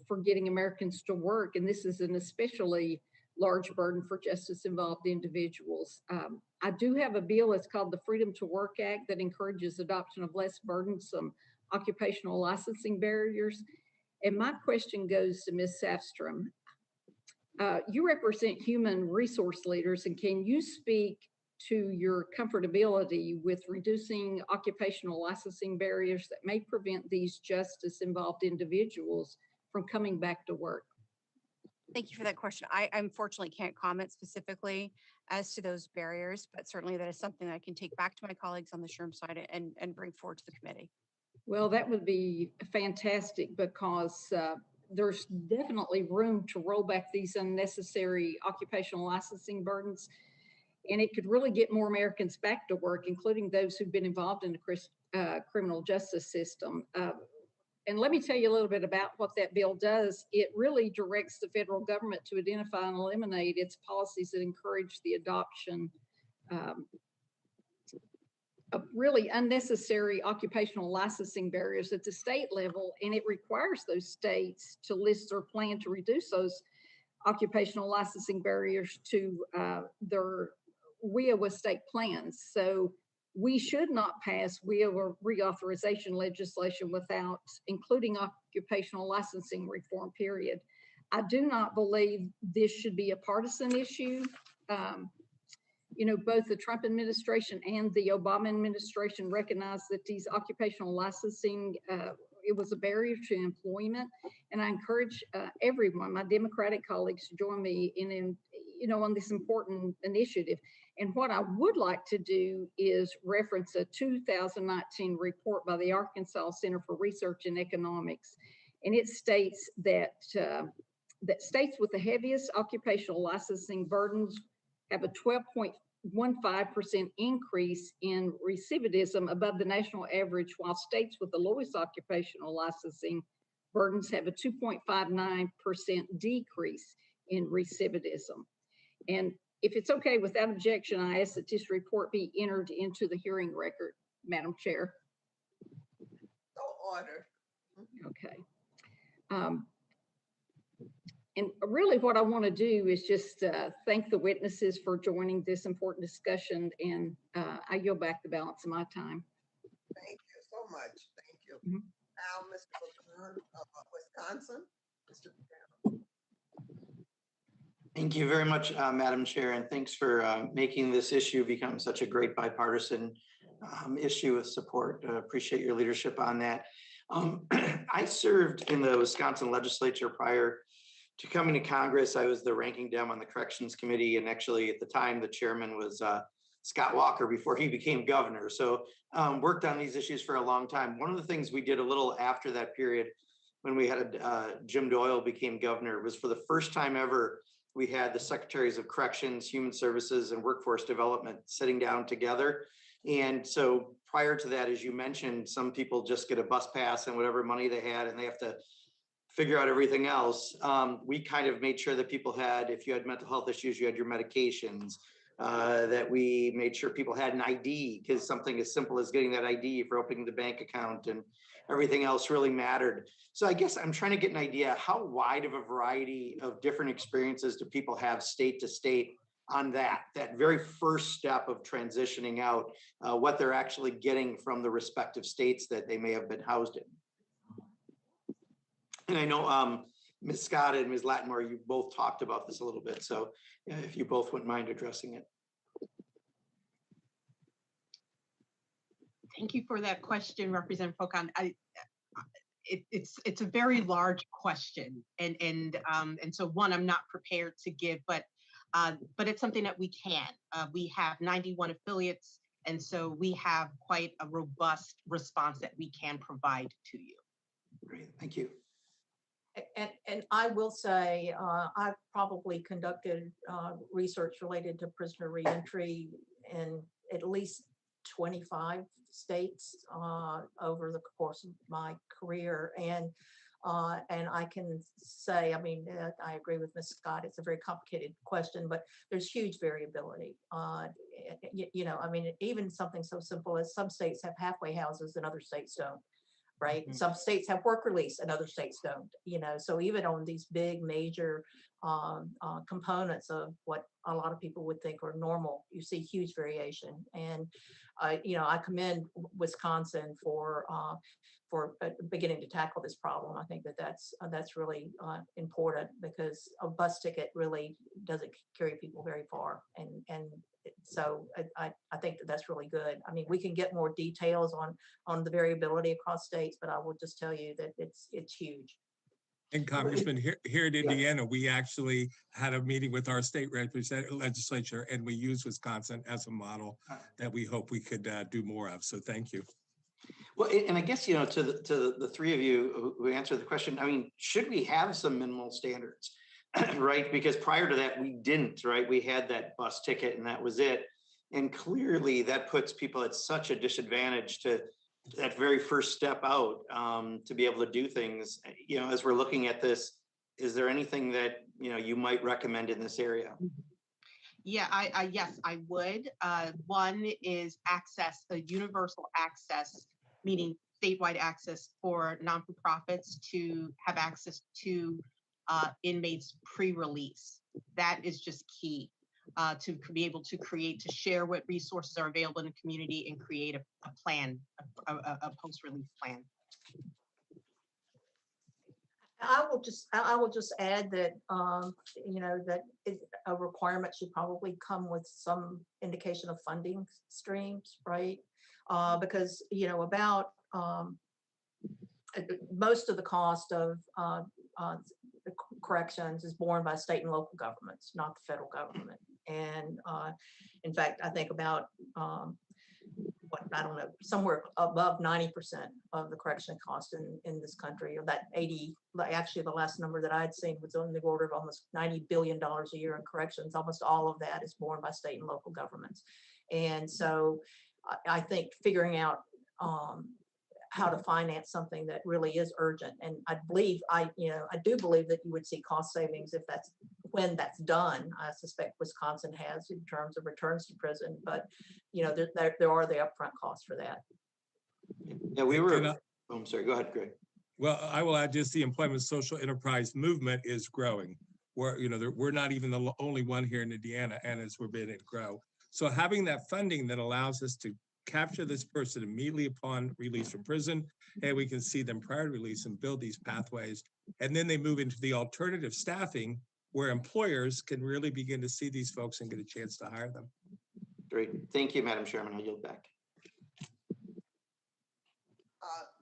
[SPEAKER 7] for getting Americans to work. And this is an especially large burden for justice-involved individuals. I do have a bill that's called the Freedom to Work Act that encourages adoption of less burdensome occupational licensing barriers. And my question goes to Ms. Safstrom. You represent human resource leaders, and can you speak to your comfortability with reducing occupational licensing barriers that may prevent these justice-involved individuals from coming back to work?
[SPEAKER 14] Thank you for that question. I unfortunately can't comment specifically as to those barriers, but certainly that is something that I can take back to my colleagues on the SHRM side and bring forward to the committee.
[SPEAKER 7] Well, that would be fantastic because there's definitely room to roll back these unnecessary occupational licensing burdens. And it could really get more Americans back to work, including those who've been involved in the criminal justice system. And let me tell you a little bit about what that bill does. It really directs the federal government to identify and eliminate its policies that encourage the adoption of really unnecessary occupational licensing barriers at the state level. And it requires those states to list their plan to reduce those occupational licensing barriers to their WIA with state plans. So we should not pass reauthorization legislation without including occupational licensing reform, period. I do not believe this should be a partisan issue. Both the Trump administration and the Obama administration recognized that these occupational licensing, it was a barrier to employment. And I encourage everyone, my Democratic colleagues, to join me on this important initiative. And what I would like to do is reference a 2019 report by the Arkansas Center for Research and Economics. And it states that states with the heaviest occupational licensing burdens have a 12.15% increase in recidivism above the national average, while states with the lowest occupational licensing burdens have a 2.59% decrease in recidivism. And if it's okay, without objection, I ask that this report be entered into the hearing record, Madam Chair.
[SPEAKER 1] So ordered.
[SPEAKER 7] Okay. And really what I want to do is just thank the witnesses for joining this important discussion, and I yield back the balance of my time.
[SPEAKER 1] Thank you so much. Thank you.
[SPEAKER 7] Mhm.
[SPEAKER 1] Now, Mr. Bacon of Wisconsin. Mr.
[SPEAKER 5] Thank you very much, Madam Chair, and thanks for making this issue become such a great bipartisan issue with support. Appreciate your leadership on that. I served in the Wisconsin legislature prior to coming to Congress. I was the ranking Dem on the Corrections Committee, and actually at the time the chairman was Scott Walker before he became governor. So worked on these issues for a long time. One of the things we did a little after that period when we had Jim Doyle became governor was, for the first time ever, we had the Secretaries of Corrections, Human Services, and Workforce Development sitting down together. And so prior to that, as you mentioned, some people just get a bus pass and whatever money they had, and they have to figure out everything else. We kind of made sure that people had, if you had mental health issues, you had your medications, that we made sure people had an ID, because something as simple as getting that ID for opening the bank account and everything else really mattered. So I guess I'm trying to get an idea, how wide of a variety of different experiences do people have state to state on that very first step of transitioning out, what they're actually getting from the respective states that they may have been housed in? And I know Ms. Scott and Ms. Lattimore, you both talked about this a little bit. So if you both wouldn't mind addressing it.
[SPEAKER 11] Thank you for that question, Representative Pocan. It's a very large question, and so one I'm not prepared to give, but it's something that we can. We have 91 affiliates, and so we have quite a robust response that we can provide to you.
[SPEAKER 5] Great, thank you.
[SPEAKER 13] And I will say, I've probably conducted research related to prisoner reentry in at least 25 states over the course of my career. And I can say, I mean, I agree with Ms. Scott, it's a very complicated question, but there's huge variability. I mean, even something so simple as some states have halfway houses and other states don't. Right. Mm-hmm. Some states have work release and other states don't, so even on these big major components of what a lot of people would think are normal, you see huge variation. And, I commend Wisconsin for beginning to tackle this problem. I think that's really important, because a bus ticket really doesn't carry people very far. And so I think that's really good. I mean, we can get more details on the variability across states, but I will just tell you that it's huge.
[SPEAKER 12] And Congressman, here in Indiana, we actually had a meeting with our state legislature, and we used Wisconsin as a model that we hope we could do more of. So thank you.
[SPEAKER 5] Well, and I guess, to the three of you who answered the question, I mean, should we have some minimal standards, right? Because prior to that, we didn't, right? We had that bus ticket and that was it. And clearly that puts people at such a disadvantage to that very first step out, to be able to do things. As we're looking at this, is there anything that, you might recommend in this area?
[SPEAKER 11] Yeah, yes, I would. One is access, a universal access, meaning statewide access for non-for-profits to have access to inmates pre-release. That is just key. to be able to share what resources are available in the community and create a plan, a post-release plan.
[SPEAKER 13] I will just add that, a requirement should probably come with some indication of funding streams, right? Because, about most of the cost of the corrections is borne by state and local governments, not the federal government. And in fact, I think about somewhere above 90% of the correction cost in this country, or that 80, actually the last number that I'd seen was on the order of almost $90 billion a year in corrections. Almost all of that is borne by state and local governments. And so I think figuring out how to finance something that really is urgent. And I do believe that you would see cost savings when that's done. I suspect Wisconsin has in terms of returns to prison, but there are the upfront costs for that.
[SPEAKER 5] Yeah, I'm sorry, go ahead, Greg.
[SPEAKER 12] Well, I will add just the employment social enterprise movement is growing. We're not even the only one here in Indiana, and as we're beginning to grow. So having that funding that allows us to capture this person immediately upon release from prison, and we can see them prior to release and build these pathways. And then they move into the alternative staffing where employers can really begin to see these folks and get a chance to hire them.
[SPEAKER 5] Great. Thank you, Madam Chairman. I'll yield back.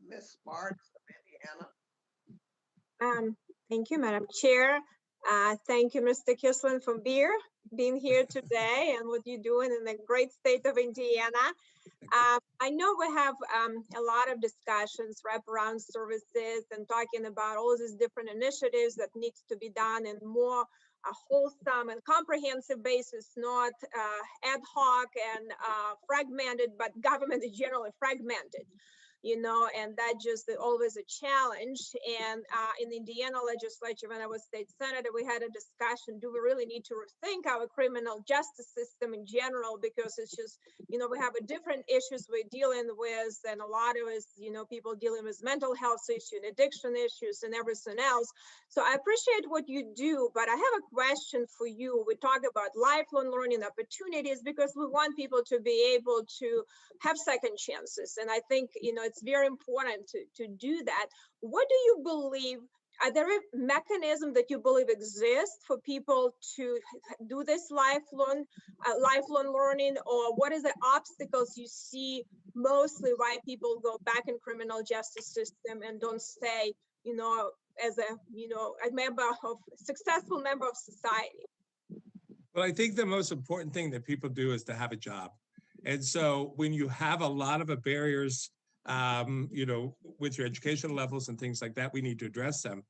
[SPEAKER 1] Ms. Sparks of Indiana.
[SPEAKER 2] Thank you, Madam Chair. Thank you, Mr. Kisland, for being here today and what you're doing in the great state of Indiana. I know we have a lot of discussions, wraparound services, and talking about all these different initiatives that needs to be done in more wholesome and comprehensive basis, not ad hoc and fragmented, but government is generally fragmented. And that just always a challenge. And in the Indiana legislature, when I was state senator, we had a discussion, do we really need to rethink our criminal justice system in general? Because it's just, we have different issues we're dealing with, and a lot of us, people dealing with mental health issues, and addiction issues, and everything else. So I appreciate what you do, but I have a question for you. We talk about lifelong learning opportunities because we want people to be able to have second chances. And I think, it's very important to do that. What do you believe? Are there mechanisms that you believe exist for people to do this lifelong learning, or what are the obstacles you see mostly why people go back in criminal justice system and don't stay, as a successful member of society?
[SPEAKER 12] Well, I think the most important thing that people do is to have a job. And so when you have a lot of barriers, with your educational levels and things like that, we need to address them.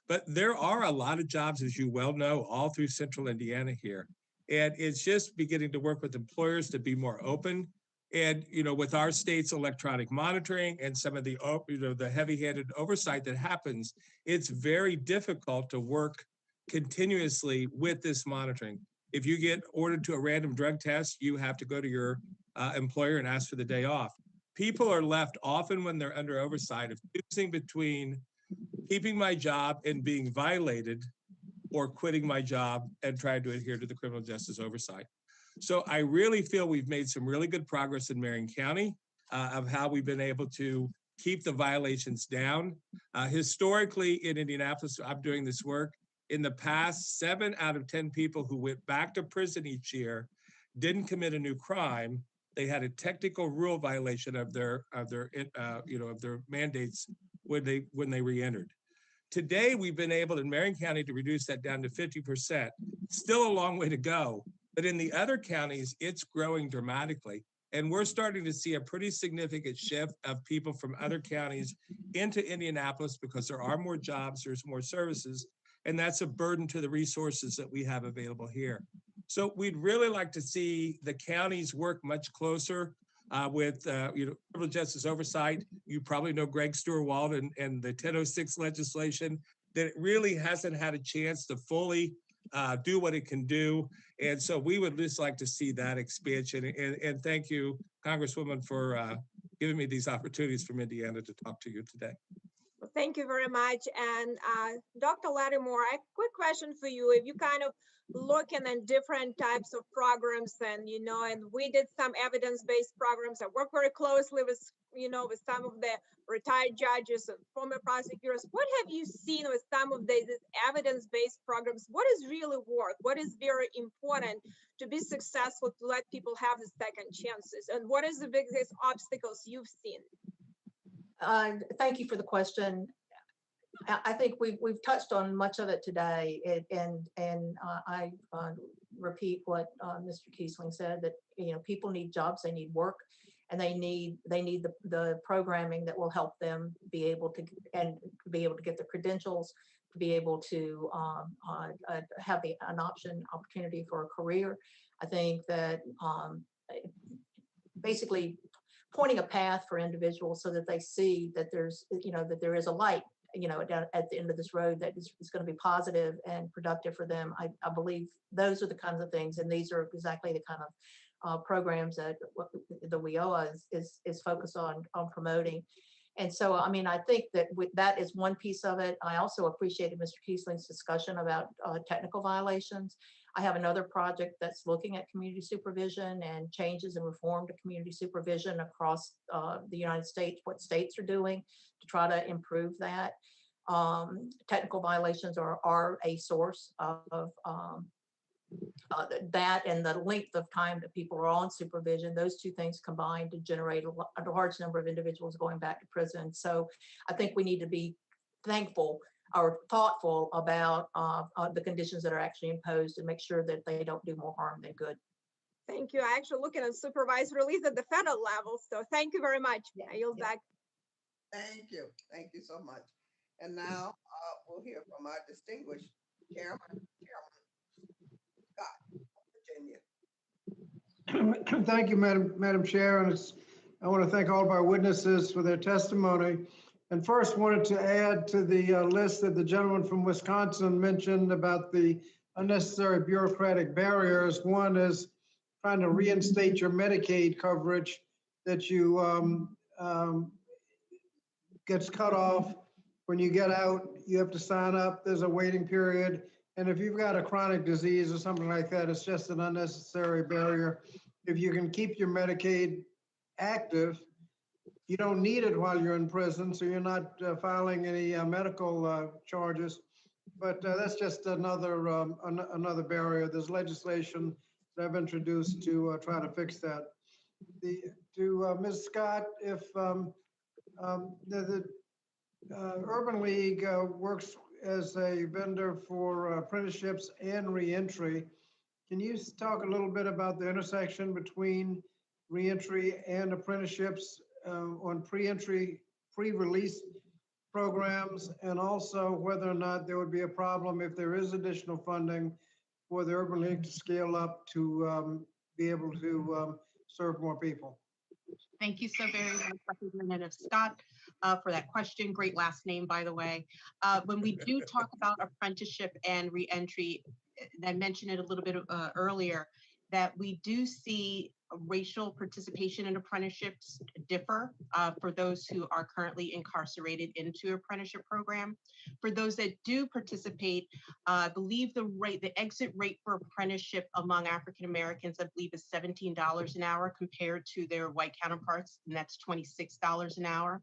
[SPEAKER 12] But there are a lot of jobs, as you well know, all through central Indiana here. And it's just beginning to work with employers to be more open. And, with our state's electronic monitoring and some of the, the heavy-handed oversight that happens, it's very difficult to work continuously with this monitoring. If you get ordered to a random drug test, you have to go to your employer and ask for the day off. People are left often when they're under oversight of choosing between keeping my job and being violated or quitting my job and trying to adhere to the criminal justice oversight. So I really feel we've made some really good progress in Marion County of how we've been able to keep the violations down. Historically in Indianapolis, I'm doing this work. In the past, 7 out of 10 people who went back to prison each year didn't commit a new crime. They had a technical rule violation of their mandates when they re-entered. Today, we've been able in Marion County to reduce that down to 50%. Still a long way to go, but in the other counties, it's growing dramatically. And we're starting to see a pretty significant shift of people from other counties into Indianapolis because there are more jobs, there's more services, and that's a burden to the resources that we have available here. So we'd really like to see the counties work much closer with criminal justice oversight. You probably know Greg Stewart-Wald and the 1006 legislation that really hasn't had a chance to fully do what it can do. And so we would just like to see that expansion. And thank you, Congresswoman, for giving me these opportunities from Indiana to talk to you today.
[SPEAKER 2] Well, Thank you very much. And Dr. Lattimore, a quick question for you. If you kind of looking at different types of programs and, and we did some evidence-based programs. I work very closely with, with some of the retired judges and former prosecutors. What have you seen with some of these evidence-based programs? What is really worth? What is very important to be successful, to let people have the second chances? And what is the biggest obstacles you've seen?
[SPEAKER 13] Thank you for the question. I think we've touched on much of it today, and I repeat what Mr. Kiesling said, that people need jobs, they need work, and they need the programming that will help them be able to get the credentials, to be able to have an opportunity for a career. I think that basically pointing a path for individuals so that they see that that there is a light down at the end of this road that is going to be positive and productive for them. I believe those are the kinds of things, and these are exactly the kind of programs that the WIOA is focused on promoting. And so, I mean, I think that that is one piece of it. I also appreciated Mr. Kiesling's discussion about technical violations. I have another project that's looking at community supervision and changes and reform to community supervision across the United States, what states are doing to try to improve that. Technical violations are a source of that, and the length of time that people are on supervision, those two things combined to generate a large number of individuals going back to prison. So I think we need to be thankful or thoughtful about the conditions that are actually imposed and make sure that they don't do more harm than good.
[SPEAKER 2] Thank you. I actually looking at supervised release at the federal level. So thank you very much. Yeah, I yield back.
[SPEAKER 1] Thank you. Thank you so much. And now we'll hear from our distinguished Chairman Scott, Virginia.
[SPEAKER 15] Thank you, Madam Chair. And I want to thank all of our witnesses for their testimony. And first wanted to add to the list that the gentleman from Wisconsin mentioned about the unnecessary bureaucratic barriers. One is trying to reinstate your Medicaid coverage that you gets cut off. When you get out, you have to sign up. There's a waiting period. And if you've got a chronic disease or something like that, it's just an unnecessary barrier. If you can keep your Medicaid active, you don't need it while you're in prison, so you're not filing any medical charges. But that's just another barrier. There's legislation that I've introduced to try to fix that. To Ms. Scott, if the Urban League works as a vendor for apprenticeships and reentry, can you talk a little bit about the intersection between reentry and apprenticeships on pre-release programs, and also whether or not there would be a problem if there is additional funding for the Urban League to scale up to be able to serve more people?
[SPEAKER 11] Thank you so very much, Representative Scott, for that question. Great last name, by the way. When we do talk about apprenticeship and reentry, I mentioned it a little bit earlier, that we do see racial participation in apprenticeships differ for those who are currently incarcerated into apprenticeship program. For those that do participate, I believe the exit rate for apprenticeship among African Americans, I believe, is $17 an hour compared to their white counterparts, and that's $26 an hour.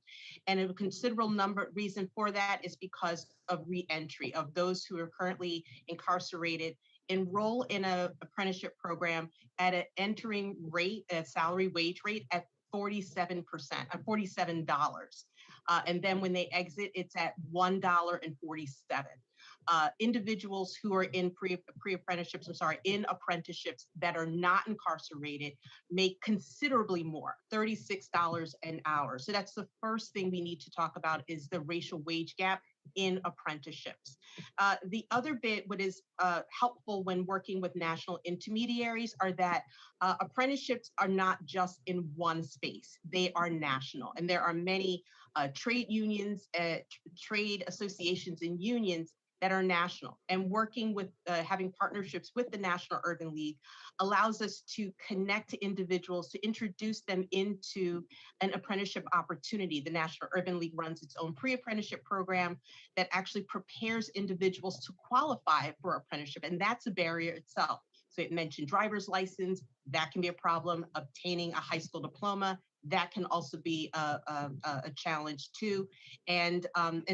[SPEAKER 11] And a considerable reason for that is because of reentry of those who are currently incarcerated enroll in an apprenticeship program at an entering rate, a salary wage rate at 47%, $47. And then when they exit, it's at $1.47. Individuals who are in pre-apprenticeships, in apprenticeships that are not incarcerated make considerably more, $36 an hour. So that's the first thing we need to talk about is the racial wage gap in apprenticeships. The other bit, what is helpful when working with national intermediaries, are that apprenticeships are not just in one space, they are national. And there are many trade unions, trade associations and unions that are national, and working with having partnerships with the National Urban League allows us to connect individuals, to introduce them into an apprenticeship opportunity. The National Urban League runs its own pre-apprenticeship program that actually prepares individuals to qualify for apprenticeship, and that's a barrier itself. So it mentioned driver's license, that can be a problem. Obtaining a high school diploma, that can also be a challenge too. And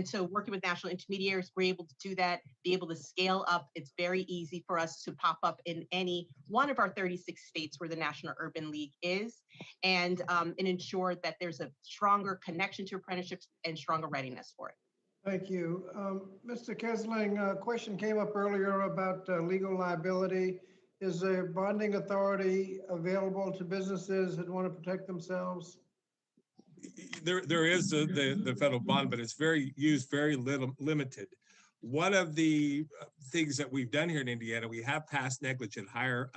[SPEAKER 11] so working with national intermediaries, we're able to do that, be able to scale up. It's very easy for us to pop up in any one of our 36 states where the National Urban League is, and ensure that there's a stronger connection to apprenticeships and stronger readiness for it.
[SPEAKER 15] Thank you. Mr. Kisling, a question came up earlier about legal liability. Is a bonding authority available to businesses that want to protect themselves?
[SPEAKER 12] There is the federal bond, but it's very limited. One of the things that we've done here in Indiana, we have passed negligent hire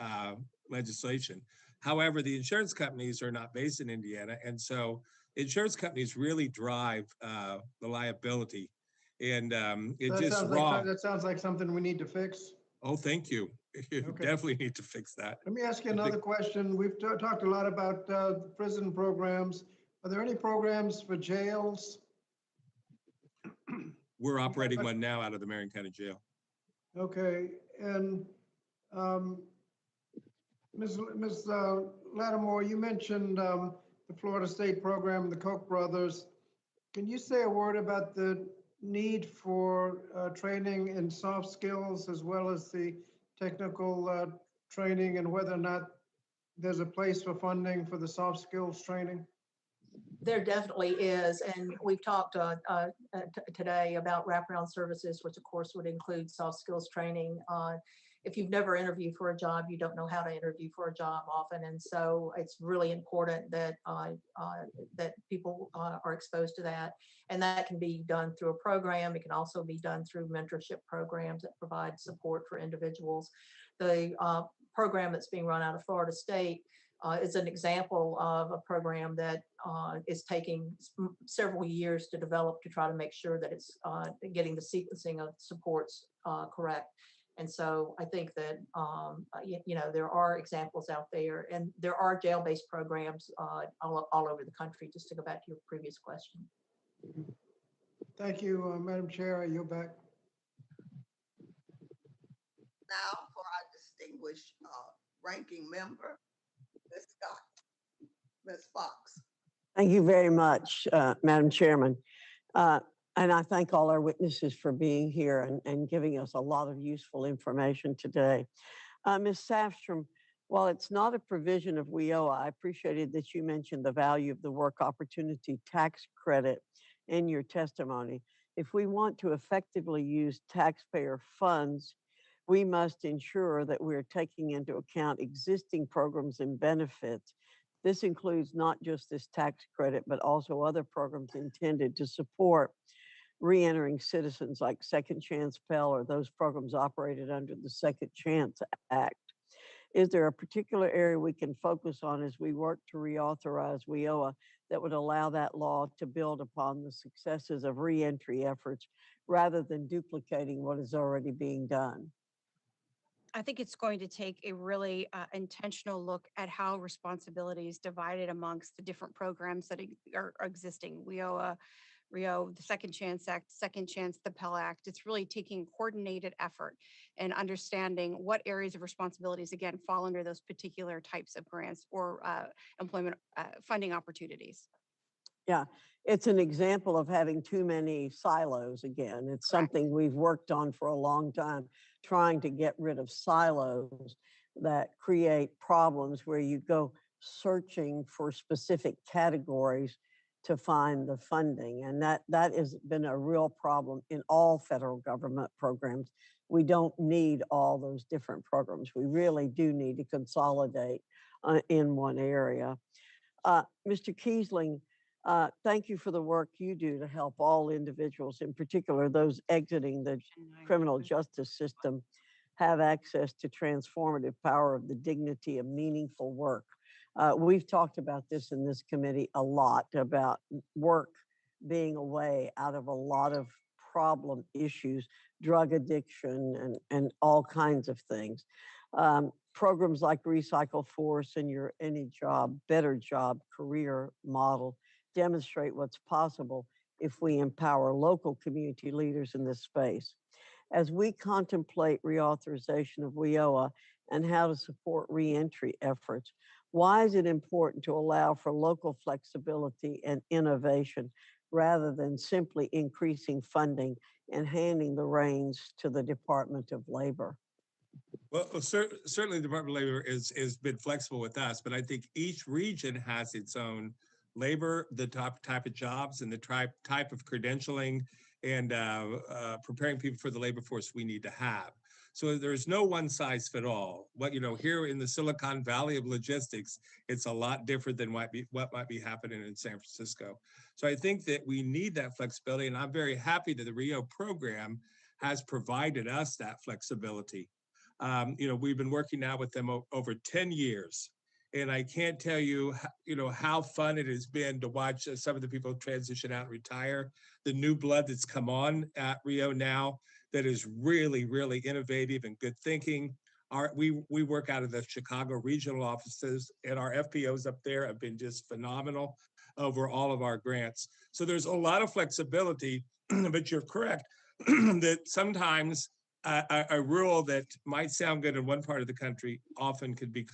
[SPEAKER 12] legislation. However, the insurance companies are not based in Indiana, and so insurance companies really drive the liability, and it just wrong.
[SPEAKER 15] That sounds like something we need to fix.
[SPEAKER 12] Oh, thank you. You definitely need to fix that.
[SPEAKER 15] Let me ask you another question. We've talked a lot about prison programs. Are there any programs for jails?
[SPEAKER 12] We're operating one now out of the Marion County Jail.
[SPEAKER 15] Okay, and Ms. Lattimore, you mentioned the Florida State program and the Koch brothers. Can you say a word about the need for training in soft skills as well as the technical training, and whether or not there's a place for funding for the soft skills training?
[SPEAKER 13] There definitely is, and we've talked today about wraparound services, which of course would include soft skills training. If you've never interviewed for a job, you don't know how to interview for a job often, and so it's really important that that people are exposed to that, and that can be done through a program. It can also be done through mentorship programs that provide support for individuals. The program that's being run out of Florida State is an example of a program that is taking several years to develop to try to make sure that it's getting the sequencing of supports correct. And so I think that, there are examples out there, and there are jail-based programs all over the country, just to go back to your previous question.
[SPEAKER 15] Thank you, Madam Chair. I yield back.
[SPEAKER 1] Now for our distinguished ranking member, Ms. Scott. Ms. Fox.
[SPEAKER 16] Thank you very much, Madam Chairman. And I thank all our witnesses for being here and giving us a lot of useful information today. Ms. Safstrom, while it's not a provision of WIOA, I appreciated that you mentioned the value of the work opportunity tax credit in your testimony. If we want to effectively use taxpayer funds, we must ensure that we're taking into account existing programs and benefits. This includes not just this tax credit, but also other programs intended to support re-entering citizens like Second Chance Pell or those programs operated under the Second Chance Act. Is there a particular area we can focus on as we work to reauthorize WIOA that would allow that law to build upon the successes of re-entry efforts rather than duplicating what is already being done?
[SPEAKER 14] I think it's going to take a really intentional look at how responsibility is divided amongst the different programs that are existing. WIOA, RIO, the Second Chance Act, Second Chance, the Pell Act. It's really taking coordinated effort and understanding what areas of responsibilities, again, fall under those particular types of grants or employment funding opportunities.
[SPEAKER 16] Yeah, it's an example of having too many silos again. It's something we've worked on for a long time, trying to get rid of silos that create problems where you go searching for specific categories to find the funding. And that has been a real problem in all federal government programs. We don't need all those different programs. We really do need to consolidate in one area. Mr. Kiesling, thank you for the work you do to help all individuals, in particular those exiting the criminal justice system, have access to transformative power of the dignity of meaningful work. We've talked about this in this committee a lot, about work being a way out of a lot of problem issues, drug addiction and all kinds of things. Programs like Recycle Force and your Any Job, Better Job career model demonstrate what's possible if we empower local community leaders in this space. As we contemplate reauthorization of WIOA and how to support reentry efforts, why is it important to allow for local flexibility and innovation rather than simply increasing funding and handing the reins to the Department of Labor?
[SPEAKER 12] Well, certainly the Department of Labor has been flexible with us, but I think each region has its own labor, the type of jobs and the type of credentialing and preparing people for the labor force we need to have. So there's no one size fit all. What, here in the Silicon Valley of logistics, it's a lot different than what might be happening in San Francisco. So I think that we need that flexibility, and I'm very happy that the RIO program has provided us that flexibility. We've been working now with them over 10 years. And I can't tell you, how fun it has been to watch some of the people transition out and retire. The new blood that's come on at RIO now that is really, really innovative and good thinking. We work out of the Chicago regional offices, and our FPOs up there have been just phenomenal over all of our grants. So there's a lot of flexibility, but you're correct that sometimes a rule that might sound good in one part of the country often could be,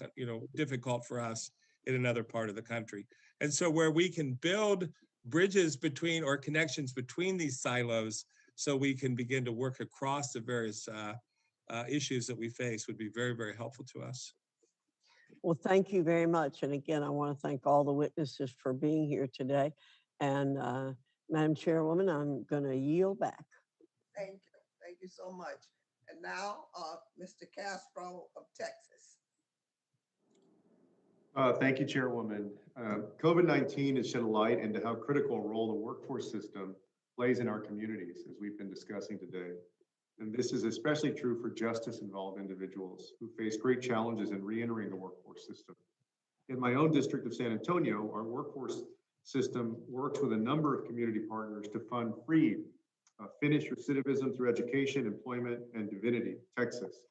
[SPEAKER 12] difficult for us in another part of the country. And so where we can build bridges between or connections between these silos so we can begin to work across the various issues that we face would be very, very helpful to us.
[SPEAKER 16] Well, thank you very much. And again, I want to thank all the witnesses for being here today. And Madam Chairwoman, I'm going to yield back.
[SPEAKER 1] Thank you. Thank you so much. And now, Mr. Castro of Texas.
[SPEAKER 6] Thank you, Chairwoman. COVID-19 has shed a light into how critical a role the workforce system plays in our communities, as we've been discussing today. And this is especially true for justice-involved individuals who face great challenges in reentering the workforce system. In my own district of San Antonio, our workforce system works with a number of community partners to fund free Finnish recidivism through education, employment, and divinity, Texas.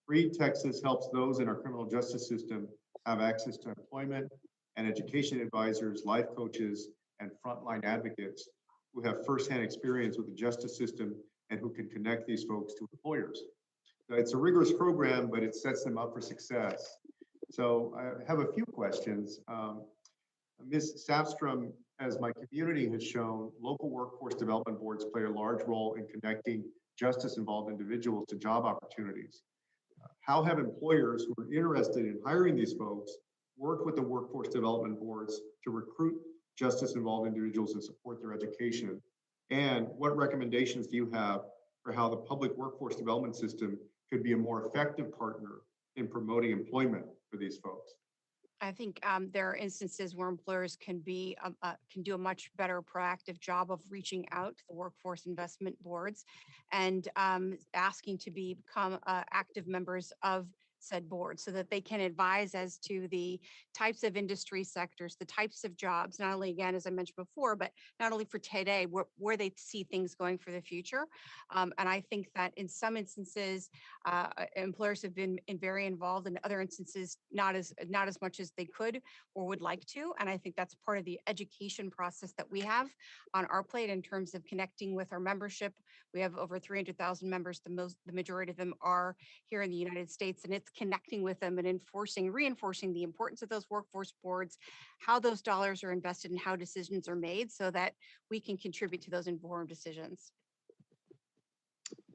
[SPEAKER 6] Free Texas helps those in our criminal justice system have access to employment and education advisors, life coaches, and frontline advocates who have firsthand experience with the justice system and who can connect these folks to employers. So it's a rigorous program, but it sets them up for success. So I have a few questions. Ms. Sapstrom, as my community has shown, local workforce development boards play a large role in connecting justice-involved individuals to job opportunities. How have employers who are interested in hiring these folks worked with the workforce development boards to recruit justice-involved individuals and support their education? And what recommendations do you have for how the public workforce development system could be a more effective partner in promoting employment for these folks?
[SPEAKER 14] I think there are instances where employers can do a much better proactive job of reaching out to the workforce investment boards and asking to become active members of said board so that they can advise as to the types of industry sectors, the types of jobs, not only, again, as I mentioned before, but not only for today, where they see things going for the future. And I think that in some instances, employers have been very involved, in other instances, not as much as they could or would like to. And I think that's part of the education process that we have on our plate in terms of connecting with our membership. We have over 300,000 members. The majority of them are here in the United States, and it's connecting with them and reinforcing the importance of those workforce boards, how those dollars are invested and how decisions are made so that we can contribute to those informed decisions.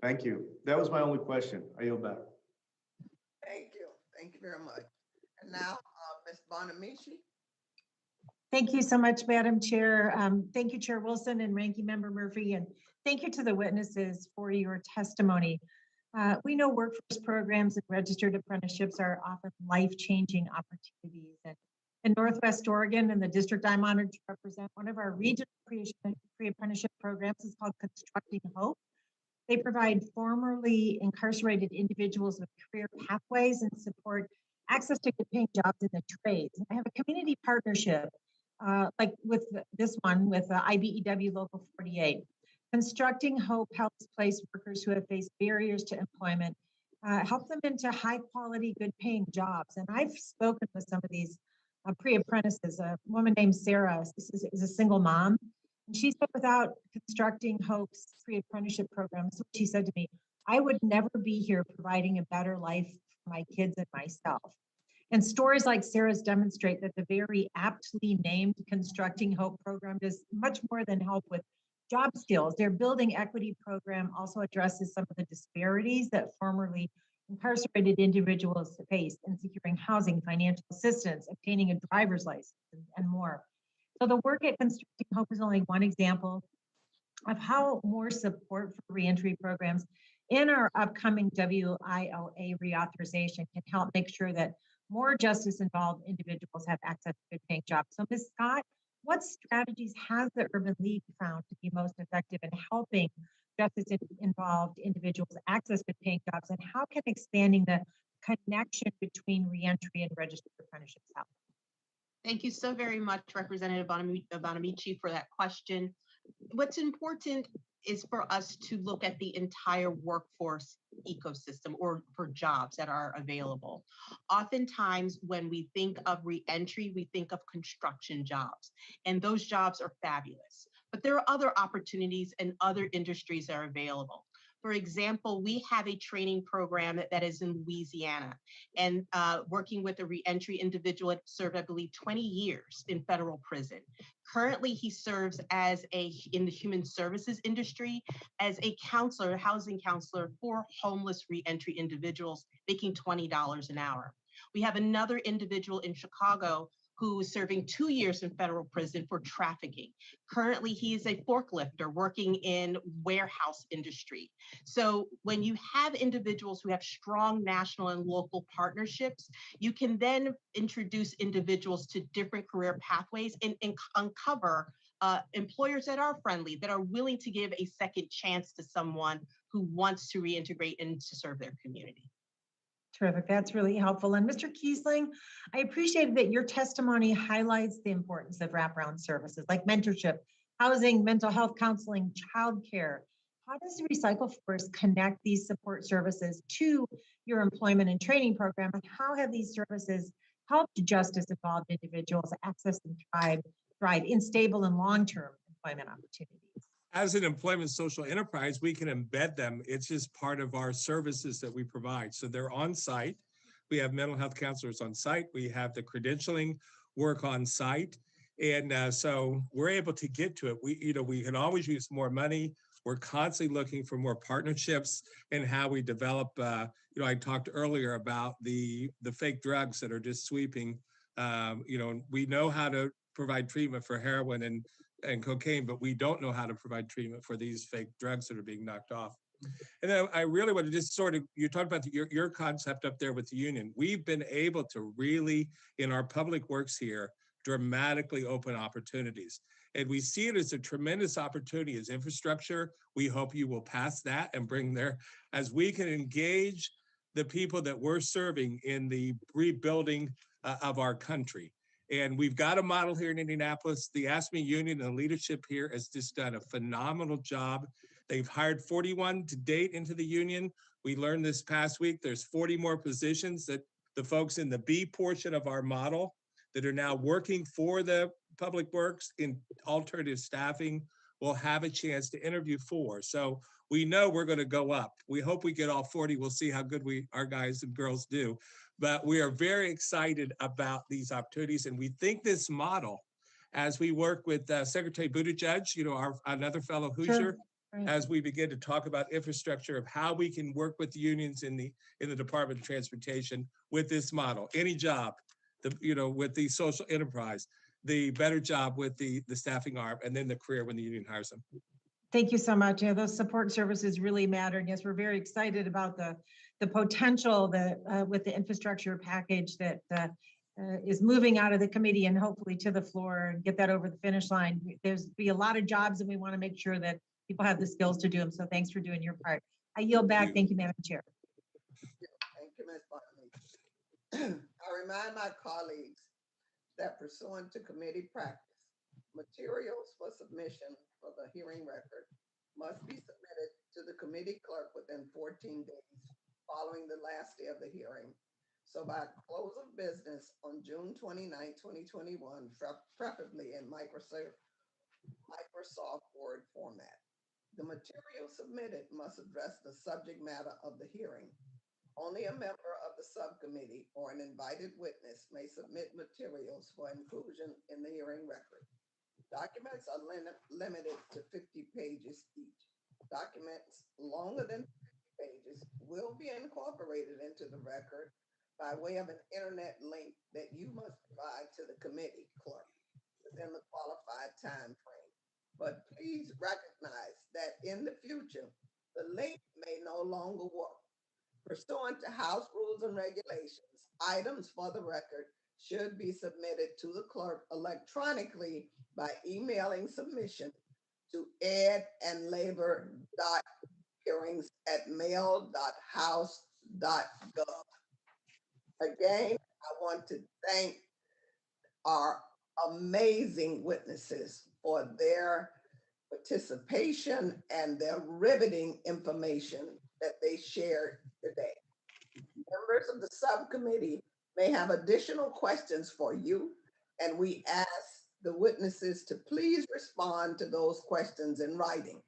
[SPEAKER 6] Thank you. That was my only question. I yield back.
[SPEAKER 1] Thank you. Thank you very much. And now, Ms. Bonamici.
[SPEAKER 22] Thank you so much, Madam Chair. Thank you, Chair Wilson and Ranking Member Murphy, and thank you to the witnesses for your testimony. We know workforce programs and registered apprenticeships are often life-changing opportunities. And in Northwest Oregon, and the district I'm honored to represent, one of our regional pre-apprenticeship programs is called Constructing Hope. They provide formerly incarcerated individuals with career pathways and support access to good paying jobs in the trades. I have a community partnership like with this one with IBEW Local 48. Constructing Hope helps place workers who have faced barriers to employment, help them into high quality, good paying jobs. And I've spoken with some of these pre-apprentices. A woman named Sarah is a single mom. And she said without Constructing Hope's pre-apprenticeship program, so she said to me, I would never be here providing a better life for my kids and myself. And stories like Sarah's demonstrate that the very aptly named Constructing Hope program does much more than help with job skills. Their Building Equity program also addresses some of the disparities that formerly incarcerated individuals face in securing housing, financial assistance, obtaining a driver's license, and more. So the work at Constructing Hope is only one example of how more support for reentry programs in our upcoming WILA reauthorization can help make sure that more justice-involved individuals have access to good paying jobs. So Ms. Scott, what strategies has the Urban League found to be most effective in helping justice-involved individuals access good paying jobs, and how can expanding the connection between reentry and registered apprenticeships help?
[SPEAKER 11] Thank you so very much, Representative Bonamici, for that question. What's important is for us to look at the entire workforce ecosystem, or for jobs that are available. Oftentimes, when we think of reentry, we think of construction jobs, and those jobs are fabulous. But there are other opportunities and other industries that are available. For example, we have a training program that is in Louisiana, and working with a reentry individual that served, I believe, 20 years in federal prison. Currently, he serves in the human services industry as a counselor, housing counselor for homeless reentry individuals, making $20 an hour. We have another individual in Chicago who is serving 2 years in federal prison for trafficking. Currently, he is a forklifter working in warehouse industry. So when you have individuals who have strong national and local partnerships, you can then introduce individuals to different career pathways and uncover employers that are friendly, that are willing to give a second chance to someone who wants to reintegrate and to serve their community.
[SPEAKER 22] Terrific. That's really helpful. And Mr. Kiesling, I appreciated that your testimony highlights the importance of wraparound services like mentorship, housing, mental health counseling, childcare. How does Recycle Force connect these support services to your employment and training program? And how have these services helped justice-involved individuals access and thrive in stable and long-term employment opportunities?
[SPEAKER 12] As an employment social enterprise, we can embed them. It's just part of our services that we provide. So they're on site. We have mental health counselors on site. We have the credentialing work on site. And so we're able to get to it. We can always use more money. We're constantly looking for more partnerships and how we develop. I talked earlier about the fake drugs that are just sweeping. We know how to provide treatment for heroin and cocaine, but we don't know how to provide treatment for these fake drugs that are being knocked off. And then I really want to just you talked about your concept up there with the union. We've been able to really, in our public works here, dramatically open opportunities. And we see it as a tremendous opportunity as infrastructure. We hope you will pass that and bring there, as we can engage the people that we're serving in the rebuilding of our country. And we've got a model here in Indianapolis. The ASME union and the leadership here has just done a phenomenal job. They've hired 41 to date into the union. We learned this past week, there's 40 more positions that the folks in the B portion of our model that are now working for the public works in alternative staffing will have a chance to interview for. So we know we're going to go up. We hope we get all 40. We'll see how good our guys and girls do. But we are very excited about these opportunities. And we think this model, as we work with Secretary Buttigieg, another fellow Hoosier,
[SPEAKER 22] Sure. Right.
[SPEAKER 12] as we begin to talk about infrastructure of how we can work with the unions in the Department of Transportation with this model. Any job, with the social enterprise, the better job with the staffing arm, and then the career when the union hires them.
[SPEAKER 22] Thank you so much. Yeah, those support services really matter. And yes, we're very excited about the potential that with the infrastructure package that is moving out of the committee and hopefully to the floor and get that over the finish line. There's be a lot of jobs and we want to make sure that people have the skills to do them. So thanks for doing your part. I yield back. Thank you, Madam Chair.
[SPEAKER 1] Thank you, Ms. Bonamici. I remind my colleagues that pursuant to committee practice, materials for submission for the hearing record must be submitted to the committee clerk within 14 days following the last day of the hearing. So by close of business on June 29, 2021, preferably in Microsoft Word format. The material submitted must address the subject matter of the hearing. Only a member of the subcommittee or an invited witness may submit materials for inclusion in the hearing record. Documents are limited to 50 pages each. Documents longer than 50 pages will be incorporated into the record by way of an internet link that you must provide to the committee clerk within the qualified time frame. But please recognize that in the future, the link may no longer work. Pursuant to House rules and regulations, items for the record should be submitted to the clerk electronically by emailing submission to edandlabor.hearings@mail.house.gov. Again, I want to thank our amazing witnesses for their participation and their riveting information that they shared today. Members of the subcommittee may have additional questions for you, and we ask the witnesses to please respond to those questions in writing.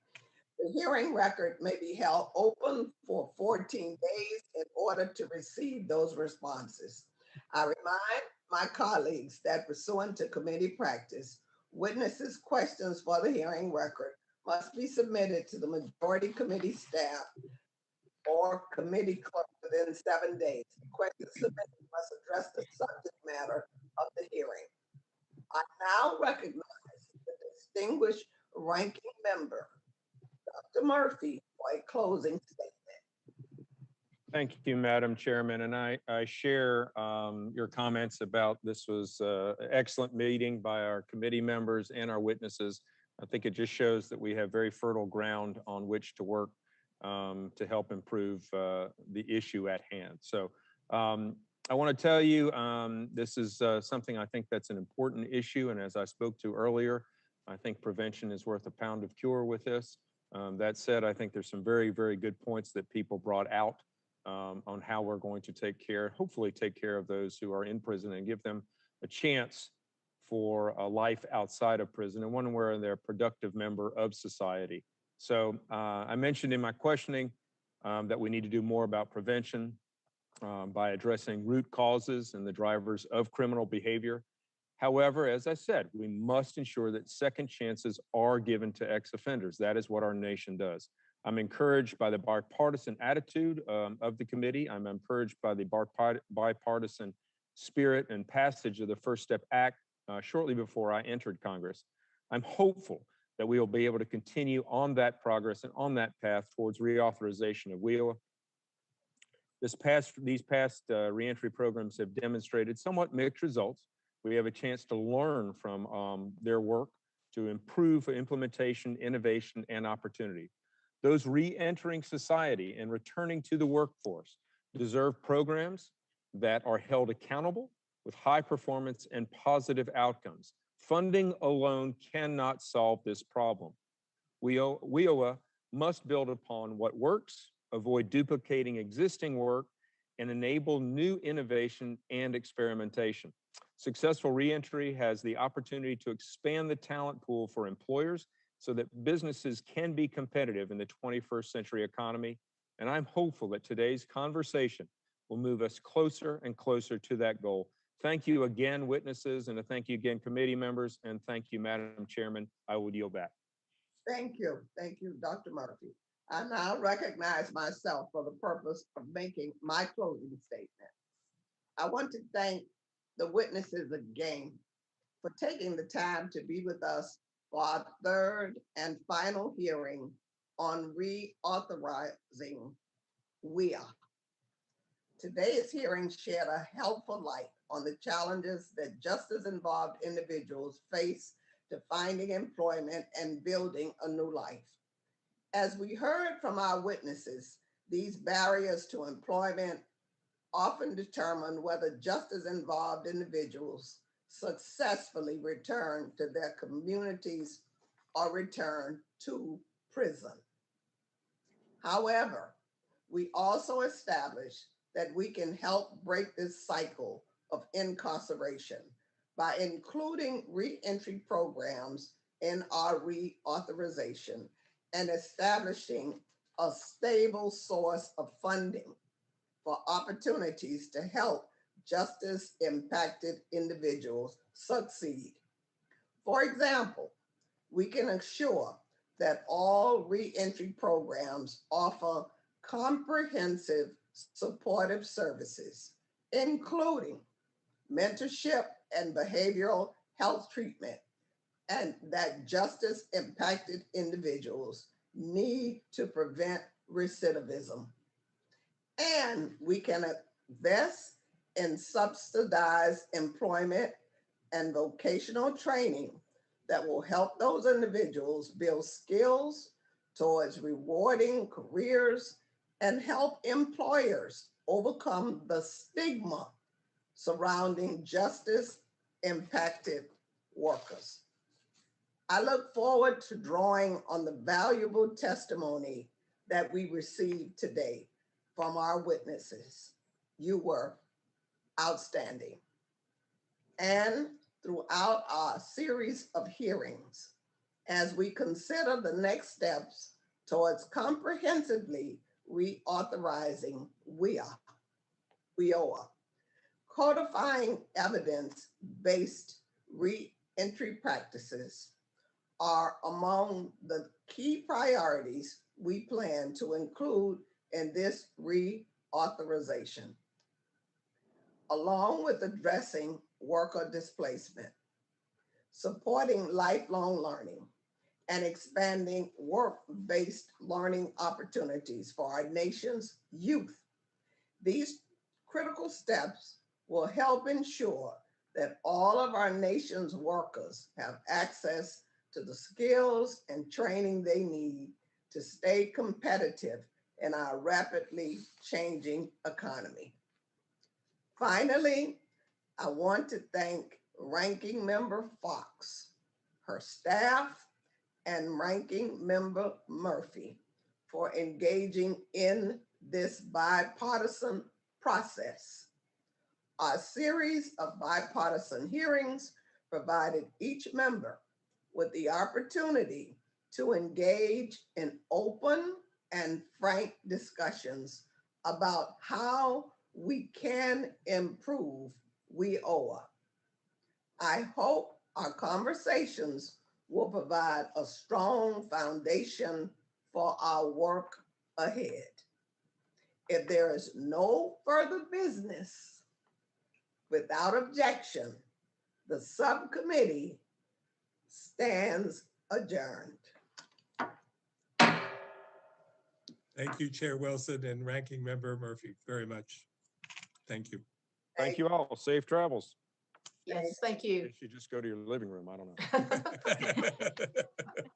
[SPEAKER 1] The hearing record may be held open for 14 days in order to receive those responses. I remind my colleagues that pursuant to committee practice, witnesses' questions for the hearing record must be submitted to the majority committee staff or committee clerk within 7 days. The questions submitted must address the subject matter of the hearing. I now recognize the distinguished ranking member, Dr. Murphy, for a closing statement.
[SPEAKER 9] Thank you, Madam Chairman, and I share your comments about this was an excellent meeting by our committee members and our witnesses. I think it just shows that we have very fertile ground on which to work to help improve the issue at hand. So I want to tell you, this is something I think that's an important issue, and as I spoke to earlier, I think prevention is worth a pound of cure with this. That said, I think there's some very, very good points that people brought out on how we're going to hopefully take care of those who are in prison and give them a chance for a life outside of prison and one where they're a productive member of society. So I mentioned in my questioning that we need to do more about prevention by addressing root causes and the drivers of criminal behavior. However, as I said, we must ensure that second chances are given to ex-offenders. That is what our nation does. I'm encouraged by the bipartisan attitude of the committee. I'm encouraged by the bipartisan spirit and passage of the First Step Act shortly before I entered Congress. I'm hopeful that we will be able to continue on that progress and on that path towards reauthorization of WIOA. These past reentry programs have demonstrated somewhat mixed results. We have a chance to learn from their work to improve implementation, innovation, and opportunity. Those re-entering society and returning to the workforce deserve programs that are held accountable with high performance and positive outcomes. Funding alone cannot solve this problem. WIOA must build upon what works, avoid duplicating existing work, and enable new innovation and experimentation. Successful reentry has the opportunity to expand the talent pool for employers so that businesses can be competitive in the 21st century economy. And I'm hopeful that today's conversation will move us closer and closer to that goal. Thank you again, witnesses, and thank you again, committee members, and thank you, Madam Chairman. I will yield back.
[SPEAKER 1] Thank you, Dr. Murphy. I now recognize myself for the purpose of making my closing statement. I want to thank the witnesses again for taking the time to be with us for our third and final hearing on reauthorizing WIA. Today's hearing shed a helpful light on the challenges that justice-involved individuals face to finding employment and building a new life. As we heard from our witnesses, these barriers to employment often determine whether justice-involved individuals successfully return to their communities or return to prison. However, we also established that we can help break this cycle of incarceration by including reentry programs in our reauthorization and establishing a stable source of funding for opportunities to help justice-impacted individuals succeed. For example, we can ensure that all reentry programs offer comprehensive supportive services, including mentorship and behavioral health treatment, and that justice-impacted individuals need to prevent recidivism. And we can invest in subsidized employment and vocational training that will help those individuals build skills towards rewarding careers and help employers overcome the stigma surrounding justice-impacted workers. I look forward to drawing on the valuable testimony that we received today from our witnesses. You were outstanding. And throughout our series of hearings, as we consider the next steps towards comprehensively reauthorizing WIOA, codifying evidence-based reentry practices are among the key priorities we plan to include in this reauthorization, along with addressing worker displacement, supporting lifelong learning, and expanding work-based learning opportunities for our nation's youth. These critical steps will help ensure that all of our nation's workers have access to the skills and training they need to stay competitive in our rapidly changing economy. Finally, I want to thank Ranking Member Fox, her staff, and Ranking Member Murphy for engaging in this bipartisan process. Our series of bipartisan hearings provided each member with the opportunity to engage in open and frank discussions about how we can improve WIOA. I hope our conversations will provide a strong foundation for our work ahead. If there is no further business, without objection, the subcommittee stands adjourned.
[SPEAKER 12] Thank you, Chair Wilson and Ranking Member Murphy, very much. Thank you.
[SPEAKER 9] Thank you all. Safe travels.
[SPEAKER 13] Yes, thank you.
[SPEAKER 9] You should just go to your living room. I don't know.